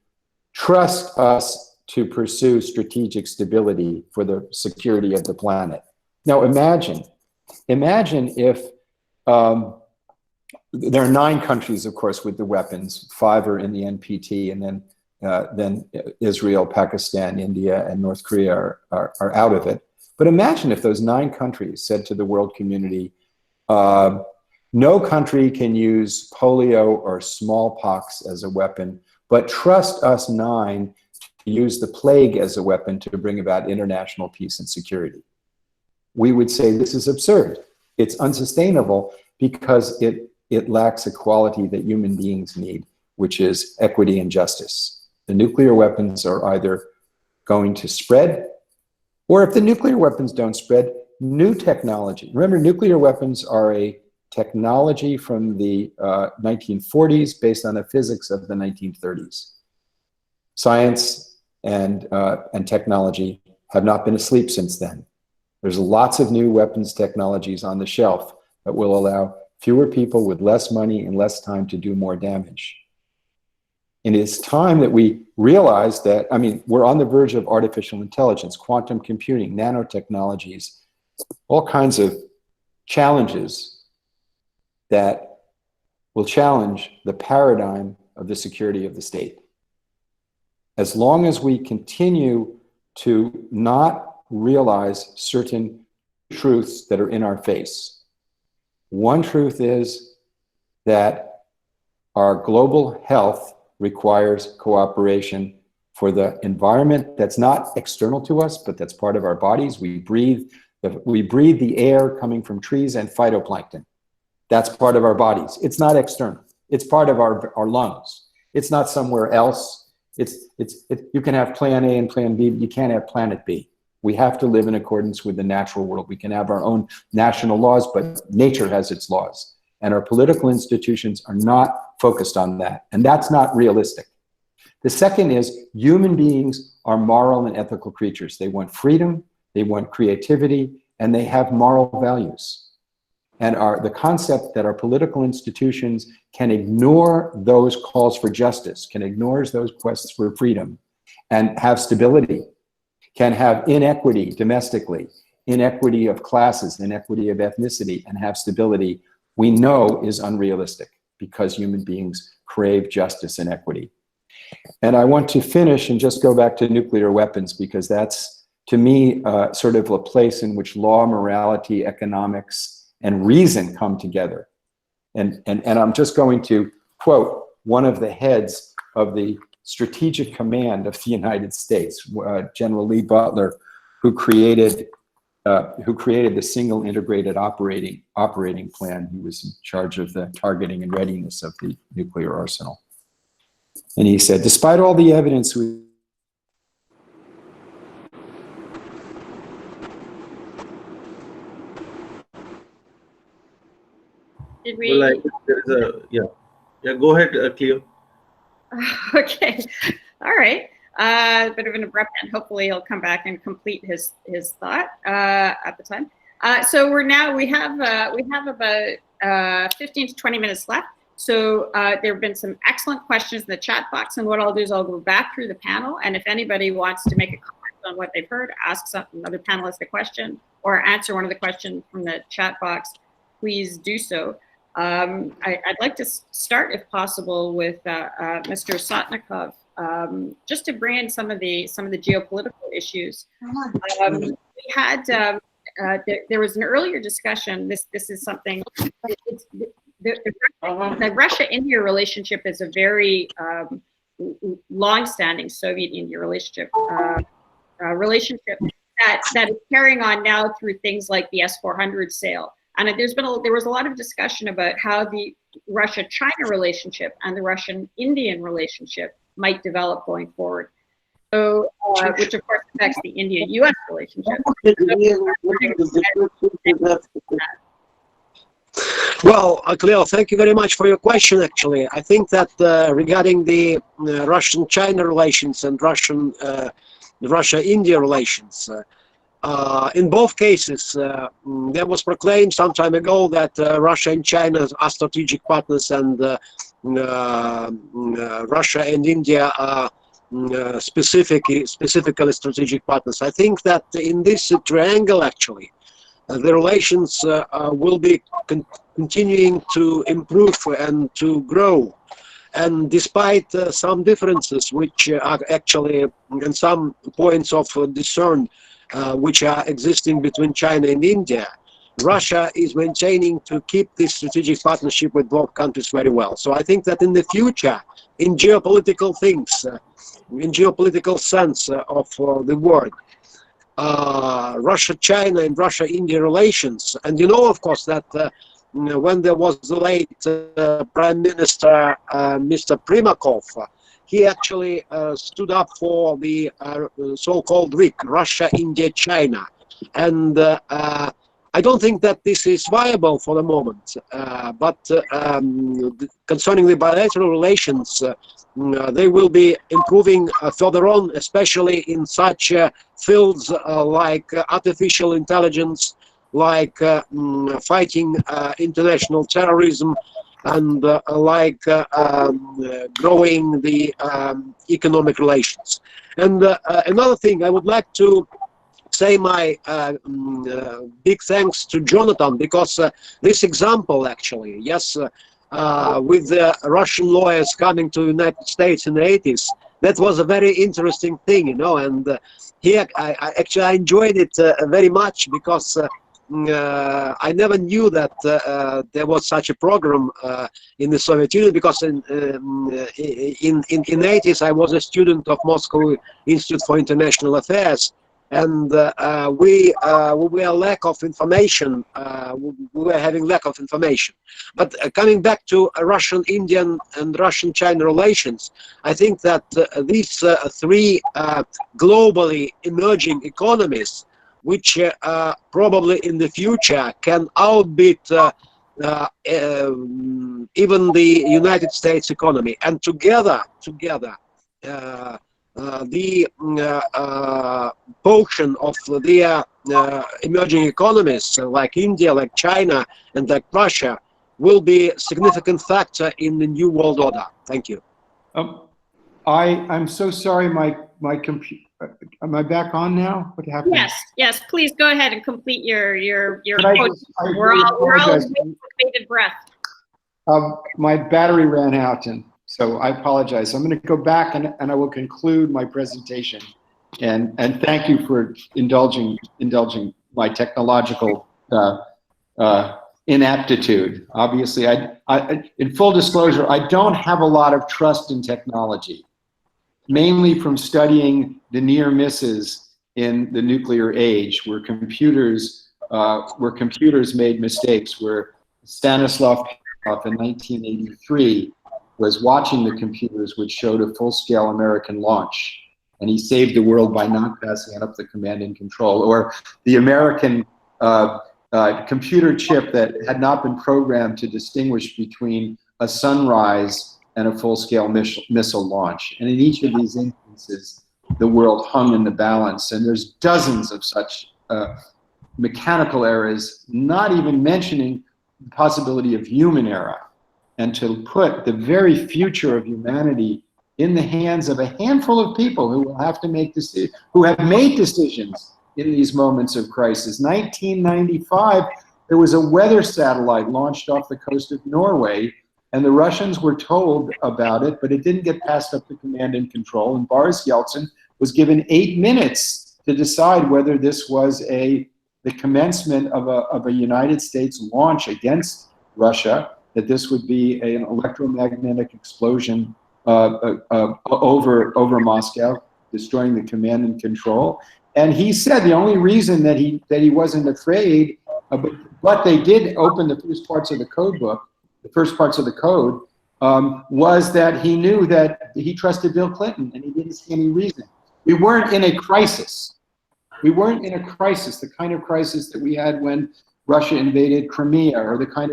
trust us to pursue strategic stability for the security of the planet. Now imagine if there are 9 countries, of course, with the weapons. 5 are in the NPT, and then Israel, Pakistan, India, and North Korea are out of it. But imagine if those 9 countries said to the world community, no country can use polio or smallpox as a weapon, but trust us 9 to use the plague as a weapon to bring about international peace and security. We would say this is absurd. It's unsustainable because it lacks a quality that human beings need, which is equity and justice. The nuclear weapons are either going to spread, or if the nuclear weapons don't spread, new technology. Remember, nuclear weapons are a technology from the 1940s based on the physics of the 1930s. Science and technology have not been asleep since then. There's lots of new weapons technologies on the shelf that will allow fewer people with less money and less time to do more damage. And it's time that we realize that, we're on the verge of artificial intelligence, quantum computing, nanotechnologies, all kinds of challenges that will challenge the paradigm of the security of the state. As long as we continue to not realize certain truths that are in our face. One truth is that our global health requires cooperation for the environment that's not external to us, but that's part of our bodies. We breathe the air coming from trees and phytoplankton. That's part of our bodies. It's not external. It's part of our lungs. It's not somewhere else. You can have plan A and plan B, but you can't have planet B. We have to live in accordance with the natural world. We can have our own national laws, but nature has its laws. And our political institutions are not focused on that. And that's not realistic. The second is human beings are moral and ethical creatures. They want freedom, they want creativity, and they have moral values. And the concept that our political institutions can ignore those calls for justice, can ignore those quests for freedom, and have stability, can have inequity domestically, inequity of classes, inequity of ethnicity, and have stability, we know is unrealistic because human beings crave justice and equity. And I want to finish and just go back to nuclear weapons, because that's, to me, sort of a place in which law, morality, economics, and reason come together. And I'm just going to quote one of the heads of the Strategic Command of the United States, General Lee Butler, who created the single integrated operating plan. He was in charge of the targeting and readiness of the nuclear arsenal. And he said, despite all the evidence we Did we? Well, there is a, yeah, go ahead, Cleo. Okay, all right. Bit of an abrupt end. Hopefully he'll come back and complete his thought at the time. So we have about 15 to 20 minutes left. So there have been some excellent questions in the chat box, and what I'll do is I'll go back through the panel, and if anybody wants to make a comment on what they've heard, ask another panelist a question, or answer one of the questions from the chat box, please do so. I'd like to start, if possible, with Mr. Sotnikov, just to bring in some of the geopolitical issues. We had there was an earlier discussion. This is something. The Russia-India relationship is a very long-standing Soviet-India relationship that is carrying on now through things like the S-400 sale. And there was a lot of discussion about how the Russia-China relationship and the Russian-Indian relationship might develop going forward. So, which of course affects the India-U.S. relationship. Well, Cleo, thank you very much for your question, actually. I think that regarding the Russian-China relations and Russia-India relations, in both cases, there was proclaimed some time ago that Russia and China are strategic partners, and Russia and India are specifically strategic partners. I think that in this triangle, actually, the relations will be continuing to improve and to grow. And despite some differences, which are actually, and some points of discern, which are existing between China and India, Russia is maintaining to keep this strategic partnership with both countries very well. So I think that in the future, in geopolitical things, in geopolitical sense of the word, Russia-China and Russia-India relations, and you know, of course, that when there was the late Prime Minister, Mr. Primakov, he actually stood up for the so-called RIC, Russia, India, China. And I don't think that this is viable for the moment. But concerning the bilateral relations, they will be improving further on, especially in such fields like artificial intelligence, like fighting international terrorism, and like growing the economic relations. And another thing, I would like to say my big thanks to Jonathan, because this example, actually, yes, with the Russian lawyers coming to the United States in the 80s, that was a very interesting thing, you know, and here I actually enjoyed it very much, because I never knew that there was such a program in the Soviet Union, because in the 80s I was a student of Moscow Institute for International Affairs, and we were lack of information. We were having lack of information. But coming back to Russian-Indian and Russian-China relations, I think that these three globally emerging economies, which probably in the future can outbid even the United States economy, and together, the portion of the emerging economies like India, like China, and like Russia will be a significant factor in the new world order. Thank you. I'm so sorry, my computer. Am I back on now? What happened? Yes. Please go ahead and complete your quote. I We're all apologize. waiting with bated breath. My battery ran out, and so I apologize. I'm going to go back and I will conclude my presentation. And thank you for indulging my technological inaptitude. Obviously, in full disclosure, I don't have a lot of trust in technology, mainly from studying the near misses in the nuclear age, where computers made mistakes, where Stanislav Petrov in 1983 was watching the computers which showed a full-scale American launch, and he saved the world by not passing up the command and control. Or the American computer chip that had not been programmed to distinguish between a sunrise and a full-scale missile launch. And in each of these instances, the world hung in the balance. And there's dozens of such mechanical errors, not even mentioning the possibility of human error. And to put the very future of humanity in the hands of a handful of people who will have to make decisions, who have made decisions in these moments of crisis. 1995, there was a weather satellite launched off the coast of Norway, and the Russians were told about it, but it didn't get passed up to command and control. And Boris Yeltsin was given 8 minutes to decide whether this was the commencement of a United States launch against Russia, that this would be an electromagnetic explosion over Moscow, destroying the command and control. And he said the only reason that he wasn't afraid, but they did open the first parts of the code book, the first parts of the code, was that he knew that he trusted Bill Clinton, and he didn't see any reason. We weren't in a crisis. We weren't in a crisis, the kind of crisis that we had when Russia invaded Crimea, or the kind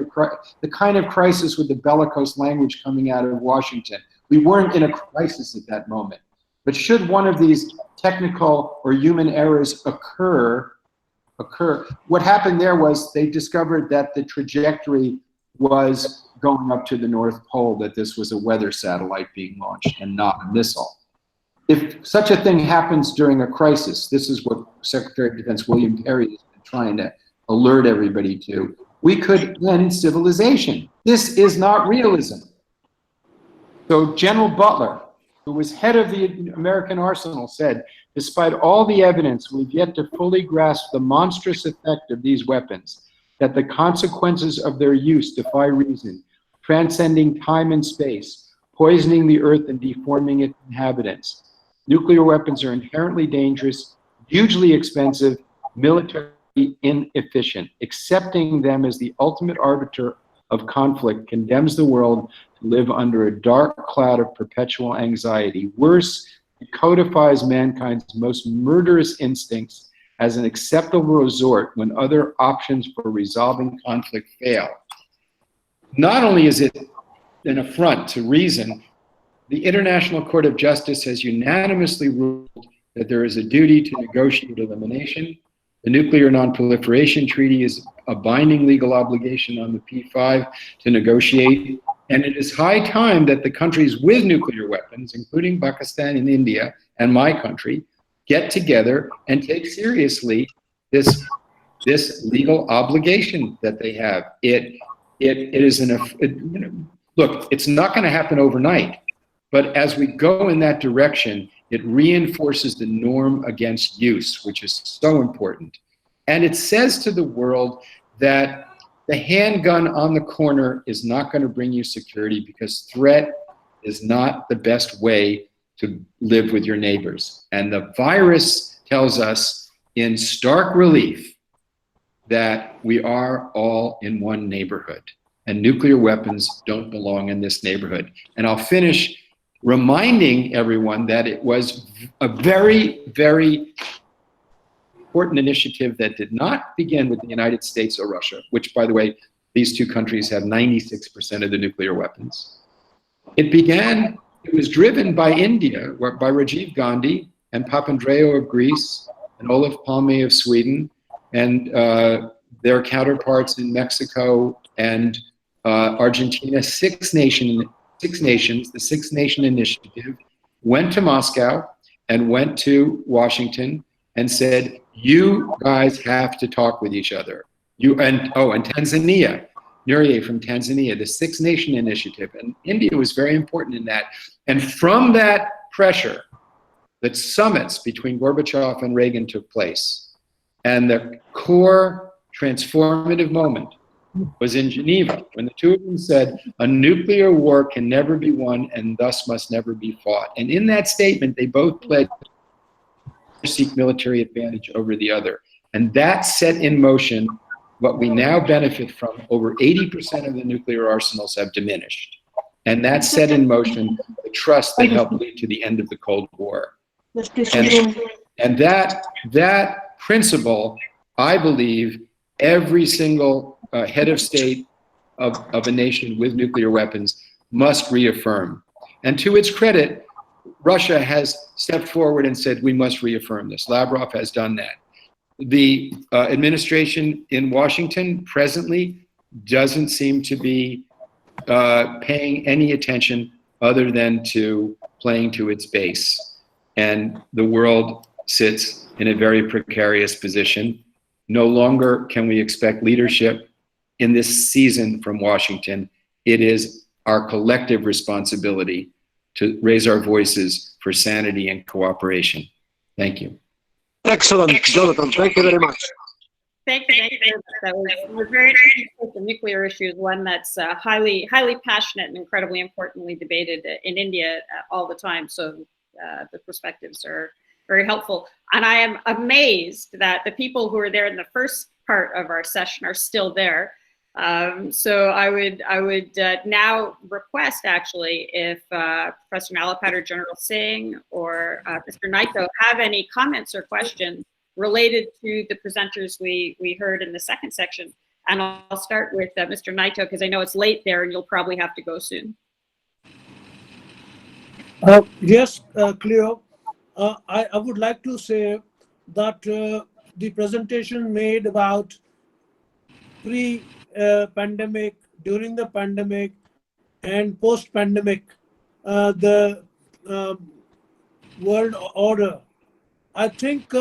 of crisis with the bellicose language coming out of Washington. We weren't in a crisis at that moment. But should one of these technical or human errors occur, what happened there was they discovered that the trajectory was going up to the North Pole, that this was a weather satellite being launched and not a missile. If such a thing happens during a crisis, this is what Secretary of Defense William Perry has been trying to alert everybody to, we could end civilization. This is not realism. So General Butler, who was head of the American arsenal, said, despite all the evidence, we've yet to fully grasp the monstrous effect of these weapons, that the consequences of their use defy reason, transcending time and space, poisoning the earth and deforming its inhabitants. Nuclear weapons are inherently dangerous, hugely expensive, militarily inefficient. Accepting them as the ultimate arbiter of conflict condemns the world to live under a dark cloud of perpetual anxiety. Worse, it codifies mankind's most murderous instincts as an acceptable resort when other options for resolving conflict fail. Not only is it an affront to reason, the International Court of Justice has unanimously ruled that there is a duty to negotiate elimination. The Nuclear Non-Proliferation Treaty is a binding legal obligation on the P5 to negotiate, and it is high time that the countries with nuclear weapons, including Pakistan and India and my country, get together and take seriously this legal obligation that they have. It is look, it's not going to happen overnight, but as we go in that direction, it reinforces the norm against use, which is so important. And it says to the world that the handgun on the corner is not going to bring you security, because threat is not the best way to live with your neighbors. And the virus tells us in stark relief that we are all in one neighborhood, and nuclear weapons don't belong in this neighborhood. And I'll finish reminding everyone that it was a very, very important initiative that did not begin with the United States or Russia, which, by the way, these two countries have 96% of the nuclear weapons. It was driven by India, by Rajiv Gandhi and Papandreou of Greece and Olof Palme of Sweden, and their counterparts in Mexico and Argentina. Six nations, the Six Nation Initiative, went to Moscow and went to Washington and said, you guys have to talk with each other. And Tanzania, Nuriye from Tanzania, the Six Nation Initiative, and India was very important in that. And from that pressure, that summits between Gorbachev and Reagan took place. And the core transformative moment was in Geneva, when the two of them said, a nuclear war can never be won and thus must never be fought. And in that statement, they both pledged to seek military advantage over the other. And that set in motion what we now benefit from. Over 80% of the nuclear arsenals have diminished. And that set in motion the trust that helped lead to the end of the Cold War. And that principle, I believe, every single head of state of a nation with nuclear weapons must reaffirm. And to its credit, Russia has stepped forward and said, we must reaffirm this. Lavrov has done that. The administration in Washington presently doesn't seem to be paying any attention other than to playing to its base. And the world sits in a very precarious position. No longer can we expect leadership in this season from Washington. It is our collective responsibility to raise our voices for sanity and cooperation. Thank you. Excellent, Jonathan. Thank you very much. Thank you very much. That was very interesting. The nuclear issue is one that's highly passionate and incredibly importantly debated in India all the time. So the perspectives are very helpful. And I am amazed that the people who were there in the first part of our session are still there. So I would now request, actually, if Professor Nalapat, General Singh, or Mr. Naito have any comments or questions related to the presenters we heard in the second section. And I'll start with Mr. Naito, because I know it's late there and you'll probably have to go soon. Yes, Cleo. I would like to say that the presentation made about pre-pandemic, during the pandemic, and post-pandemic, the world order. I think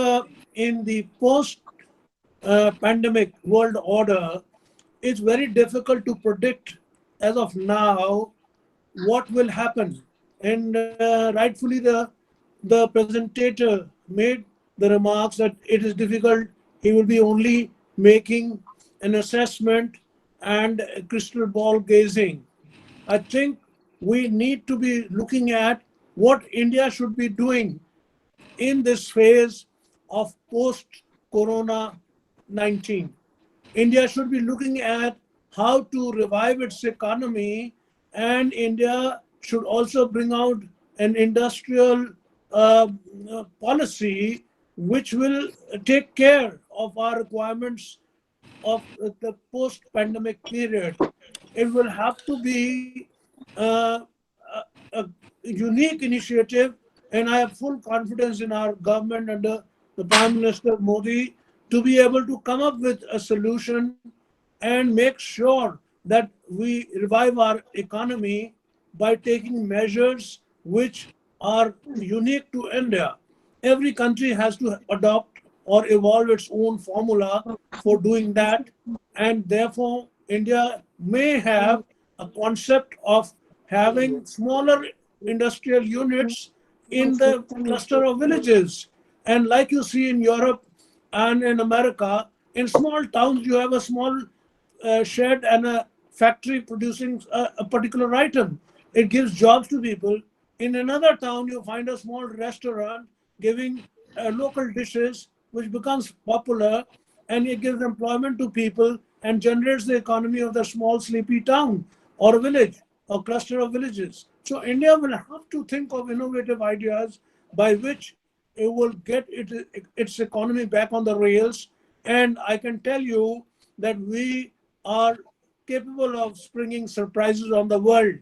in the post-pandemic world order, it's very difficult to predict as of now what will happen. And rightfully, the presenter made the remarks that it is difficult. He will be only making an assessment and crystal ball gazing. I think we need to be looking at what India should be doing in this phase of post-Corona-19. India should be looking at how to revive its economy, and India should also bring out an industrial policy which will take care of our requirements of the post-pandemic period. It will have to be a unique initiative, and I have full confidence in our government under the Prime Minister Modi to be able to come up with a solution and make sure that we revive our economy by taking measures which are unique to India. Every country has to adopt or evolve its own formula for doing that, and therefore India may have a concept of having smaller industrial units in the cluster of villages. And like you see in Europe and in America, in small towns you have a small shed and a factory producing a particular item. It gives jobs to people. In another town, you find a small restaurant giving local dishes which becomes popular, and it gives employment to people and generates the economy of the small sleepy town or village or cluster of villages. So India will have to think of innovative ideas by which it will get its economy back on the rails. And I can tell you that we are capable of springing surprises on the world.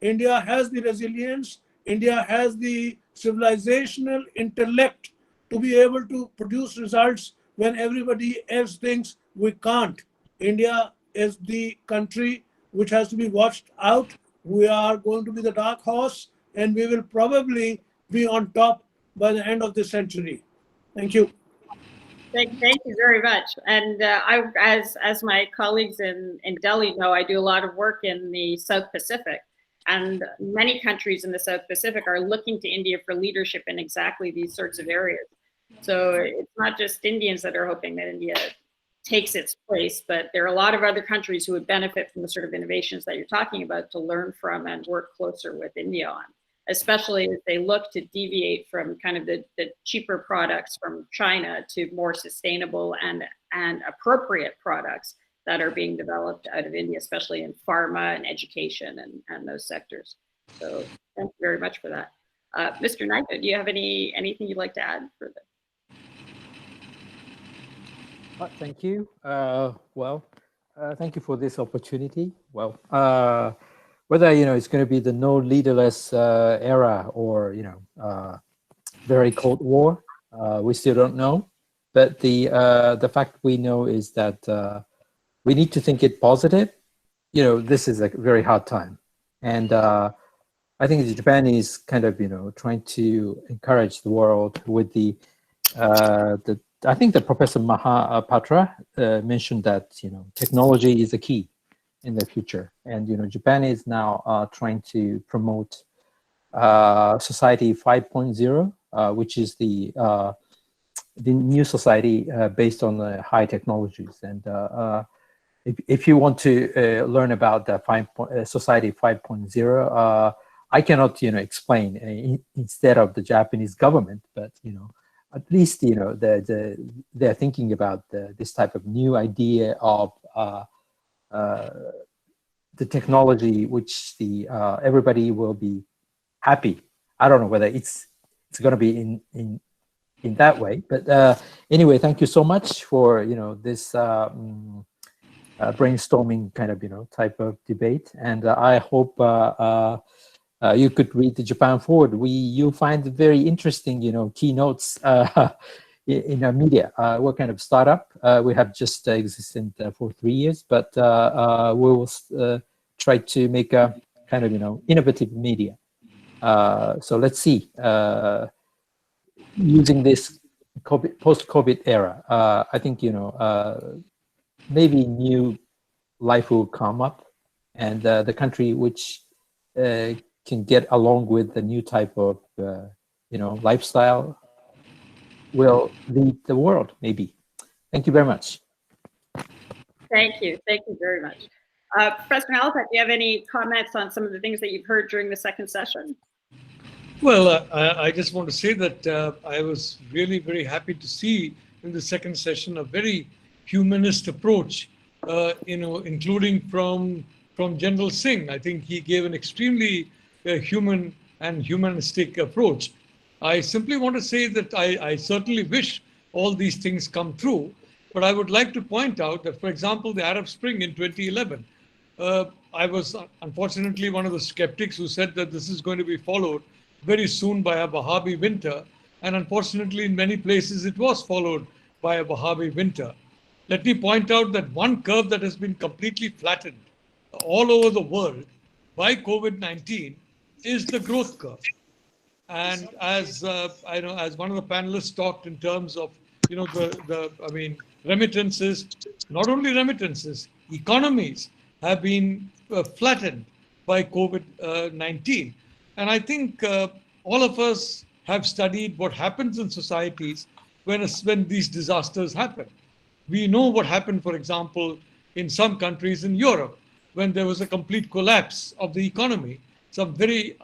India has the resilience, India has the civilizational intellect to be able to produce results when everybody else thinks we can't. India is the country which has to be watched out. We are going to be the dark horse, and we will probably be on top by the end of this century. Thank you. Thank you very much. And as my colleagues in Delhi know, I do a lot of work in the South Pacific. And many countries in the South Pacific are looking to India for leadership in exactly these sorts of areas. So it's not just Indians that are hoping that India takes its place, but there are a lot of other countries who would benefit from the sort of innovations that you're talking about to learn from and work closer with India on, especially as they look to deviate from kind of the cheaper products from China to more sustainable and appropriate products that are being developed out of India, especially in pharma and education and those sectors. So thank you very much for that. Mr. Naito, do you have anything you'd like to add for this? Thank you. Thank you for this opportunity. Well, whether it's going to be the no leaderless era or very Cold War, we still don't know. But the fact we know is that we need to think it positive. This is a very hard time, and I think Japan is kind of trying to encourage the world with the I think that Professor Mahapatra mentioned that technology is the key in the future, and Japan is now trying to promote Society 5.0, which is the new society based on the high technologies. And if you want to learn about the Society 5.0, I cannot explain instead of the Japanese government, but at least they're thinking about this type of new idea of the technology, which everybody will be happy. I don't know whether it's going to be in that way, but anyway, thank you so much for this brainstorming kind of type of debate, and I hope you could read the Japan Forward. You'll find very interesting keynotes in our media. We're kind of startup. We have just existed for 3 years, but we will try to make a kind of innovative media. So let's see. Using this post-COVID era, I think maybe new life will come up, and the country which can get along with the new type of lifestyle will lead the world, maybe. Thank you very much. Thank you very much. Professor Malapat, do you have any comments on some of the things that you've heard during the second session? Well, I just want to say that I was really very happy to see in the second session a very humanist approach, including from General Singh. I think he gave an extremely human and humanistic approach. I simply want to say that I certainly wish all these things come true, but I would like to point out that, for example, the Arab Spring in 2011, I was unfortunately one of the skeptics who said that this is going to be followed very soon by a Wahhabi winter, and unfortunately in many places it was followed by a Wahhabi winter. Let me point out that one curve that has been completely flattened all over the world by COVID-19 is the growth curve. And as I know, as one of the panelists talked in terms of remittances, not only remittances, economies have been flattened by COVID-19. And I think all of us have studied what happens in societies when these disasters happen. We know what happened, for example, in some countries in Europe, when there was a complete collapse of the economy. Some very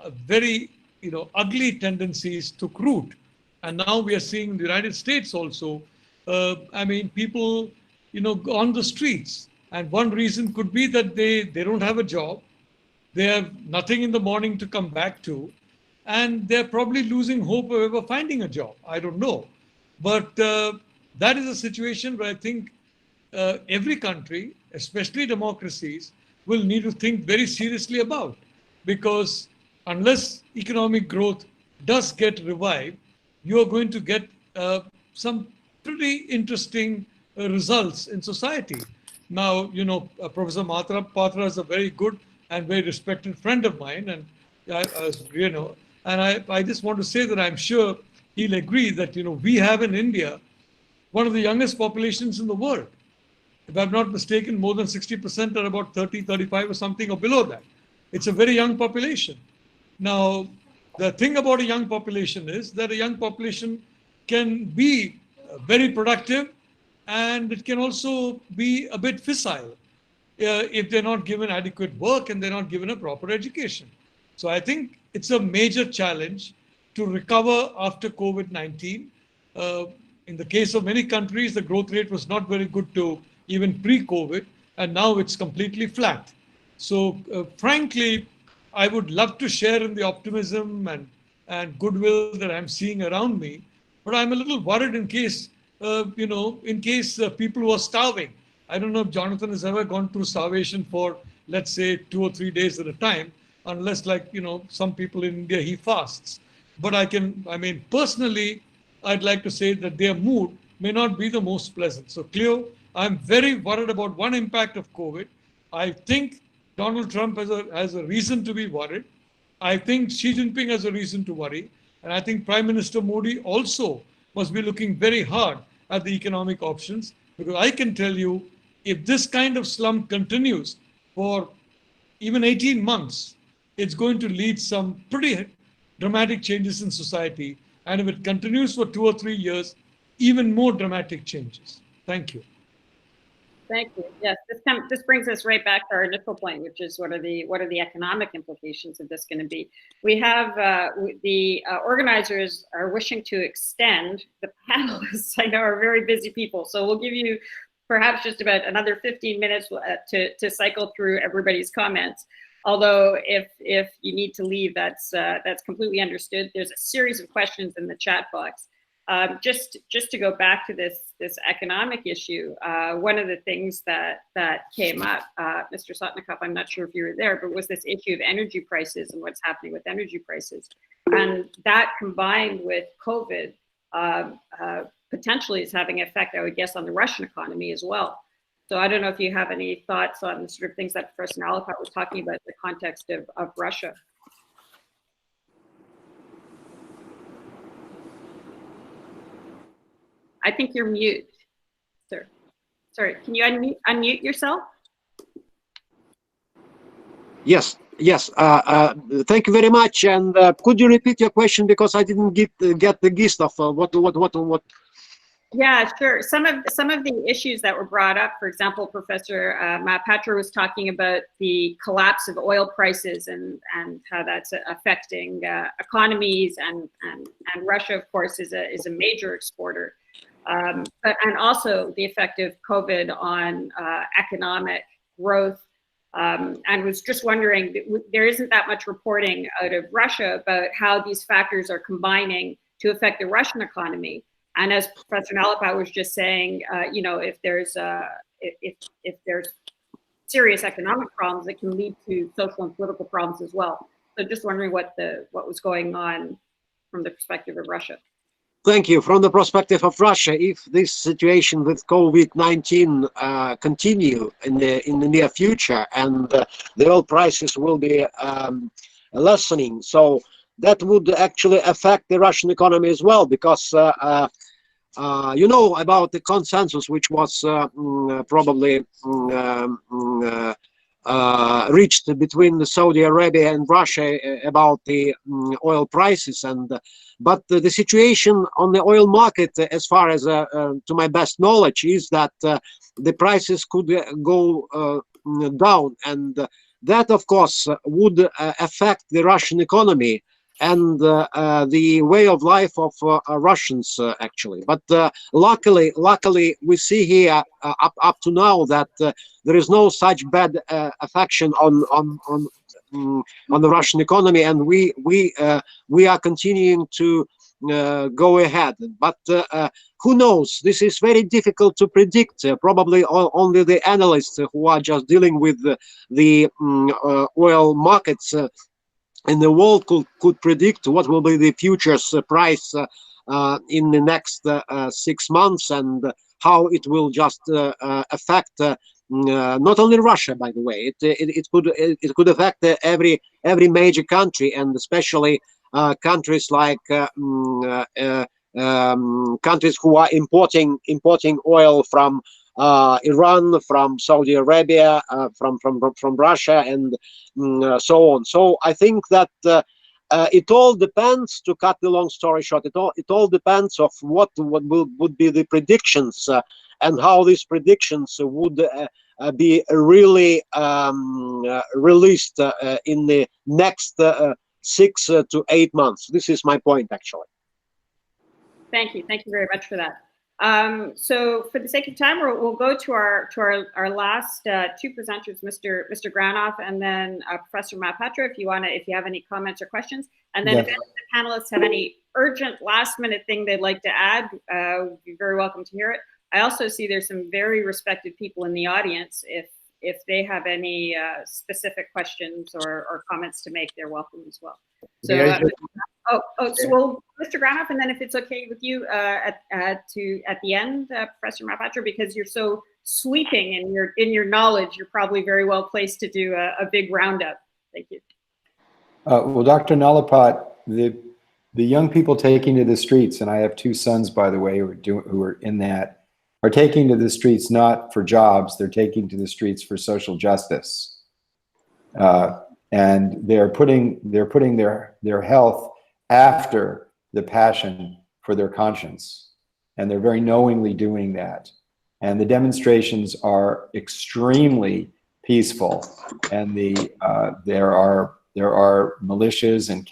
ugly tendencies took root. And now we are seeing in the United States also I mean, people, go on the streets. And one reason could be that they don't have a job. They have nothing in the morning to come back to. And they're probably losing hope of ever finding a job. I don't know. But that is a situation where I think every country, especially democracies, will need to think very seriously about. Because unless economic growth does get revived, you are going to get some pretty interesting results in society. Now, Professor Patra is a very good and very respected friend of mine, and I just want to say that I'm sure he'll agree that we have in India one of the youngest populations in the world. If I'm not mistaken, more than 60% are about 30, 35 or something or below that. It's a very young population. Now, the thing about a young population is that a young population can be very productive, and it can also be a bit facile if they're not given adequate work and they're not given a proper education. So I think it's a major challenge to recover after COVID-19. In the case of many countries, the growth rate was not very good to even pre-COVID, and now it's completely flat. So frankly, I would love to share in the optimism and goodwill that I'm seeing around me, but I'm a little worried in case, people who are starving. I don't know if Jonathan has ever gone through starvation for, let's say, 2 or 3 days at a time, unless some people in India, he fasts. But personally, I'd like to say that their mood may not be the most pleasant. So Cleo, I'm very worried about one impact of COVID. I think Donald Trump has a reason to be worried. I think Xi Jinping has a reason to worry. And I think Prime Minister Modi also must be looking very hard at the economic options, because I can tell you, if this kind of slump continues for even 18 months, it's going to lead some pretty dramatic changes in society. And if it continues for 2 or 3 years, even more dramatic changes. Thank you. Thank you. Yes, this brings us right back to our initial point, which is what are the economic implications of this going to be? We have the organizers are wishing to extend. The panelists, I know, are very busy people, so we'll give you perhaps just about another 15 minutes to cycle through everybody's comments. Although if you need to leave, that's completely understood. There's a series of questions in the chat box. Just to go back to this economic issue, one of the things that came up, Mr. Sotnikov, I'm not sure if you were there, but was this issue of energy prices and what's happening with energy prices, and that combined with COVID potentially is having an effect, I would guess, on the Russian economy as well. So I don't know if you have any thoughts on the sort of things that Professor Nalapat was talking about in the context of Russia. I think you're mute, sir. Sorry, can you unmute yourself? Yes. Thank you very much. And could you repeat your question, because I didn't get the gist of what? Yeah, sure. Some of the issues that were brought up, for example, Professor Patra was talking about the collapse of oil prices and how that's affecting economies, and Russia, of course, is a major exporter. And also the effect of COVID on economic growth, and was just wondering, there isn't that much reporting out of Russia about how these factors are combining to affect the Russian economy. And as Professor Nalapat was just saying, if there's serious economic problems, it can lead to social and political problems as well. So just wondering what was going on from the perspective of Russia. Thank you. From the perspective of Russia, if this situation with COVID-19 continue in the near future, and the oil prices will be lessening, so that would actually affect the Russian economy as well, because you know about the consensus which was probably reached between Saudi Arabia and Russia about the oil prices, but the situation on the oil market, as far as to my best knowledge, is that the prices could go down, and that of course would affect the Russian economy and the way of life of Russians actually. But luckily, we see here up to now that there is no such bad affection on the Russian economy, and we are continuing to go ahead. But who knows? This is very difficult to predict. Probably only the analysts who are just dealing with the oil markets in the world could predict what will be the futures price in the next 6 months, and how it will just affect not only Russia, by the way. It could affect every major country, and especially countries like countries who are importing oil from Iran, from Saudi Arabia, from Russia, and so on. So I think that it all depends. To cut the long story short, it all depends of what would be the predictions, and how these predictions would be really released in the next 6 to 8 months. This is my point, actually. Thank you very much for that. So for the sake of time, we'll go to our last two presenters, Mr. Granov and then Professor Mahapatra, if you have any comments or questions. And then if any of the panelists have any urgent last-minute thing they'd like to add, we'd be very welcome to hear it. I also see there's some very respected people in the audience. If they have any specific questions or comments to make, they're welcome as well. So, so we'll, Mr. Granov, and then if it's okay with you, at the end, Professor Mahapatra, because you're so sweeping in your knowledge, you're probably very well placed to do a big roundup. Thank you. Well, Dr. Nalapat, the young people taking to the streets, and I have 2 sons, by the way, who are in that, are taking to the streets not for jobs, they're taking to the streets for social justice. And they're putting their health after the passion for their conscience. And they're very knowingly doing that. And the demonstrations are extremely peaceful. And there are militias and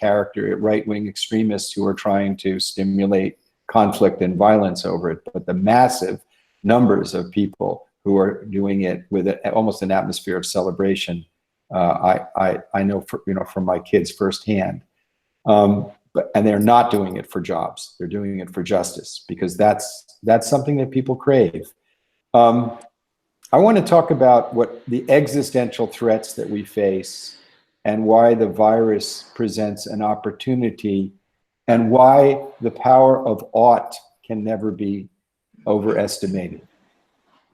right-wing extremists who are trying to stimulate conflict and violence over it. But the massive numbers of people who are doing it with almost an atmosphere of celebration, I know from my kids firsthand. And they're not doing it for jobs; they're doing it for justice, because that's something that people crave. I want to talk about what the existential threats that we face, and why the virus presents an opportunity, and why the power of ought can never be overestimated.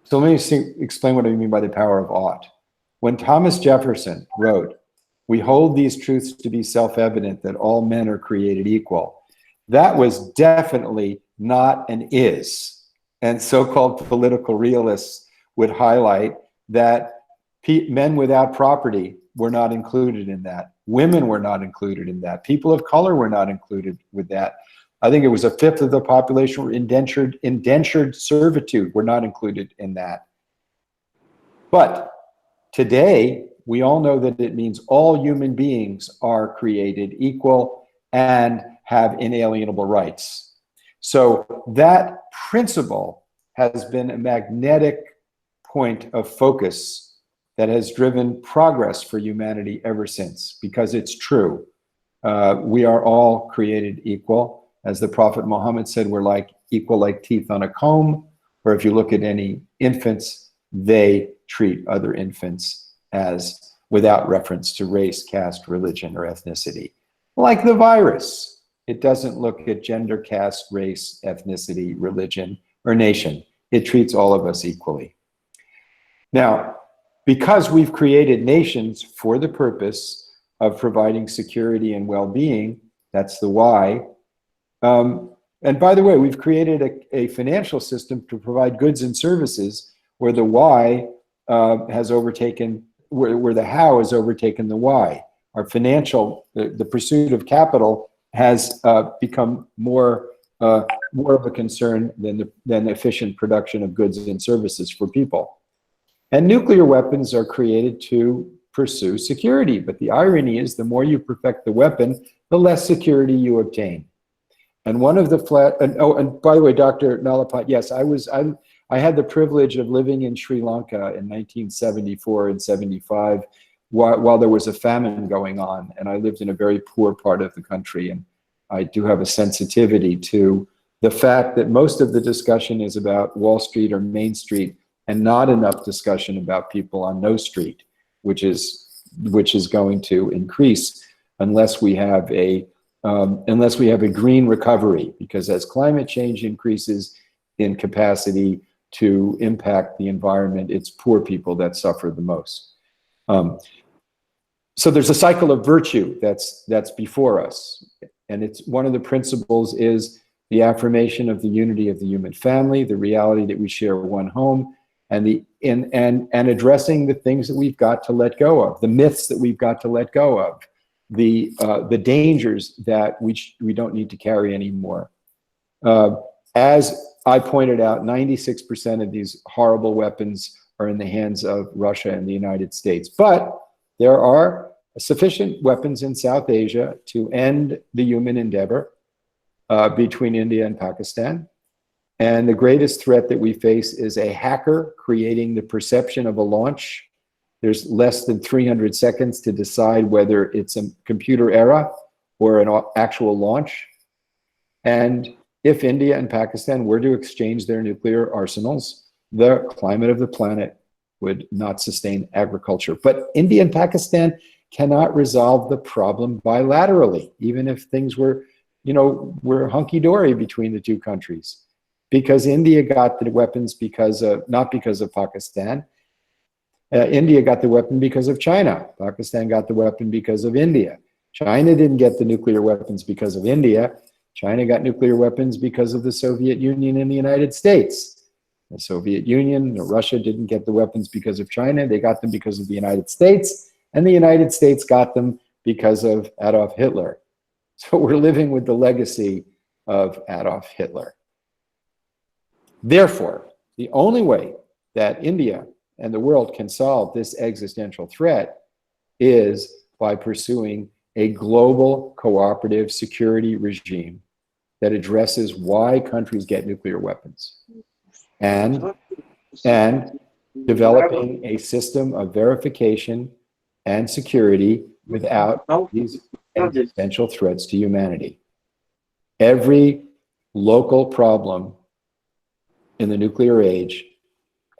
So let me explain what I mean by the power of ought. When Thomas Jefferson wrote, "We hold these truths to be self-evident, that all men are created equal," that was definitely not an is. And so-called political realists would highlight that men without property were not included in that. Women were not included in that. People of color were not included with that. I think it was 1/5 of the population were indentured servitude were not included in that. But today, we all know that it means all human beings are created equal and have inalienable rights. So that principle has been a magnetic point of focus that has driven progress for humanity ever since, because it's true. We are all created equal. As the Prophet Muhammad said, we're equal like teeth on a comb. Or if you look at any infants, they treat other infants as without reference to race, caste, religion, or ethnicity. Like the virus, it doesn't look at gender, caste, race, ethnicity, religion, or nation. It treats all of us equally. Now, because we've created nations for the purpose of providing security and well-being, that's the why. And by the way, we've created a financial system to provide goods and services where the why has overtaken, where the how has overtaken the why. Our financial, the pursuit of capital has become more of a concern than efficient production of goods and services for people. And nuclear weapons are created to pursue security. But the irony is the more you perfect the weapon, the less security you obtain. And one of the and by the way, Dr. Nalapat, yes, I had the privilege of living in Sri Lanka in 1974 and 75 while there was a famine going on. And I lived in a very poor part of the country. And I do have a sensitivity to the fact that most of the discussion is about Wall Street or Main Street and not enough discussion about people on No Street, which is going to increase unless we have a green recovery, because as climate change increases in capacity to impact the environment, it's poor people that suffer the most. So there's a cycle of virtue that's before us. And it's one of the principles is the affirmation of the unity of the human family, the reality that we share one home, and addressing the things that we've got to let go of, the myths that we've got to let go of, the dangers that we don't need to carry anymore. As I pointed out, 96% of these horrible weapons are in the hands of Russia and the United States. But there are sufficient weapons in South Asia to end the human endeavor between India and Pakistan. And the greatest threat that we face is a hacker creating the perception of a launch. There's less than 300 seconds to decide whether it's a computer error or an actual launch. And if India and Pakistan were to exchange their nuclear arsenals, the climate of the planet would not sustain agriculture. But India and Pakistan cannot resolve the problem bilaterally, even if things were hunky-dory between the two countries. Because India got the weapons not because of Pakistan. India got the weapon because of China. Pakistan got the weapon because of India. China didn't get the nuclear weapons because of India. China got nuclear weapons because of the Soviet Union and the United States. The Soviet Union, Russia didn't get the weapons because of China. They got them because of the United States. And the United States got them because of Adolf Hitler. So we're living with the legacy of Adolf Hitler. Therefore, the only way that India and the world can solve this existential threat is by pursuing a global cooperative security regime that addresses why countries get nuclear weapons and developing a system of verification and security without these existential threats to humanity. Every local problem in the nuclear age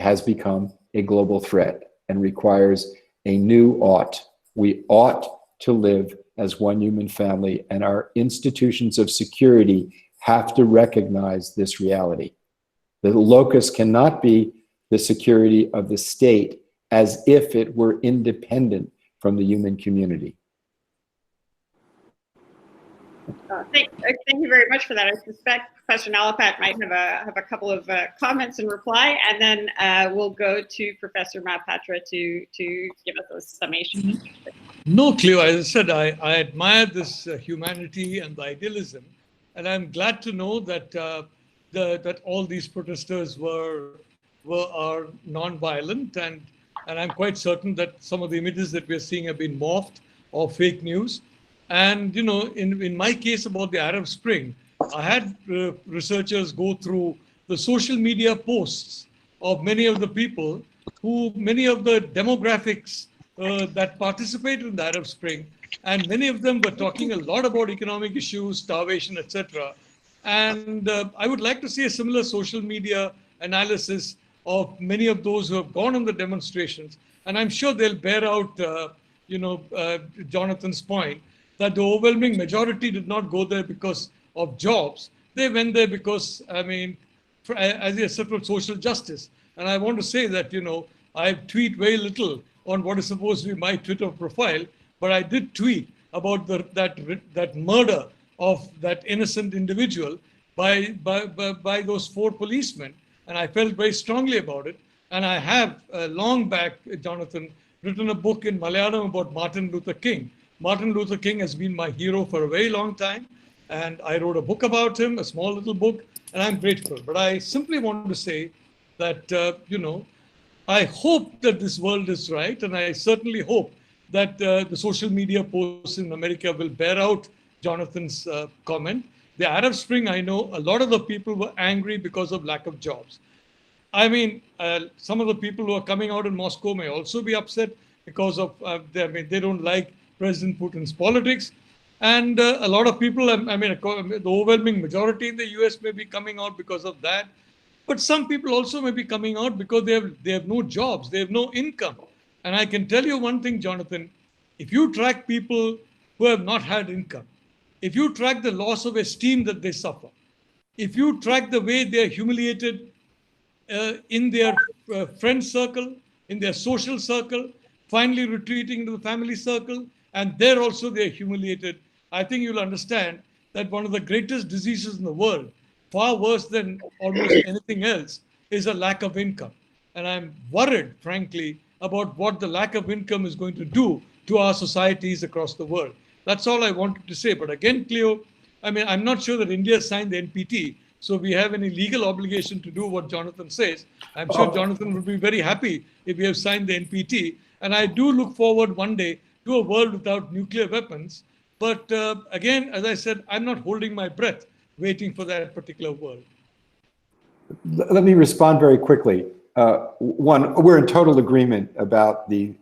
has become a global threat and requires a new ought. We ought to live as one human family, and our institutions of security have to recognize this reality. The locus cannot be the security of the state as if it were independent from the human community. Thank you very much for that. I suspect Professor Nalapat might have a couple of comments in reply, and then we'll go to Professor Mahapatra to give us a summation. No, Cleo, as I said, I admire this humanity and the idealism, and I'm glad to know that that all these protesters are non-violent, and I'm quite certain that some of the images that we're seeing have been morphed or fake news. And in my case about the Arab Spring, I had researchers go through the social media posts of many of the people many of the demographics that participated in the Arab Spring, and many of them were talking a lot about economic issues, starvation, etc. And I would like to see a similar social media analysis of many of those who have gone on the demonstrations. And I'm sure they'll bear out, Jonathan's point, that the overwhelming majority did not go there because of jobs. They went there because, as a sort of social justice. And I want to say that, I tweet very little on what is supposed to be my Twitter profile, but I did tweet about that murder of that innocent individual by those 4 policemen. And I felt very strongly about it. And I have, long back, Jonathan, written a book in Malayalam about Martin Luther King. Martin Luther King has been my hero for a very long time. And I wrote a book about him, a small little book, and I'm grateful. But I simply want to say that, I hope that this world is right. And I certainly hope that the social media posts in America will bear out Jonathan's comment. The Arab Spring, I know a lot of the people were angry because of lack of jobs. I mean, some of the people who are coming out in Moscow may also be upset because of, they don't like President Putin's politics. And a lot of people, the overwhelming majority in the US may be coming out because of that. But some people also may be coming out because they have no jobs, they have no income. And I can tell you one thing, Jonathan, if you track people who have not had income, if you track the loss of esteem that they suffer, if you track the way they are humiliated in their friend circle, in their social circle, finally retreating to the family circle, and there also they are humiliated, I think you'll understand that one of the greatest diseases in the world, far worse than almost anything else, is a lack of income. And I'm worried, frankly, about what the lack of income is going to do to our societies across the world. That's all I wanted to say. But again, Cleo, I'm not sure that India signed the NPT, so we have any legal obligation to do what Jonathan says. I'm sure Jonathan would be very happy if we have signed the NPT. And I do look forward one day to a world without nuclear weapons. But again, as I said, I'm not holding my breath waiting for that particular world. Let me respond very quickly. One, we're in total agreement about the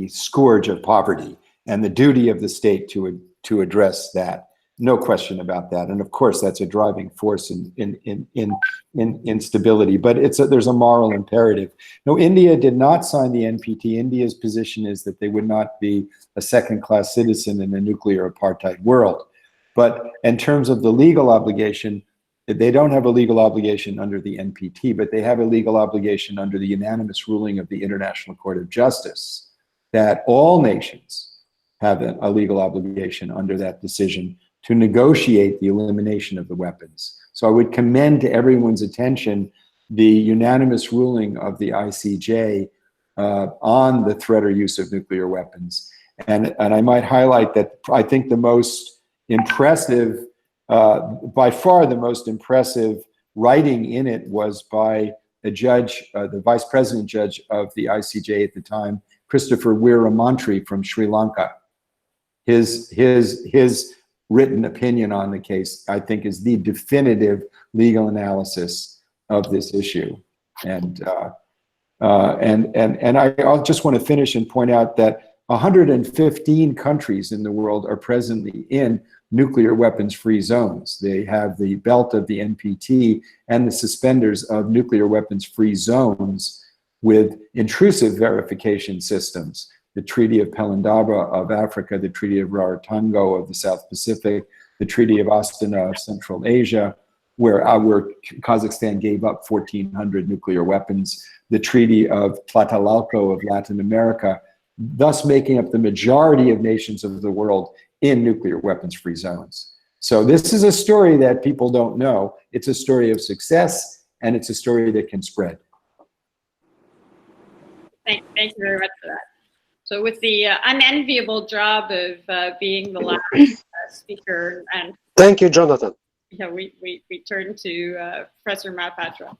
scourge of poverty and the duty of the state to address that. No question about that. And of course, that's a driving force in stability. But there's a moral imperative. No, India did not sign the NPT. India's position is that they would not be a second-class citizen in a nuclear apartheid world. But in terms of the legal obligation, they don't have a legal obligation under the NPT, but they have a legal obligation under the unanimous ruling of the International Court of Justice that all nations have a legal obligation under that decision to negotiate the elimination of the weapons. So I would commend to everyone's attention the unanimous ruling of the ICJ on the threat or use of nuclear weapons. And I might highlight that I think the most impressive, by far the most impressive writing in it was by a judge, the vice president judge of the ICJ at the time, Christopher Weeramantry from Sri Lanka. His written opinion on the case, I think, is the definitive legal analysis of this issue. And I just want to finish and point out that 115 countries in the world are presently in nuclear weapons-free zones. They have the belt of the NPT and the suspenders of nuclear weapons-free zones with intrusive verification systems. The Treaty of Pelindaba of Africa, the Treaty of Rarotonga of the South Pacific, the Treaty of Astana of Central Asia, where Kazakhstan gave up 1,400 nuclear weapons, the Treaty of Tlatelolco of Latin America, thus making up the majority of nations of the world in nuclear weapons-free zones. So this is a story that people don't know. It's a story of success, and it's a story that can spread. Thank you very much for that. So with the unenviable job of being the last speaker, and Thank you, Jonathan. we turn to Professor Mahapatra.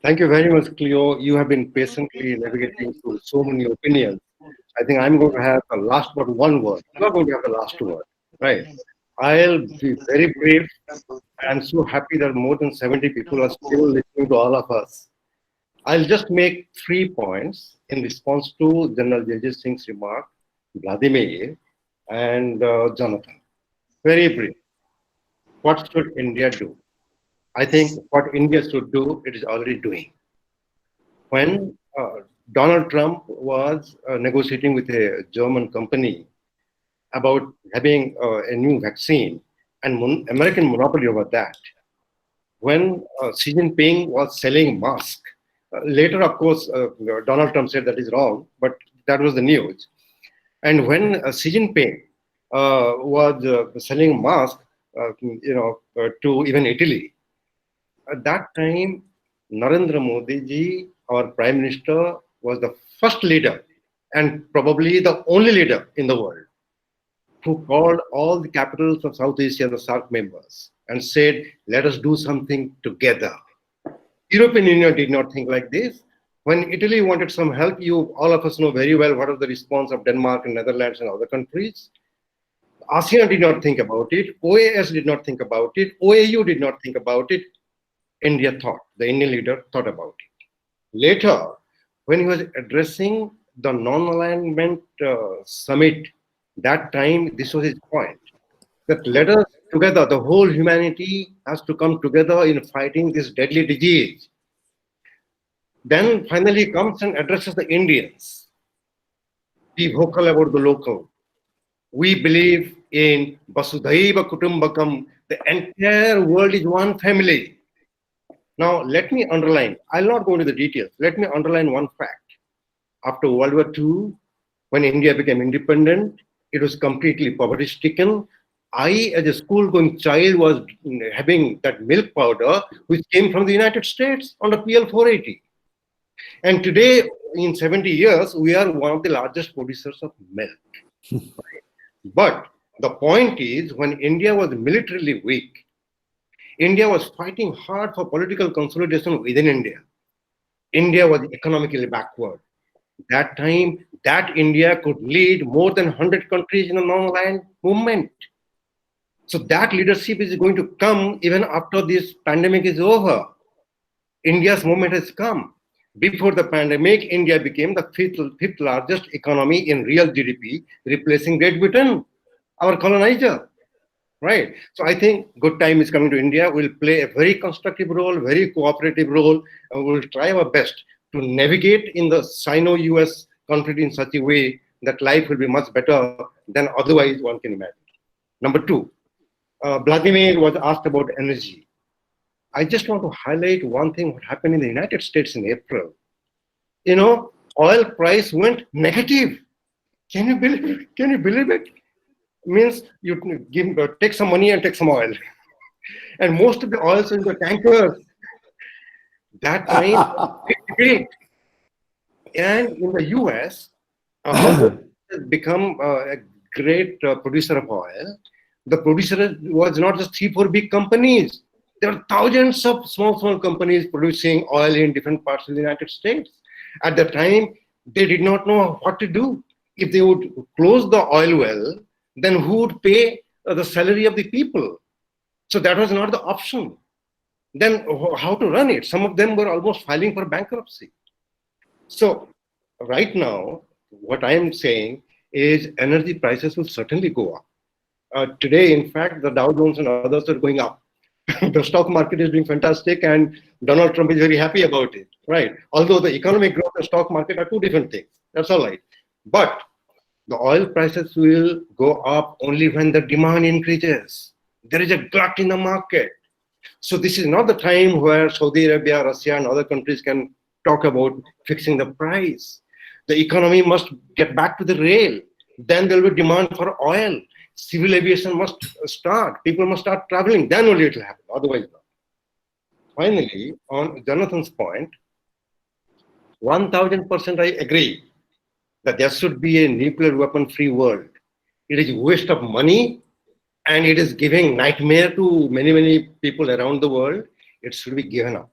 Thank you very much, Cleo. You have been patiently navigating through so many opinions. I think I'm going to have the last but one word. I'm not going to have the last word, right? I'll be very brief. I'm so happy that more than 70 people are still listening to all of us. I'll just make 3 points in response to General J.J. Singh's remark, Vladimir, and Jonathan. Very brief. What should India do? I think what India should do, it is already doing. When Donald Trump was negotiating with a German company about having a new vaccine and American monopoly over that, when Xi Jinping was selling masks, later, of course, Donald Trump said that is wrong, but that was the news. And when Xi Jinping was selling masks, to even Italy, at that time, Narendra Modi ji, our Prime Minister, was the first leader and probably the only leader in the world who called all the capitals of South Asia, the SAARC members, and said, let us do something together. European Union did not think like this. When Italy wanted some help, all of us know very well what was the response of Denmark and Netherlands and other countries. ASEAN did not think about it. OAS did not think about it. OAU did not think about it. India thought. The Indian leader thought about it. Later, when he was addressing the non-alignment summit, that time, this was his point, that let us together, the whole humanity has to come together in fighting this deadly disease. Then finally comes and addresses the Indians. Be vocal about the local. We believe in Vasudhaiva Kutumbakam. The entire world is one family. Now, let me underline, I'll not go into the details. Let me underline one fact. After World War II, when India became independent, it was completely poverty-stricken. I, as a school-going child, was having that milk powder, which came from the United States on the PL 480. And today, in 70 years, we are one of the largest producers of milk. But the point is, when India was militarily weak, India was fighting hard for political consolidation within India. India was economically backward. That time, that India could lead more than 100 countries in a non-aligned movement. So that leadership is going to come even after this pandemic is over. India's moment has come. Before the pandemic, India became the fifth largest economy in real GDP, replacing Great Britain, our colonizer. Right. So I think good time is coming to India. We'll play a very constructive role, very cooperative role, and we'll try our best to navigate in the Sino-US conflict in such a way that life will be much better than otherwise one can imagine. Number two, Vladimir was asked about energy. I just want to highlight one thing what happened in the United States in April. You know, oil price went negative. Can you believe it? Can you believe it? Means you take some money and take some oil. And most of the oils in the tankers. That time, great. And in the US, has become a great producer of oil. The producer was not just 3-4 big companies. There are thousands of small companies producing oil in different parts of the United States. At the time, they did not know what to do. If they would close the oil well, then who would pay the salary of the people? So that was not the option. Then how to run it? Some of them were almost filing for bankruptcy. So right now, what I am saying is energy prices will certainly go up. Today, in fact, the Dow Jones and others are going up. The stock market is doing fantastic and Donald Trump is very happy about it, right? Although the economic growth and stock market are two different things. That's all right. But the oil prices will go up only when the demand increases. There is a glut in the market. So this is not the time where Saudi Arabia, Russia, and other countries can talk about fixing the price. The economy must get back to the rail. Then there will be demand for oil. Civil aviation must start. People must start traveling. Then only it will happen. Otherwise, not. Finally, on Jonathan's point, 1000% I agree that there should be a nuclear weapon-free world. It is waste of money and it is giving nightmare to many people around the world. It should be given up.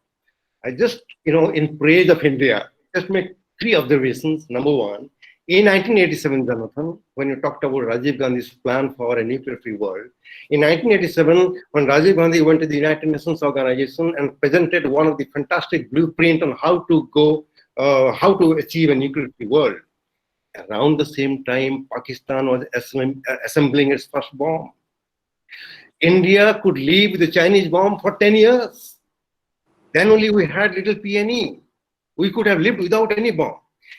I just, in praise of India, just make 3 observations. Number one, in 1987, Jonathan, when you talked about Rajiv Gandhi's plan for a nuclear-free world, in 1987, when Rajiv Gandhi went to the United Nations Organization and presented one of the fantastic blueprint on how to achieve a nuclear-free world, around the same time, Pakistan was assembling its first bomb. India could live with the Chinese bomb for 10 years. Then only we had little PNE. We could have lived without any bomb.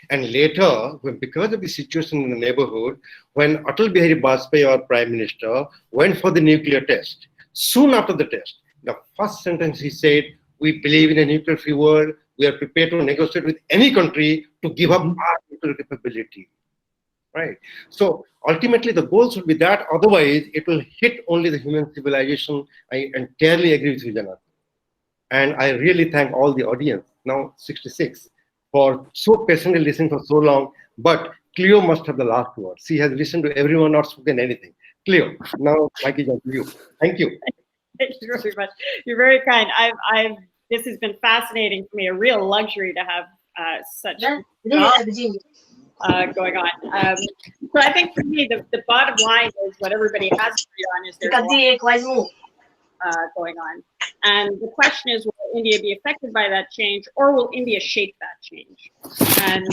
And later, because of the situation in the neighborhood, when Atal Bihari Vajpayee, our Prime Minister, went for the nuclear test, soon after the test, the first sentence he said, we believe in a nuclear-free world. We are prepared to negotiate with any country to give up our nuclear capability. Right? So ultimately, the goal should be that. Otherwise, it will hit only the human civilization. I entirely agree with you, Jonathan. And I really thank all the audience, now 66, for so patiently listening for so long. But Cleo must have the last word. She has listened to everyone, not spoken anything. Cleo, now Mike is on to you. Thank you. Thank you very much. You're very kind. This has been fascinating for me, a real luxury to have such going on. So I think for me, the bottom line is what everybody has agreed on is there's a lot going on. And the question is, will India be affected by that change, or will India shape that change? And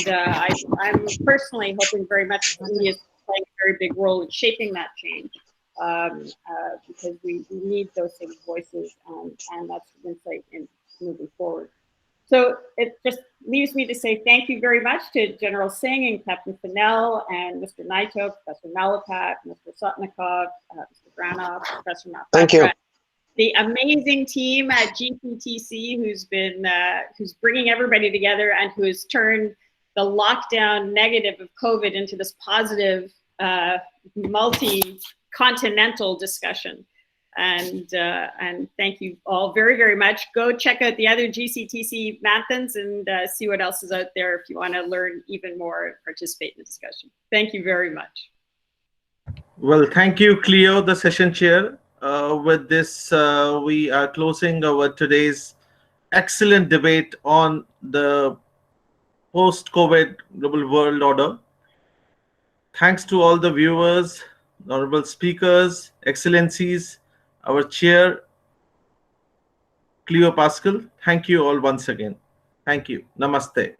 I'm personally hoping very much that India is playing a very big role in shaping that change, because we need those same voices, and that's insight in moving forward. So it just leaves me to say thank you very much to General Singh and Captain Fennell and Mr. Naito, Professor Malapat, Mr. Sotnikov, Mr. Granoff, Professor Malhotra. Thank you. The amazing team at GCTC who's bringing everybody together and who has turned the lockdown negative of COVID into this positive multi-continental discussion. And thank you all very, very much. Go check out the other GCTC Manthans and see what else is out there if you want to learn even more and participate in the discussion. Thank you very much. Well, thank you, Cleo, the session chair. With this, we are closing our today's excellent debate on the post-COVID global world order. Thanks to all the viewers, honorable speakers, excellencies, our chair, Cleo Pascal. Thank you all once again. Thank you. Namaste.